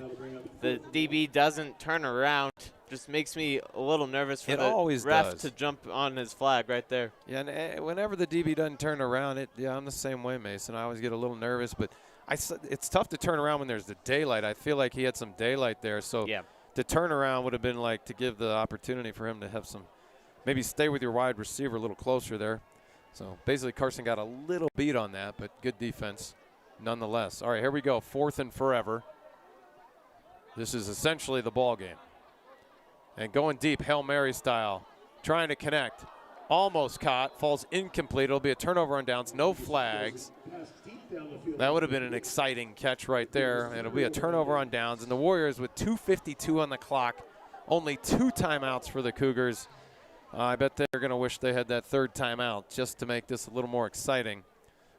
the DB doesn't turn around. Just makes me a little nervous for the ref to jump on his flag right there. Yeah, and whenever the DB doesn't turn around, I'm the same way, Mason. I always get a little nervous, but it's tough to turn around when there's the daylight. I feel like he had some daylight there, so to turn around would have been like to give the opportunity for him to have some, maybe stay with your wide receiver a little closer there. So basically Carson got a little beat on that, but good defense nonetheless. All right, here we go, 4th and forever. This is essentially the ball game. And going deep, Hail Mary style, trying to connect. Almost caught, falls incomplete. It'll be a turnover on downs, no flags. That would have been an exciting catch right there. And it'll be a turnover on downs. And the Warriors with 2:52 on the clock, only 2 timeouts for the Cougars. I bet they're going to wish they had that 3rd timeout just to make this a little more exciting.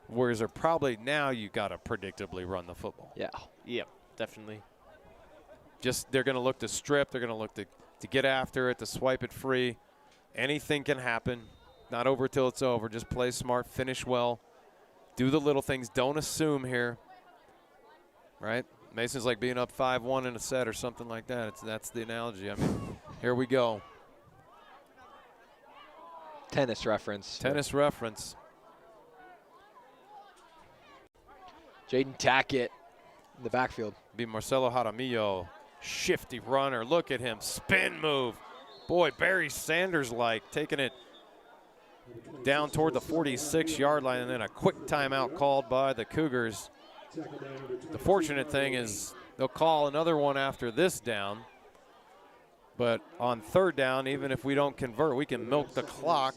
Warriors are probably now you got to predictably run the football. Yeah. Yep, definitely. Just they're going to look to strip. They're going to look to get after it, to swipe it free. Anything can happen. Not over till it's over. Just play smart, finish well, do the little things. Don't assume here, right? Mason's like being up 5-1 in a set or something like that. That's the analogy. I mean, here we go. Tennis reference. Tennis reference. Jaden Tackett in the backfield. Be Marcelo Jaramillo. Shifty runner. Look at him. Spin move. Boy, Barry Sanders-like, taking it down toward the 46-yard line, and then a quick timeout called by the Cougars. The fortunate thing is they'll call another one after this down. But on third down, even if we don't convert, we can milk the clock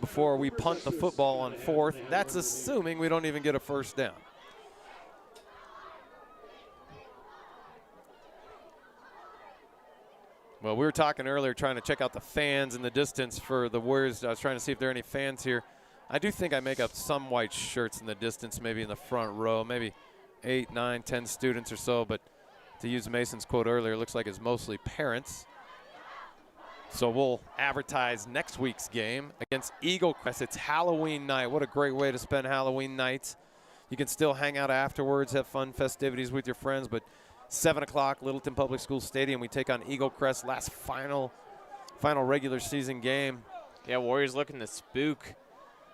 before we punt the football on fourth. That's assuming we don't even get a first down. Well, we were talking earlier trying to check out the fans in the distance for the Warriors. I was trying to see if there are any fans here. I do think I make up some white shirts in the distance, maybe in the front row, maybe 8, 9, 10 students or so. But to use Mason's quote earlier, it looks like it's mostly parents. So we'll advertise next week's game against Eagle Crest. It's Halloween night. What a great way to spend Halloween night. You can still hang out afterwards, have fun festivities with your friends, but 7 o'clock, Littleton Public School Stadium. We take on Eagle Crest, last final regular season game. Yeah, Warriors looking to spook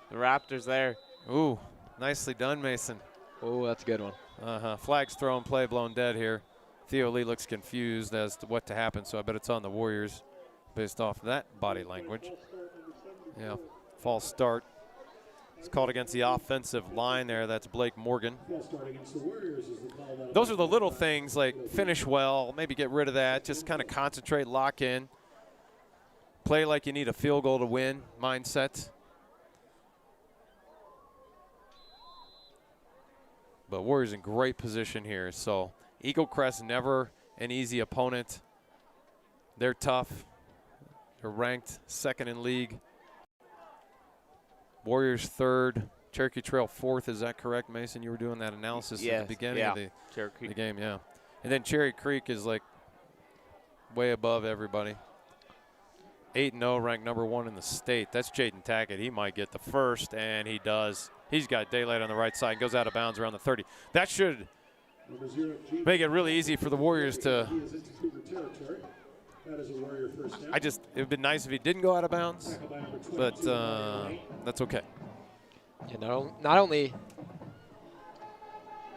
the Raptors there. Ooh, nicely done, Mason. Oh, that's a good one. Flags thrown, play blown dead here. Theo Lee looks confused as to what to happen, so I bet it's on the Warriors based off that body language. Yeah, false start. It's called against the offensive line there. That's Blake Morgan. Those are the little things, like finish well, maybe get rid of that, just kind of concentrate, lock in. Play like you need a field goal to win mindset. But Warriors in great position here. So Eagle Crest, never an easy opponent. They're tough. They're ranked second in league. Warriors third, Cherokee Trail fourth. Is that correct, Mason? You were doing that analysis at the beginning of the game, yeah. And then Cherry Creek is like way above everybody. 8-0, ranked number 1 in the state. That's Jaden Tackett. He might get the first, and he does. He's got daylight on the right side, goes out of bounds around the 30. That should make it really easy for the Warriors to. It would have been nice if he didn't go out of bounds, but that's okay. Yeah, not only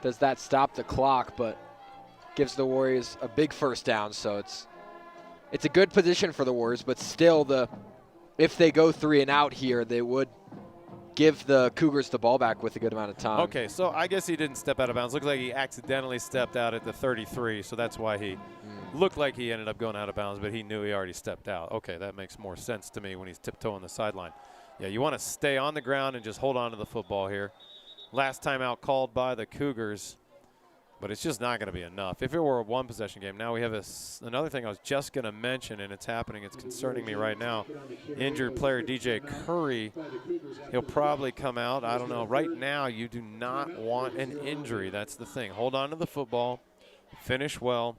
does that stop the clock, but gives the Warriors a big first down. So it's a good position for the Warriors, but still, if they go 3 and out here, they would give the Cougars the ball back with a good amount of time. Okay, so I guess he didn't step out of bounds. Looks like he accidentally stepped out at the 33, so that's why he looked like he ended up going out of bounds, but he knew he already stepped out. Okay, that makes more sense to me when he's tiptoeing the sideline. Yeah, you want to stay on the ground and just hold on to the football here. Last time out called by the Cougars, but it's just not going to be enough. If it were a one-possession game, now we have another thing I was just going to mention, and it's happening. It's concerning me right now. Injured player DJ Curry, he'll probably come out. I don't know. Right now, you do not want an injury. That's the thing. Hold on to the football, finish well,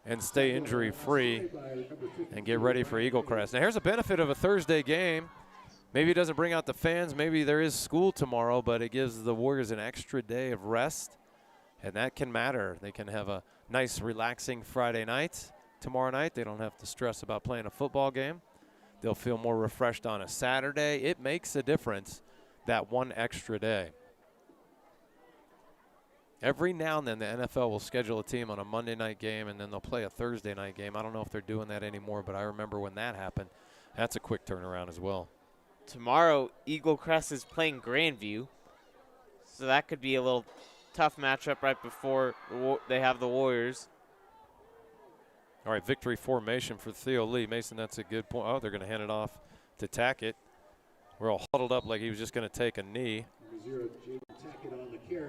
and stay injury-free, and get ready for Eagle Crest. Now, here's a benefit of a Thursday game. Maybe it doesn't bring out the fans. Maybe there is school tomorrow, but it gives the Warriors an extra day of rest. And that can matter. They can have a nice, relaxing Friday night. Tomorrow night, they don't have to stress about playing a football game. They'll feel more refreshed on a Saturday. It makes a difference, that one extra day. Every now and then, the NFL will schedule a team on a Monday night game, and then they'll play a Thursday night game. I don't know if they're doing that anymore, but I remember when that happened. That's a quick turnaround as well. Tomorrow, Eagle Crest is playing Grandview, so that could be a little tough matchup right before they have the Warriors. All right, victory formation for Theo Lee. Mason, that's a good point. Oh, they're going to hand it off to Tackett. We're all huddled up like he was just going to take a knee.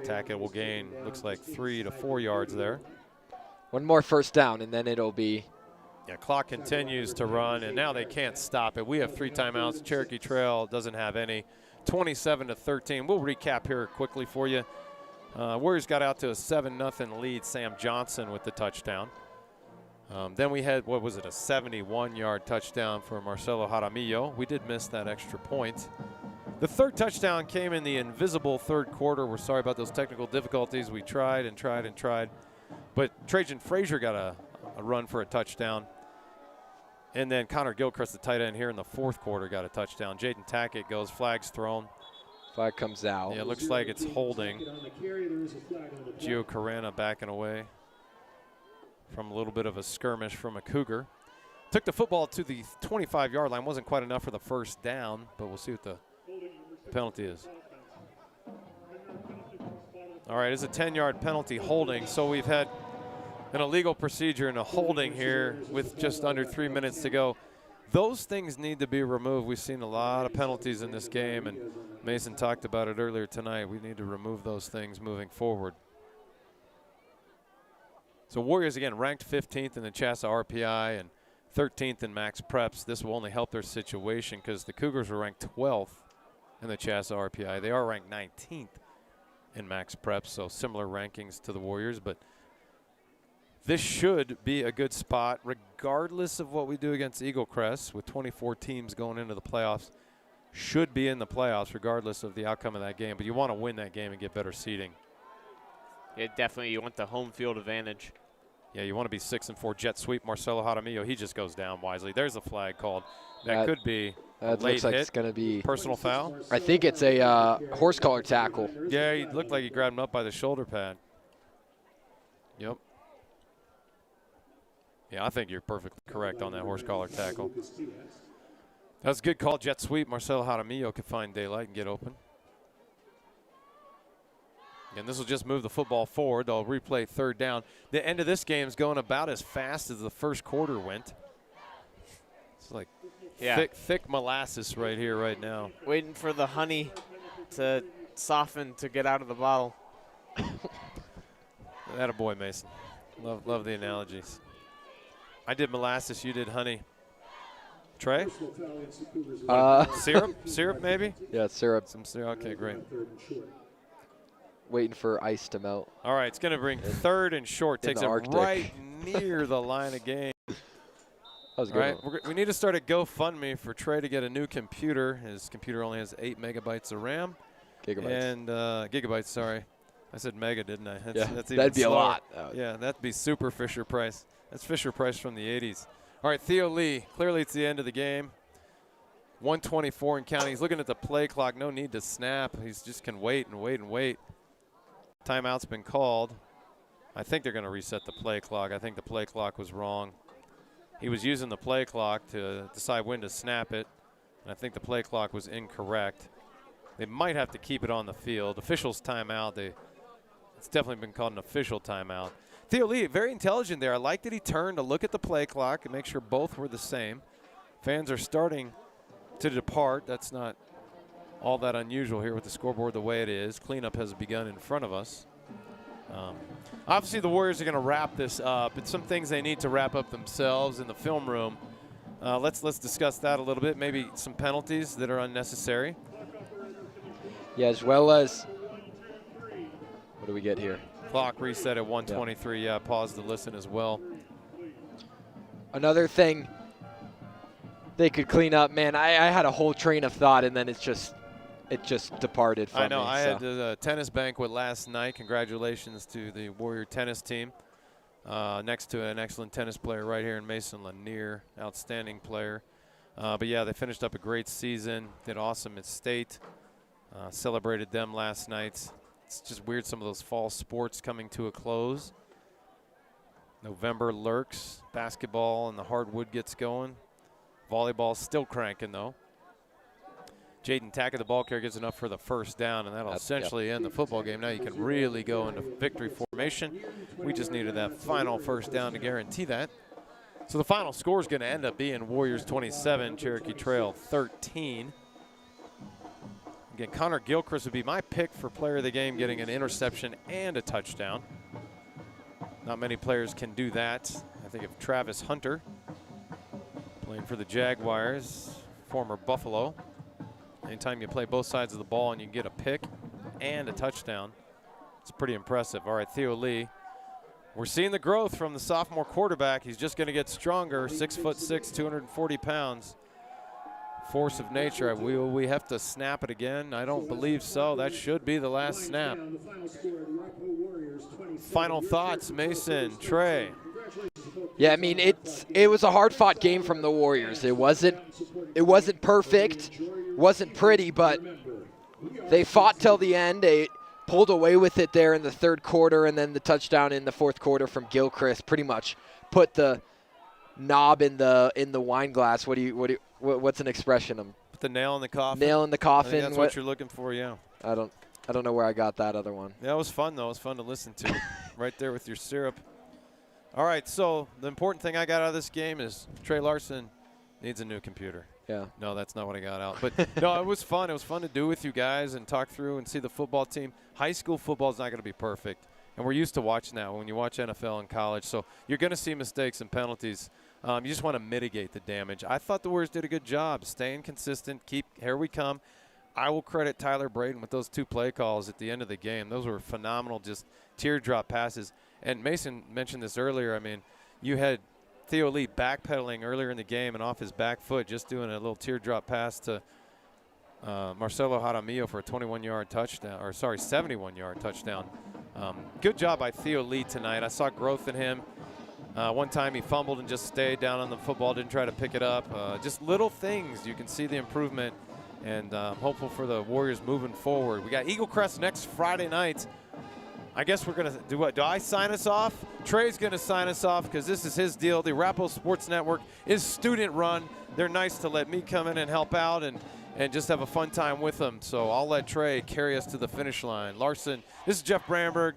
Tackett will gain, looks like 3 to 4 yards there. One more first down, and then it'll be. Yeah, clock continues to run, and now they can't stop it. We have 3 timeouts. Cherokee Trail doesn't have any. 27-13. We'll recap here quickly for you. Warriors got out to a 7-0 lead. Sam Johnson with the touchdown. Then we had, what was it, a 71-yard touchdown for Marcelo Jaramillo. We did miss that extra point. The third touchdown came in the invisible third quarter. We're sorry about those technical difficulties. We tried and tried and tried. But Trajan Frazier got a run for a touchdown. And then Connor Gilchrist, the tight end here in the fourth quarter, got a touchdown. Jaden Tackett goes, flags thrown. Flag comes out. Yeah, it looks like it's holding. Gio Carana backing away from a little bit of a skirmish from a Cougar. Took the football to the 25-yard line. Wasn't quite enough for the first down, but we'll see what the penalty is. All right, it's a 10-yard penalty holding. So we've had an illegal procedure and a holding here with just under 3 minutes to go. Those things need to be removed. We've seen a lot of penalties in this game, and Mason talked about it earlier tonight. We need to remove those things moving forward. So Warriors, again, ranked 15th in the CHSAA RPI and 13th in max preps. This will only help their situation because the Cougars were ranked 12th in the CHSAA RPI. They are ranked 19th in max preps, so similar rankings to the Warriors. But this should be a good spot regardless of what we do against Eagle Crest with 24 teams going into the playoffs. Should be in the playoffs regardless of the outcome of that game. But you want to win that game and get better seeding. Yeah, definitely. You want the home field advantage. Yeah, you want to be 6-4 jet sweep. Marcelo Jaramillo, he just goes down wisely. There's a flag called. That could be a late looks like hit. It's going to be Personal foul. I think it's a horse collar tackle. Yeah, he looked like he grabbed him up by the shoulder pad. Yep. Yeah, I think you're perfectly correct on that horse collar tackle. That's a good call, jet sweep. Marcelo Jaramillo could find daylight and get open. And this will just move the football forward. They'll replay third down. The end of this game is going about as fast as the first quarter went. It's like thick molasses right here, right now. Waiting for the honey to soften to get out of the bottle. Attaboy, Mason. Love the analogies. I did molasses, you did honey. Trey? Syrup maybe? Yeah, syrup. Some syrup. Okay, great. Waiting for ice to melt. All right, it's going to bring third and short. Takes it right near the line of game. That was a good one. We need to start a GoFundMe for Trey to get a new computer. His computer only has 8 megabytes of RAM. Gigabytes. And gigabytes, sorry. I said mega, didn't I? That's even that'd be slower. a lot. Yeah, that'd be super Fisher Price. That's Fisher Price from the 80s. All right, Theo Lee. Clearly it's the end of the game. 1:24 and counting. He's looking at the play clock. No need to snap. He just can wait and wait and wait. Timeout's been called. I think they're going to reset the play clock. I think the play clock was wrong. He was using the play clock to decide when to snap it, and I think the play clock was incorrect. They might have to keep it on the field. Officials timeout. It's definitely been called an official timeout. Theo Lee, very intelligent there. I like that he turned to look at the play clock and make sure both were the same. Fans are starting to depart. That's not all that unusual here with the scoreboard the way it is. Cleanup has begun in front of us. Obviously, the Warriors are going to wrap this up. It's some things they need to wrap up themselves in the film room. Let's discuss that a little bit. Maybe some penalties that are unnecessary. Yeah, as well as what do we get here? Clock reset at 1:23. Yeah, pause to listen as well. Another thing they could clean up, man. I had a whole train of thought, and then it just departed from me. I know. I had the tennis banquet last night. Congratulations to the Warrior tennis team. Next to an excellent tennis player right here in Mason Lanier, outstanding player. But yeah, they finished up a great season. Did awesome at state. Celebrated them last night. It's just weird, some of those fall sports coming to a close. November lurks. Basketball and the hardwood gets going. Volleyball still cranking though. Jaden Tackett, the ball carrier, gets enough for the first down, and that'll essentially end the football game. Now you can really go into victory formation. We just needed that final first down to guarantee that. So the final score is going to end up being Warriors 27, Cherokee Trail 13. Again, Connor Gilchrist would be my pick for player of the game, getting an interception and a touchdown. Not many players can do that. I think of Travis Hunter, playing for the Jaguars, former Buffalo. Anytime you play both sides of the ball and you get a pick and a touchdown, it's pretty impressive. All right, Theo Lee. We're seeing the growth from the sophomore quarterback. He's just going to get stronger. 6'6", 240 pounds. Force of nature. Will we have to snap it again? I don't believe so. That should be the last snap. Final thoughts, Mason, Trey. Yeah, I mean it was a hard-fought game from the Warriors. It wasn't perfect, wasn't pretty, but they fought till the end. They pulled away with it there in the third quarter, and then the touchdown in the fourth quarter from Gilchrist pretty much put the knob in the wine glass. What's an expression? Put the nail in the coffin. Nail in the I coffin. think that's what you're looking for, yeah. I don't know where I got that other one. Yeah, it was fun though. It was fun to listen to. Right there with your syrup. All right, so the important thing I got out of this game is Trey Larson needs a new computer. Yeah. No, that's not what I got out. But no, it was fun. It was fun to do with you guys and talk through and see the football team. High school football is not going to be perfect, and we're used to watching that when you watch NFL and college. So you're going to see mistakes and penalties. You just want to mitigate the damage. I thought the Warriors did a good job staying consistent. Here we come. I will credit Tyler Braden with those 2 play calls at the end of the game. Those were phenomenal, just teardrop passes. And Mason mentioned this earlier. I mean, you had Theo Lee backpedaling earlier in the game and off his back foot, just doing a little teardrop pass to Marcelo Jaramillo for a 21-yard touchdown, or sorry, 71-yard touchdown. Good job by Theo Lee tonight. I saw growth in him. One time he fumbled and just stayed down on the football, didn't try to pick it up. Just little things. You can see the improvement, and hopeful for the Warriors moving forward. We got Eagle Crest next Friday night. I guess we're going to do what? Do I sign us off? Trey's going to sign us off because this is his deal. The Arapahoe Sports Network is student run. They're nice to let me come in and help out and just have a fun time with them. So I'll let Trey carry us to the finish line. Larson, this is Jeff Brandberg,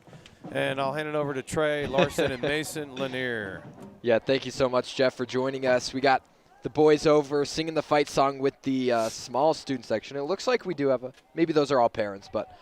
and I'll hand it over to Trey, Larson, and Mason Lanier. Yeah, thank you so much, Jeff, for joining us. We got the boys over singing the fight song with the small student section. It looks like we do have maybe those are all parents, but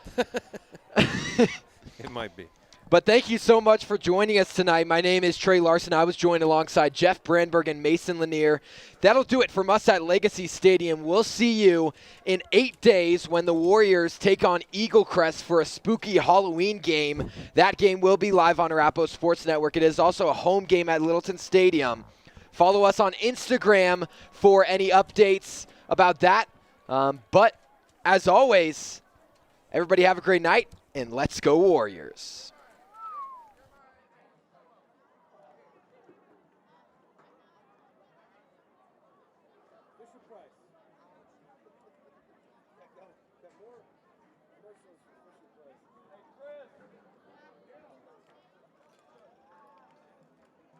It might be. But thank you so much for joining us tonight. My name is Trey Larson. I was joined alongside Jeff Brandberg and Mason Lanier. That'll do it from us at Legacy Stadium. We'll see you in 8 days when the Warriors take on Eagle Crest for a spooky Halloween game. That game will be live on Arapahoe Sports Network. It is also a home game at Littleton Stadium. Follow us on Instagram for any updates about that. But as always, everybody have a great night, and let's go Warriors. Fisher Price.